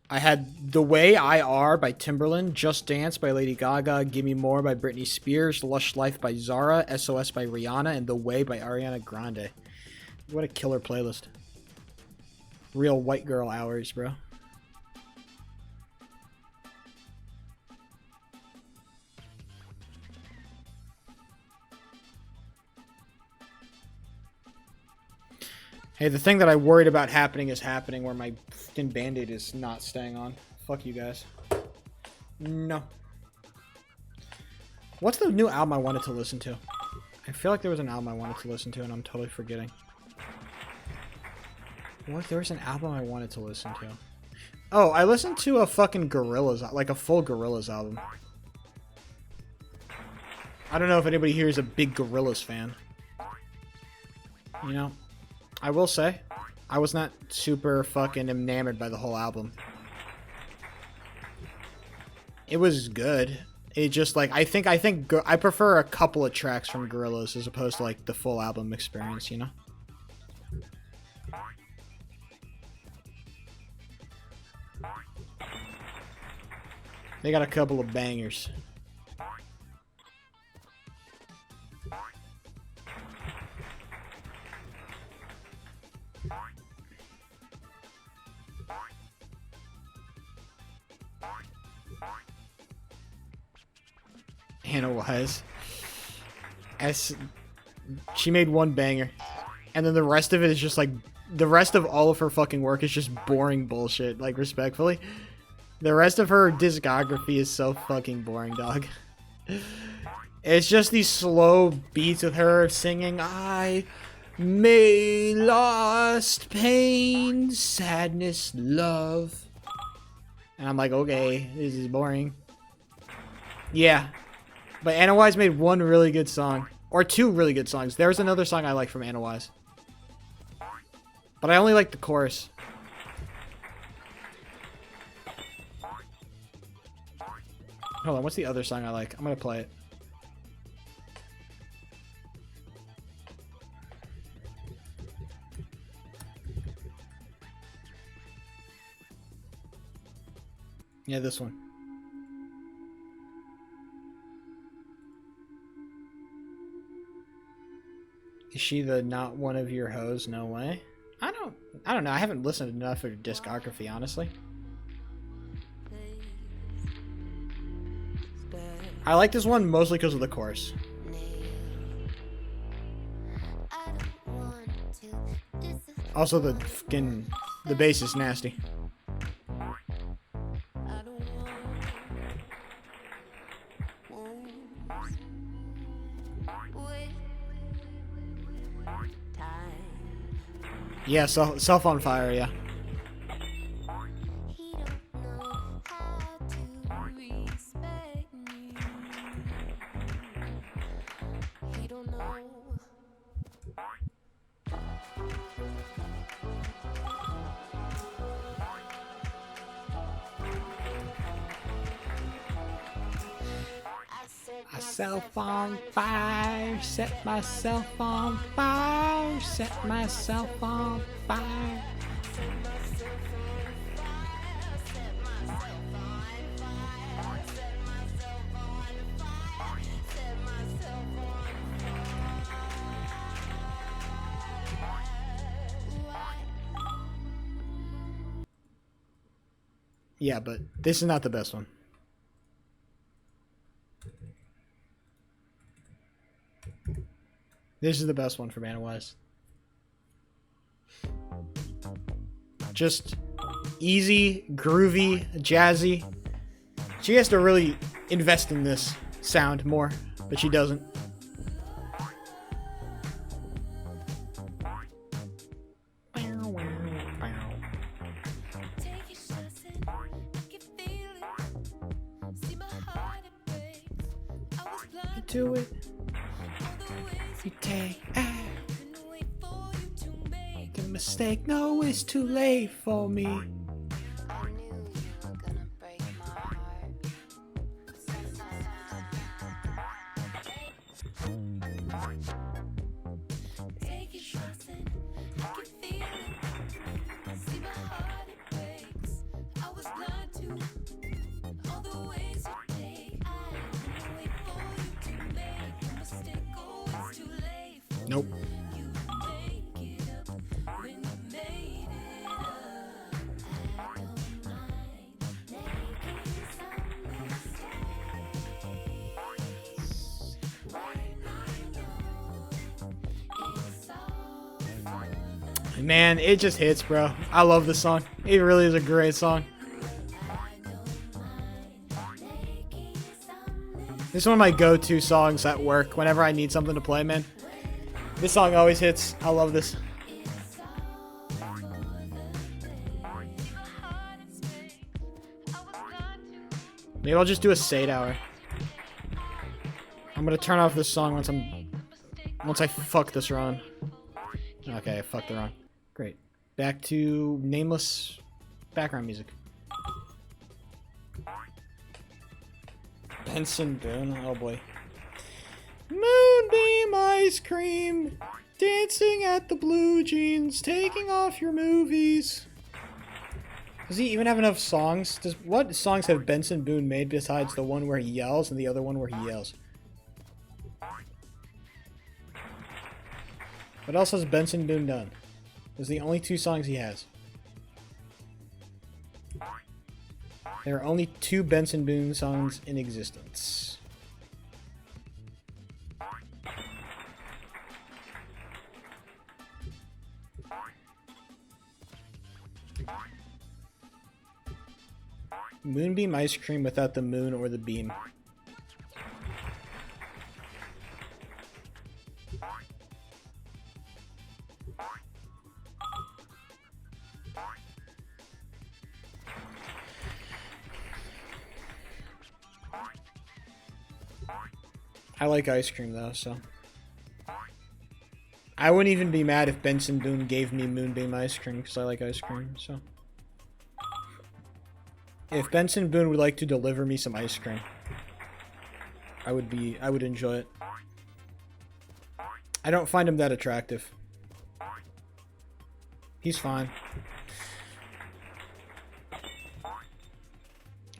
I had The Way I Are by Timbaland, Just Dance by Lady Gaga, Gimme More by Britney Spears, Lush Life by Zara, SOS by Rihanna, and The Way by Ariana Grande. What a killer playlist. Real white girl hours, bro. Hey, the thing that I worried about happening is happening, where my fucking Band-Aid is not staying on. Fuck you guys. No. What's the new album I wanted to listen to? I feel like there was an album I wanted to listen to and I'm totally forgetting. What? There was an album I wanted to listen to. Oh, I listened to a fucking Gorillaz, like a full Gorillaz album. I don't know if anybody here is a big Gorillaz fan. You know? I will say, I was not super fucking enamored by the whole album. It was good. It just like I think I prefer a couple of tracks from Gorillaz as opposed to like the full album experience, you know? They got a couple of bangers. Anna Wise. She made one banger. And then the rest of it is just like, the rest of all of her fucking work is just boring bullshit, like respectfully. The rest of her discography is so fucking boring, dog. It's just these slow beats of her singing, I may lost pain, sadness, love. And I'm like, okay, this is boring. Yeah. But Anna Wise made one really good song. Or two really good songs. There's another song I like from Anna Wise. But I only like the chorus. Hold on, what's the other song I like? I'm gonna play it. Yeah, this one. Is she the not one of your hoes? No way. I don't know. I haven't listened enough of her discography, honestly. I like this one mostly because of the chorus. Also, the bass is nasty. Yeah, Self on Fire, yeah. Myself on fire, set myself on fire, set myself on fire. Yeah, but this is not the best one. This is the best one from Anna Wise. Just easy, groovy, jazzy. She has to really invest in this sound more, but she doesn't. Do it. You take the mistake. No, it's too late for me. Nope. Man, it just hits, bro. I love this song. It really is a great song. This is one of my go-to songs at work whenever I need something to play, man. This song always hits. I love this. Maybe I'll just do a Sade hour. I'm gonna turn off this song once I fuck this run. Okay, I fucked the run. Great. Back to nameless background music. Benson Boone, oh boy. Moonbeam ice cream, dancing at the blue jeans, taking off your movies. Does he even have enough songs? What songs have Benson Boone made besides the one where he yells and the other one where he yells? What else has Benson Boone done? Those are the only 2 songs he has. There are only 2 Benson Boone songs in existence. Moonbeam ice cream without the moon or the beam. I like ice cream though, so I wouldn't even be mad if Benson Boone gave me Moonbeam ice cream because I like ice cream, so if Benson Boone would like to deliver me some ice cream, I would enjoy it. I don't find him that attractive. He's fine.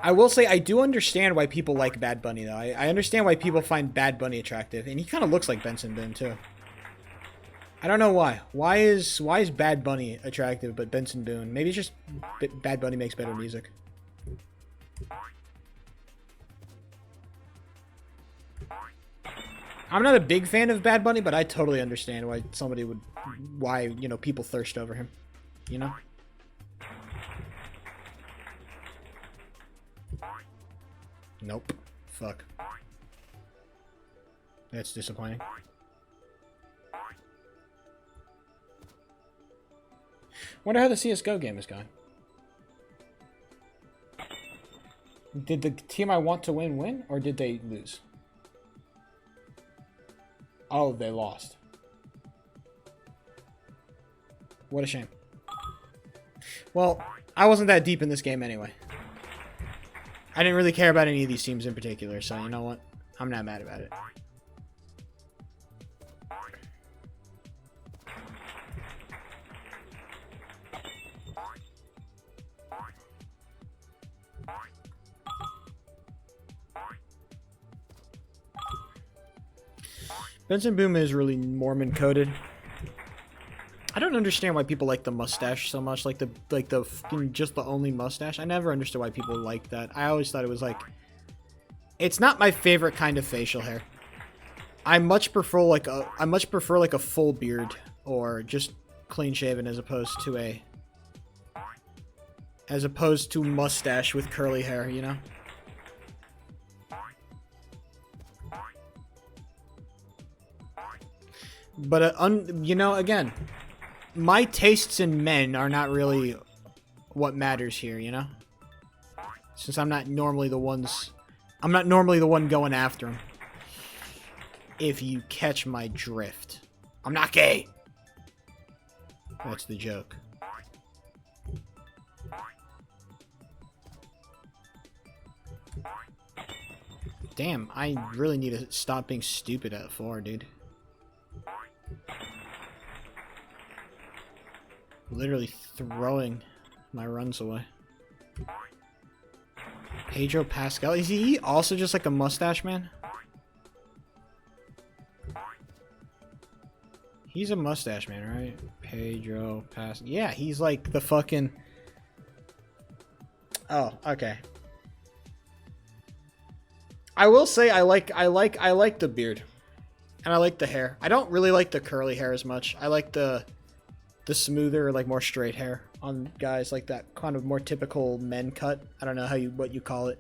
I will say I do understand why people like Bad Bunny though. I understand why people find Bad Bunny attractive, and he kind of looks like Benson Boone too. I don't know why. Why is Bad Bunny attractive but Benson Boone? Maybe it's just Bad Bunny makes better music. I'm not a big fan of Bad Bunny, but I totally understand why you know, people thirst over him, you know? Nope. Fuck. That's disappointing. Wonder how the CSGO game is going. Did the team I want to win, or did they lose? Oh, they lost. What a shame. Well, I wasn't that deep in this game anyway. I didn't really care about any of these teams in particular, so you know what? I'm not mad about it. Benson Boone is really Mormon coded. I don't understand why people like the mustache so much, like the just the only mustache. I never understood why people like that. I always thought it was like, it's not my favorite kind of facial hair. I much prefer like a full beard or just clean shaven as opposed to mustache with curly hair, you know? But you know, again, my tastes in men are not really what matters here, you know? Since I'm not normally the one going after him. If you catch my drift. I'm not gay. That's the joke. Damn, I really need to stop being stupid at 4, dude. Literally throwing my runs away. Pedro Pascal. Is he also just like a mustache man? He's a mustache man, right? Pedro Pascal. Yeah, he's like the fucking... Oh, okay. I will say I like the beard. And I like the hair. I don't really like the curly hair as much. I like the the smoother, like more straight hair on guys, like that kind of more typical men cut. I don't know what you call it.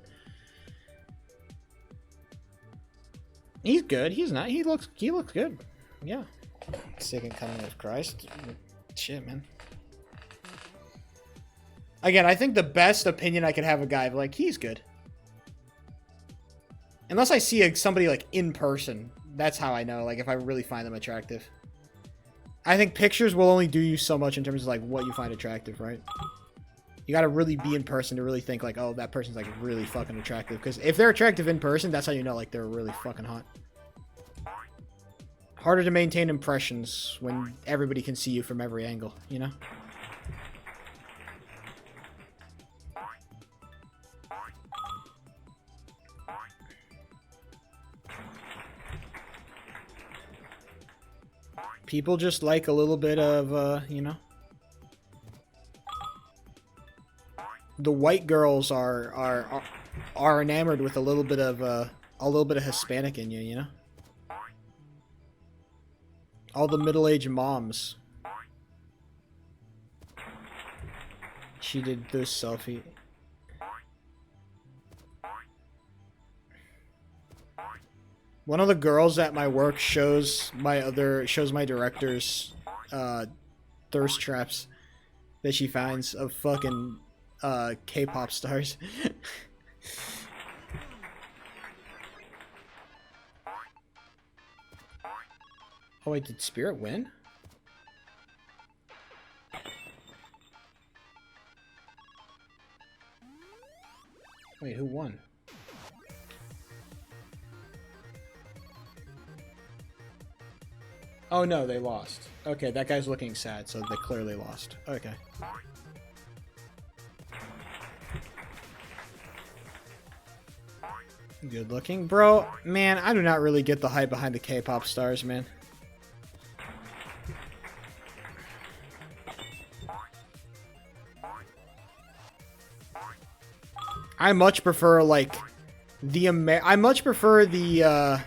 He's good. He's not. He looks good. Yeah. Second coming of Christ. Shit, man. Again, I think the best opinion I could have of a guy, like, he's good. Unless I see somebody, like, in person. That's how I know, like, if I really find them attractive. I think pictures will only do you so much in terms of, like, what you find attractive, right? You gotta really be in person to really think, like, oh, that person's, like, really fucking attractive. Because if they're attractive in person, that's how you know, like, they're really fucking hot. Harder to maintain impressions when everybody can see you from every angle, you know? People just like a little bit of, you know? The white girls are enamored with a little bit of Hispanic in you, you know? All the middle-aged moms. She did this selfie. One of the girls at my work shows my directors thirst traps that she finds of fucking K-pop stars. Oh wait, did Spirit win? Wait, who won? Oh no, they lost. Okay, that guy's looking sad, so they clearly lost. Okay. Good looking. Bro, man, I do not really get the hype behind the K-pop stars, man. I much prefer, like, I much prefer the,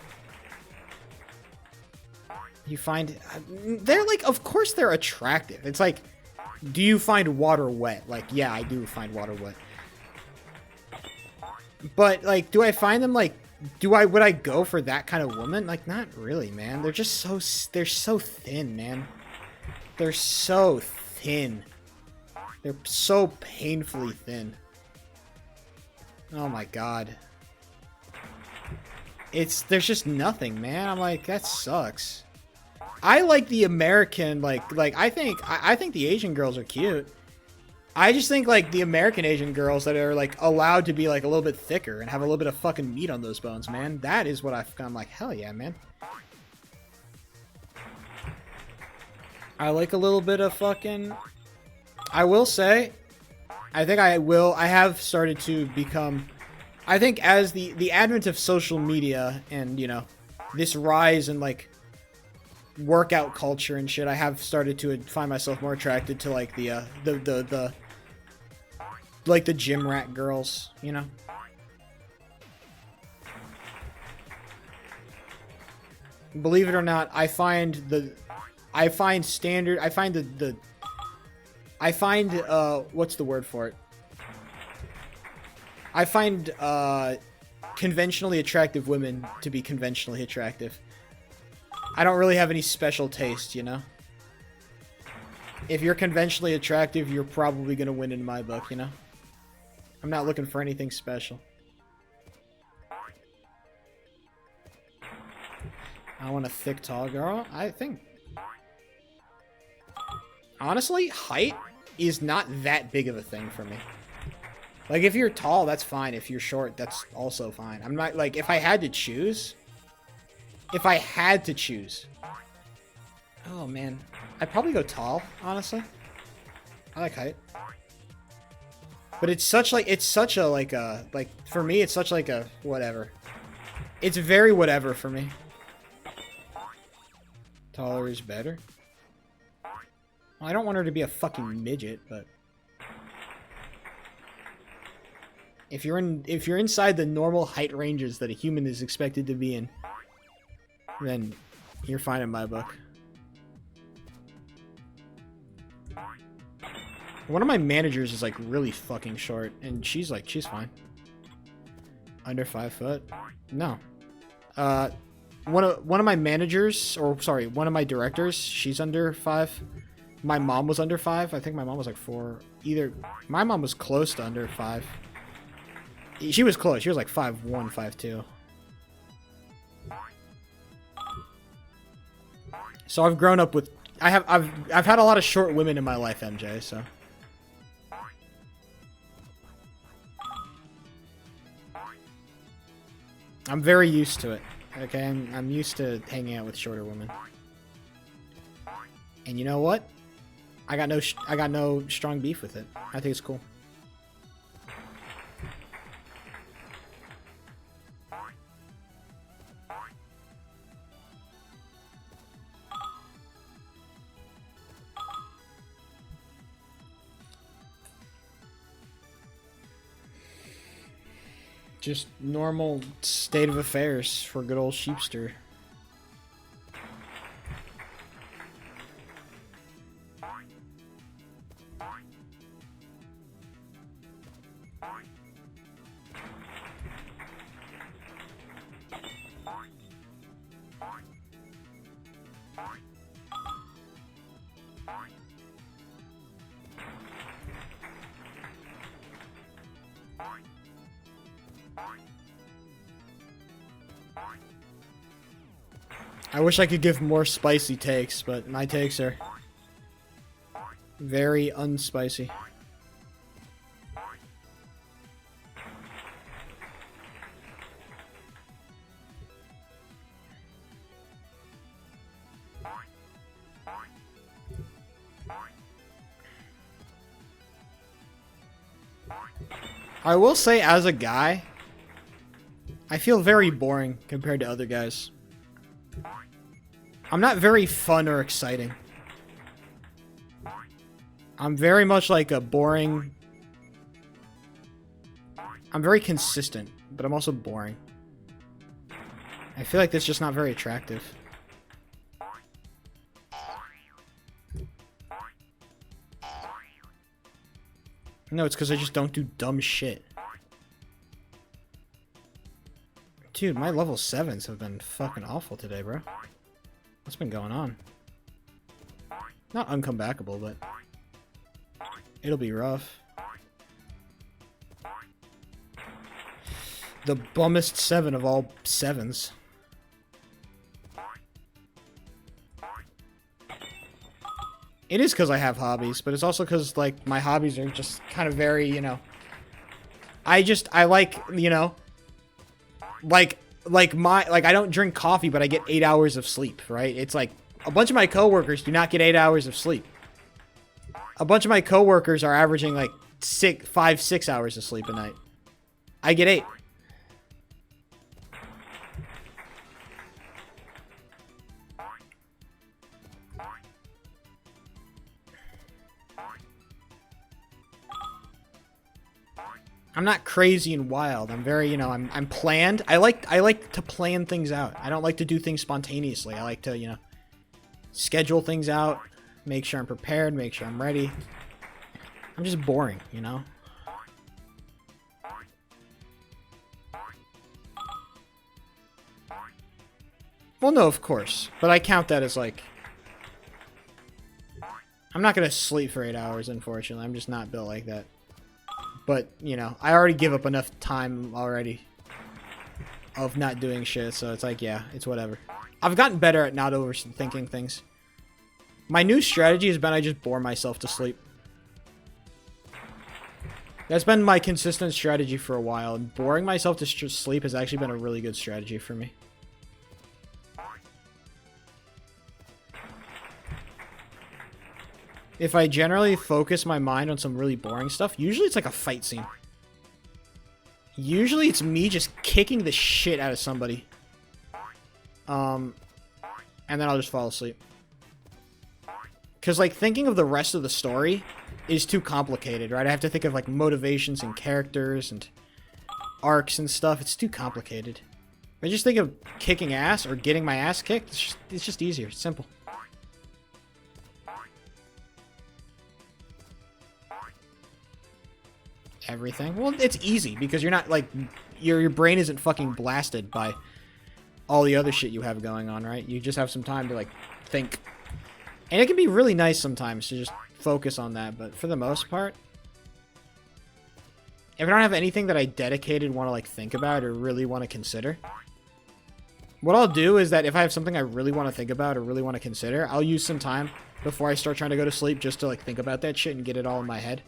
you find... They're, like, of course they're attractive. It's like, do you find water wet? Like, yeah, I do find water wet. But, like, do I find them, like... Would I go for that kind of woman? Like, not really, man. They're just so... They're so thin, man. They're so thin. They're so painfully thin. Oh my god. There's just nothing, man. I'm like, that sucks. I like the American, like I think the Asian girls are cute. I just think, like, the American Asian girls that are, like, allowed to be, like, a little bit thicker and have a little bit of fucking meat on those bones, man. That is what I'm like, hell yeah, man. I like a little bit of fucking... I will say, I have started to become... I think as the advent of social media and, you know, this rise in, like, workout culture and shit, I have started to find myself more attracted to, like, the gym rat girls, you know? Believe it or not, I find what's the word for it? I find conventionally attractive women to be conventionally attractive. I don't really have any special taste, you know? If you're conventionally attractive, you're probably gonna win in my book, you know? I'm not looking for anything special. I want a thick, tall girl. I think... Honestly, height is not that big of a thing for me. Like, if you're tall, that's fine. If you're short, that's also fine. I'm not, like, if I had to choose... If I had to choose... Oh, man. I'd probably go tall, honestly. I like height. But it's such, like, for me, it's such, like, a, whatever. It's very whatever for me. Taller is better. Well, I don't want her to be a fucking midget, but... If you're inside the normal height ranges that a human is expected to be in, then you're fine in my book. One of my managers is like really fucking short, and she's fine. Under 5 foot? No. One of my managers, or sorry, one of my directors, she's under 5. My mom was under 5. I think my mom was like 4. Either my mom was close to under 5. She was close. She was like 5'1", 5'2". So I've grown up with I've had a lot of short women in my life, MJ, so I'm very used to it. Okay, I'm used to hanging out with shorter women. And you know what? I got no strong beef with it. I think it's cool. Just normal state of affairs for good old Sheepster. I wish I could give more spicy takes, but my takes are very unspicy. I will say, as a guy, I feel very boring compared to other guys. I'm not very fun or exciting. I'm very much like a boring... I'm very consistent, but I'm also boring. I feel like that's just not very attractive. No, it's because I just don't do dumb shit. Dude, my level 7s have been fucking awful today, bro. What's been going on? Not uncomebackable, but it'll be rough. The bummest 7 of all 7s. It is because I have hobbies, but it's also because, like, my hobbies are just kind of very, you know... I like, you know... Like, I don't drink coffee, but I get 8 hours of sleep, right? It's like, a bunch of my coworkers do not get 8 hours of sleep. A bunch of my coworkers are averaging, like, 5-6 hours of sleep a night. I get 8. I'm not crazy and wild. I'm very, you know, I'm planned. I like to plan things out. I don't like to do things spontaneously. I like to, you know, schedule things out, make sure I'm prepared, make sure I'm ready. I'm just boring, you know? Well, no, of course. But I count that as, like... I'm not going to sleep for 8 hours, unfortunately. I'm just not built like that. But, you know, I already give up enough time already of not doing shit, so it's like, yeah, it's whatever. I've gotten better at not overthinking things. My new strategy has been I just bore myself to sleep. That's been my consistent strategy for a while, and boring myself to sleep has actually been a really good strategy for me. If I generally focus my mind on some really boring stuff, usually it's like a fight scene. Usually it's me just kicking the shit out of somebody. And then I'll just fall asleep. Because, like, thinking of the rest of the story is too complicated, right? I have to think of, like, motivations and characters and arcs and stuff. It's too complicated. If I just think of kicking ass or getting my ass kicked, it's just easier. It's simple. everything. Well, it's easy because you're not like your brain isn't fucking blasted by all the other shit you have going on, right? You just have some time to like think. And it can be really nice sometimes to just focus on that, but for the most part, if I don't have anything that I dedicated want to like think about or really want to consider, what I'll do is that if I have something I really want to think about or really want to consider, I'll use some time before I start trying to go to sleep just to like think about that shit and get it all in my head.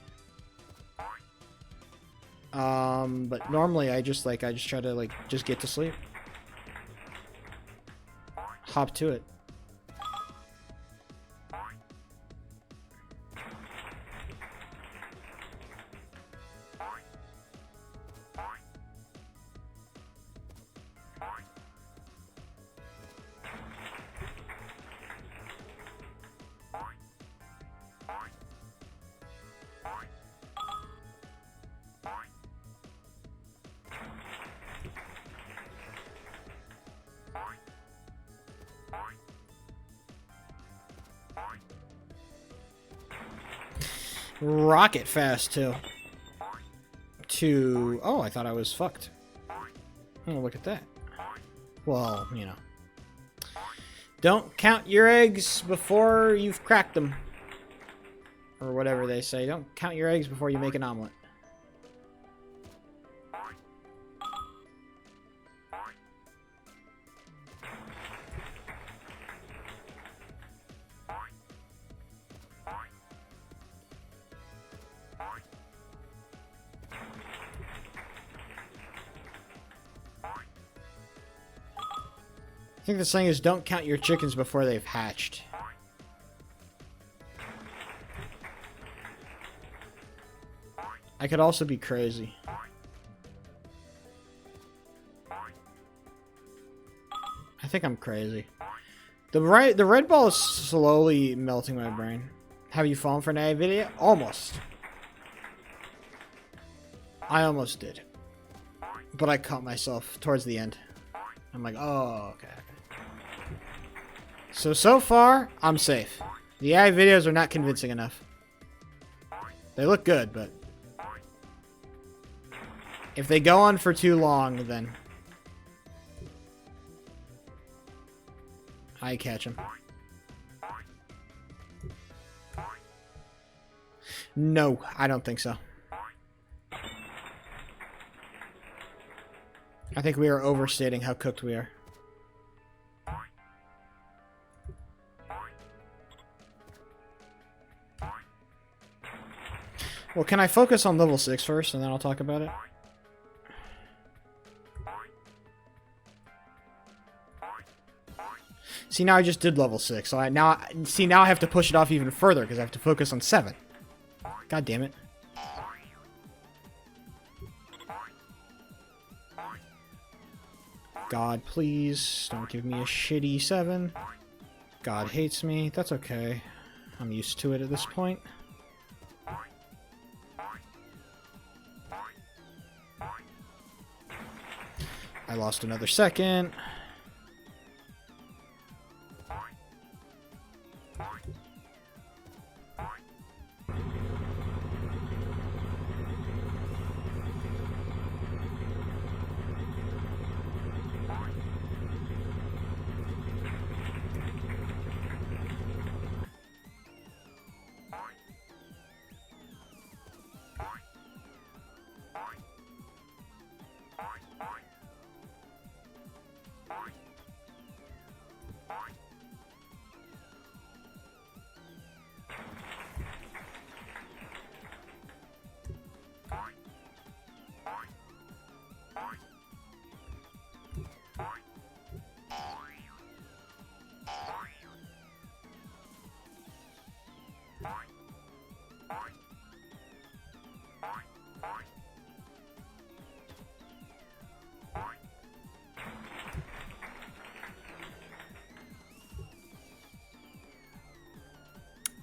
But normally I just try to like just get to sleep. Hop to it. Rocket fast, too. Oh, I thought I was fucked. Oh, look at that. Well, you know. Don't count your eggs before you've cracked them. Or whatever they say. Don't count your eggs before you make an omelet. I think the saying is don't count your chickens before they've hatched. I could also be crazy. I think I'm crazy. The red ball is slowly melting my brain. Have you fallen for an AI video? Almost. I almost did. But I caught myself towards the end. I'm like, oh, okay. So far, I'm safe. The AI videos are not convincing enough. They look good, but if they go on for too long, then I catch them. No, I don't think so. I think we are overstating how cooked we are. Well, can I focus on level 6 first, and then I'll talk about it? See, now I just did level 6, so now I have to push it off even further, because I have to focus on 7. God damn it. God, please, don't give me a shitty 7. God hates me. That's okay. I'm used to it at this point. I lost another second.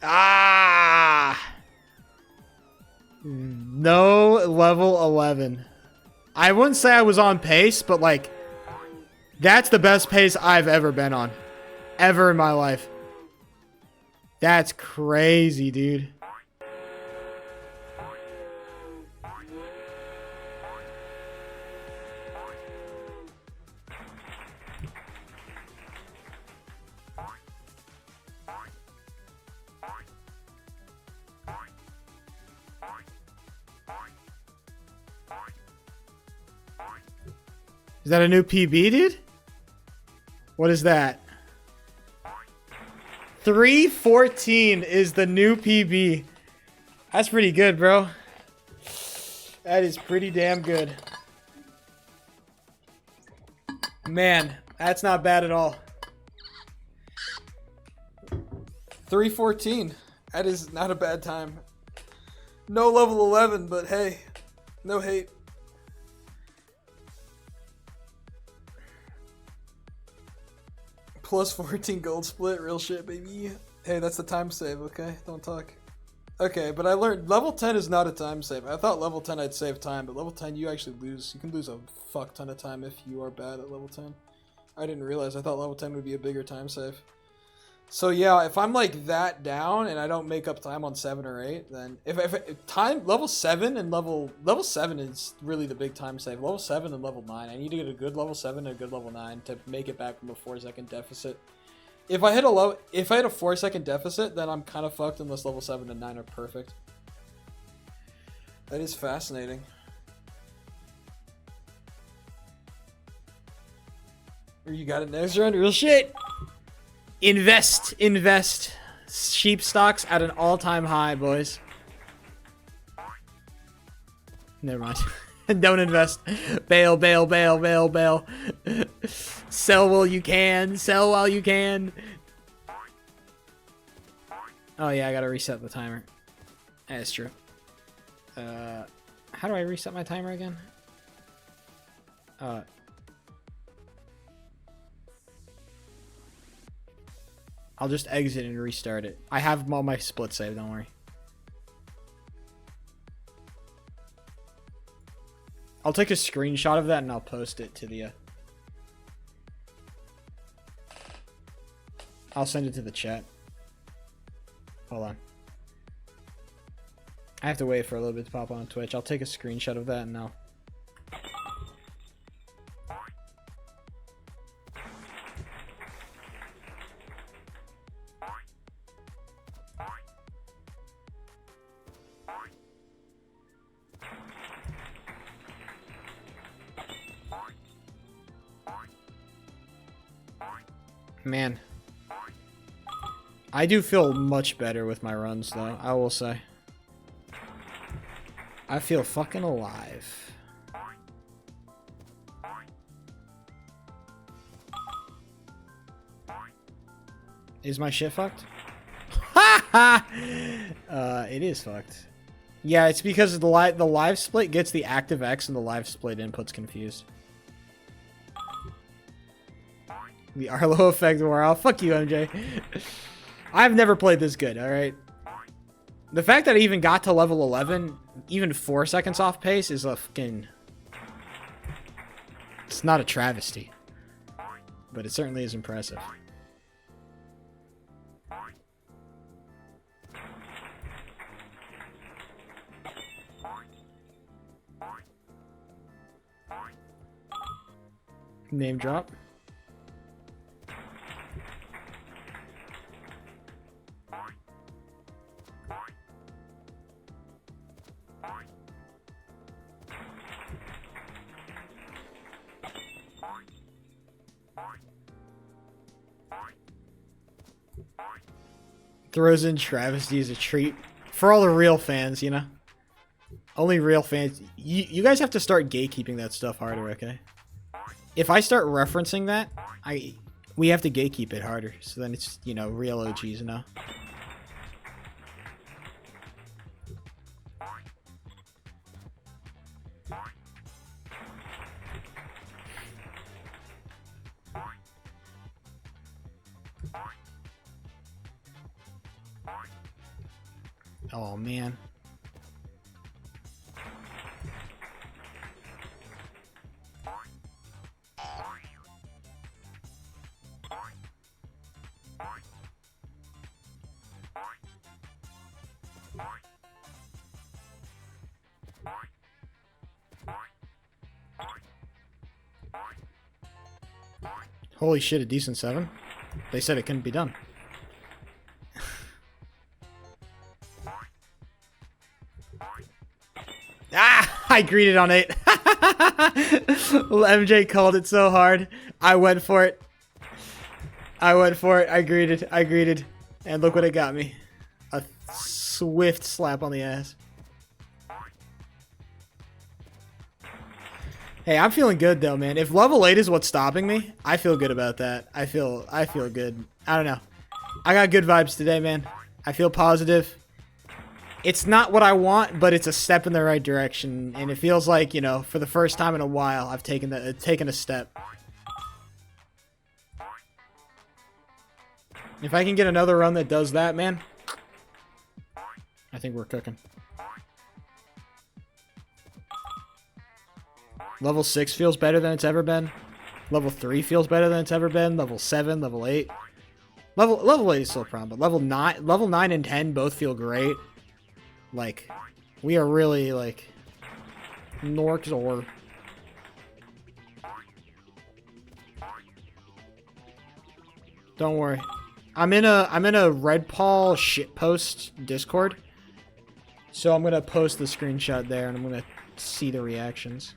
Ah! No level 11. I wouldn't say I was on pace, but like, that's the best pace I've ever been on. Ever in my life. That's crazy, dude. Is that a new PB, dude? What is that? 314 is the new PB. That's pretty good, bro. That is pretty damn good. Man, that's not bad at all. 314. That is not a bad time. No level 11, but hey, no hate. Plus 14 gold split, real shit, baby. Hey, that's the time save, okay? Don't talk. Okay, but I learned level 10 is not a time save. I thought level 10 I'd save time, but level 10 you actually lose. You can lose a fuck ton of time if you are bad at level 10. I didn't realize. I thought level 10 would be a bigger time save. So yeah, if I'm like that down and I don't make up time on 7 or 8, then if time level 7 and level 7 is really the big time save. Level 7 and level 9. I need to get a good level 7 and a good level 9 to make it back from a 4-second deficit. If I hit a 4-second deficit, then I'm kind of fucked unless level 7 and 9 are perfect. That is fascinating. You got it next round, real shit. Invest. Sheep stocks at an all-time high, boys. Never mind. Don't invest. Bail. Sell while you can. Oh yeah, I gotta reset the timer. That's true. How do I reset my timer again? I'll just exit and restart it. I have all my split saved, don't worry. I'll take a screenshot of that and I'll post it to the... I'll send it to the chat. Hold on. I have to wait for a little bit to pop on Twitch. I'll take a screenshot of that and I'll... Man, I do feel much better with my runs, though, I will say. I feel fucking alive. Is my shit fucked? Ha ha! It is fucked. Yeah, it's because the live split gets the ActiveX and the live split inputs confused. The Arlo effect wore off. Fuck you, MJ. I've never played this good, alright? The fact that I even got to level 11, even 4 seconds off pace, is a fucking... It's not a travesty. But it certainly is impressive. Name drop. Throws in travesty as a treat for all the real fans, you know. Only real fans. You guys have to start gatekeeping that stuff harder, okay? If I start referencing that, we have to gatekeep it harder. So then it's, you know, real OGs, you know. Oh, man. Holy shit, a decent 7? They said it couldn't be done. Ah! I greeted on 8. MJ called it so hard. I went for it. I went for it. I greeted. I greeted. And look what it got me. A swift slap on the ass. Hey, I'm feeling good though, man. If level 8 is what's stopping me, I feel good about that. I feel good. I don't know. I got good vibes today, man. I feel positive. It's not what I want, but it's a step in the right direction, and it feels like, you know, for the first time in a while, I've taken a step. If I can get another run that does that, man, I think we're cooking. Level 6 feels better than it's ever been. Level 3 feels better than it's ever been. Level 7, level 8. Level 8 is still a problem, but level 9 and 10 both feel great. Like, we are really, like, Norxor. Don't worry. I'm in a Red Paul shitpost Discord. So I'm gonna post the screenshot there and I'm gonna see the reactions.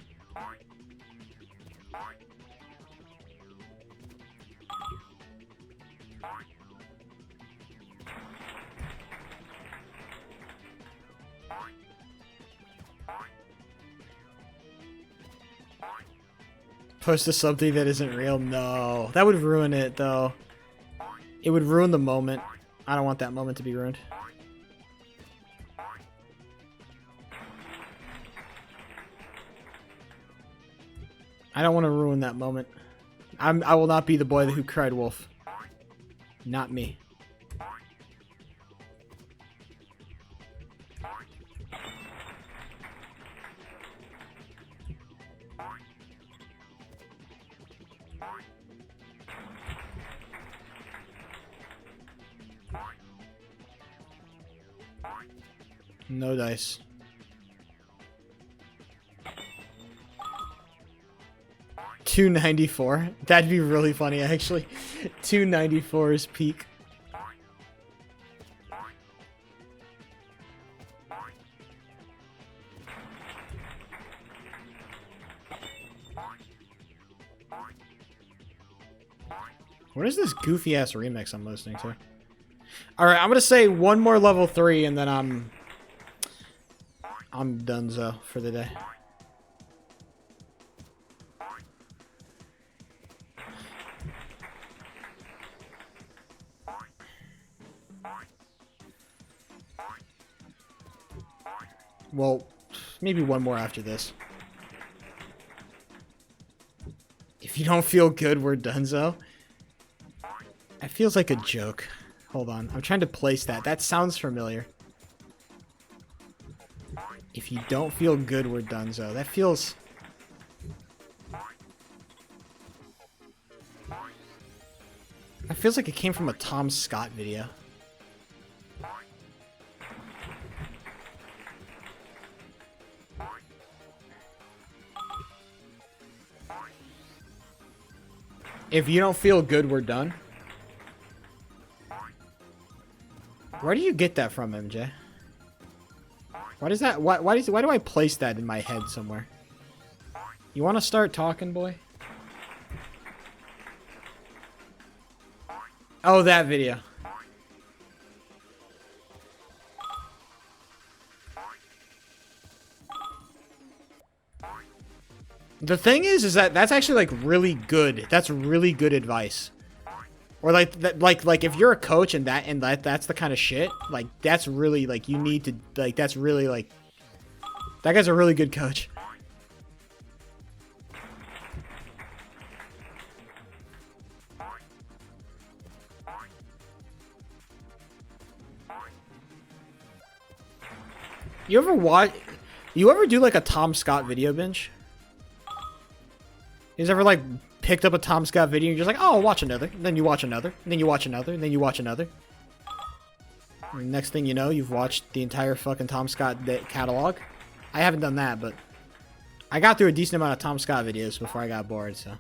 Post to something that isn't real? No. That would ruin it, though. It would ruin the moment. I don't want that moment to be ruined. I don't want to ruin that moment. I will not be the boy who cried wolf. Not me. No dice. $294. That'd be really funny, actually. 294 is peak. What is this goofy ass remix I'm listening to? Alright, I'm gonna say one more level 3 and then I'm donezo for the day. Well, maybe one more after this. If you don't feel good, we're donezo. It feels like a joke. Hold on, I'm trying to place that. That sounds familiar. If you don't feel good, we're donezo. That feels... That feels like it came from a Tom Scott video. If you don't feel good, we're done. Where do you get that from, MJ? Why does that? Why do I place that in my head somewhere? You want to start talking, boy? Oh, that video. The thing is that that's actually like really good. That's really good advice. Or like that, like if you're a coach and that's the kind of shit, like that's really like you need to like that's really like that guy's a really good coach. You ever do like a Tom Scott video binge? You ever like picked up a Tom Scott video and you're just like, oh, I'll watch another. And then you watch another. And then you watch another. And then you watch another. And next thing you know, you've watched the entire fucking Tom Scott catalog. I haven't done that, but I got through a decent amount of Tom Scott videos before I got bored, so.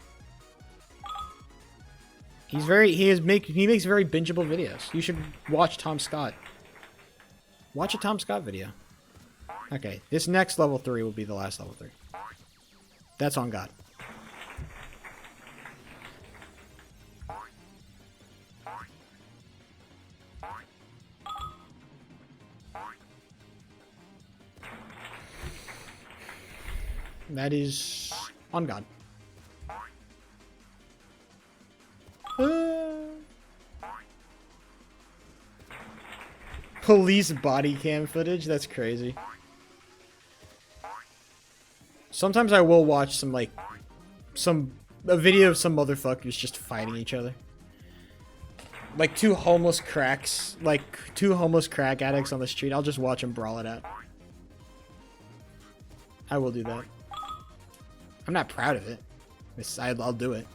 He makes very bingeable videos. You should watch Tom Scott. Watch a Tom Scott video. Okay, this next level 3 will be the last level 3. That's on God. That is on God. Police body cam footage? That's crazy. Sometimes I will watch some, like, a video of some motherfuckers just fighting each other. Like two homeless crack addicts on the street. I'll just watch them brawl it out. I will do that. I'm not proud of it. I'll do it.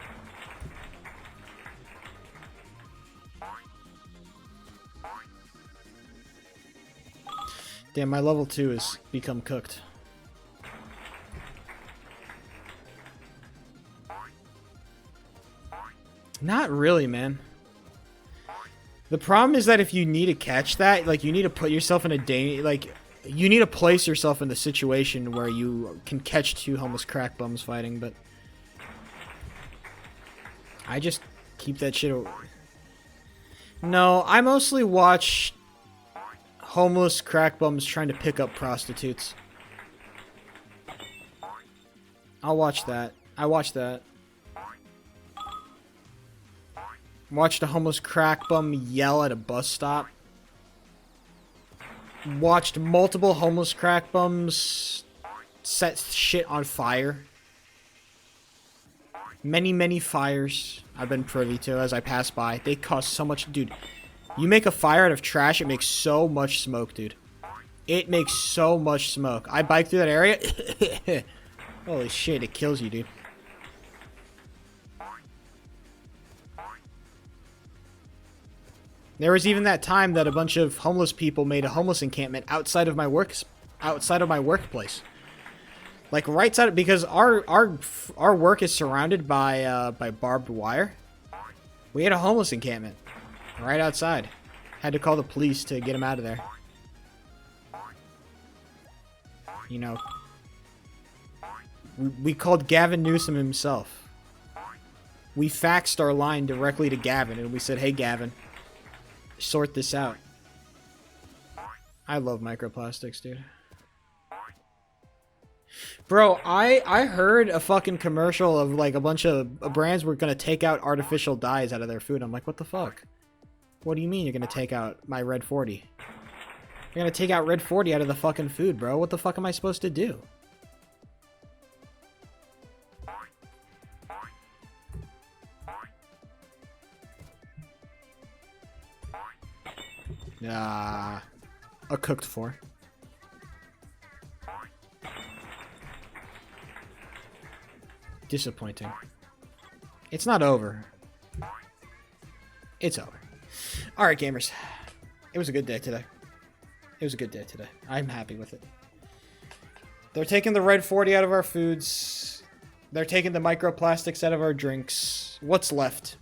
Damn, my level 2 has become cooked. Not really, man. The problem is that if you need to catch that, like, you need to put yourself in a you need to place yourself in the situation where you can catch two homeless crack bums fighting, but I just keep that shit over. No, I mostly watch homeless crack bums trying to pick up prostitutes. I'll watch that. I watch that. Watched a homeless crack bum yell at a bus stop. Watched multiple homeless crack bums set shit on fire. Many, many fires I've been privy to as I pass by. They cause so much... Dude, you make a fire out of trash, it makes so much smoke, dude. It makes so much smoke. I bike through that area. Holy shit, it kills you, dude. There was even that time that a bunch of homeless people made a homeless encampment outside of my workplace. Like right side, because our work is surrounded by barbed wire. We had a homeless encampment right outside. Had to call the police to get him out of there. You know, we called Gavin Newsom himself. We faxed our line directly to Gavin and we said, "Hey Gavin, sort this out." I love microplastics, dude. Bro, I heard a fucking commercial of like a bunch of brands were gonna take out artificial dyes out of their food. I'm like, what the fuck? What do you mean you're gonna take out my Red 40? You're gonna take out Red 40 out of the fucking food, bro. What the fuck am I supposed to do? A cooked 4. Disappointing. It's not over. It's over. Alright, gamers. It was a good day today. It was a good day today. I'm happy with it. They're taking the Red 40 out of our foods. They're taking the microplastics out of our drinks. What's left?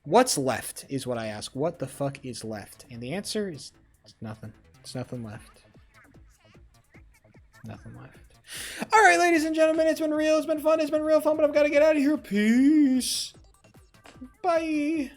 What's left is what I ask. What the fuck is left? And the answer is nothing. It's nothing left. Nothing left. Alright, ladies and gentlemen, it's been real. It's been fun. It's been real fun, but I've got to get out of here. Peace. Bye.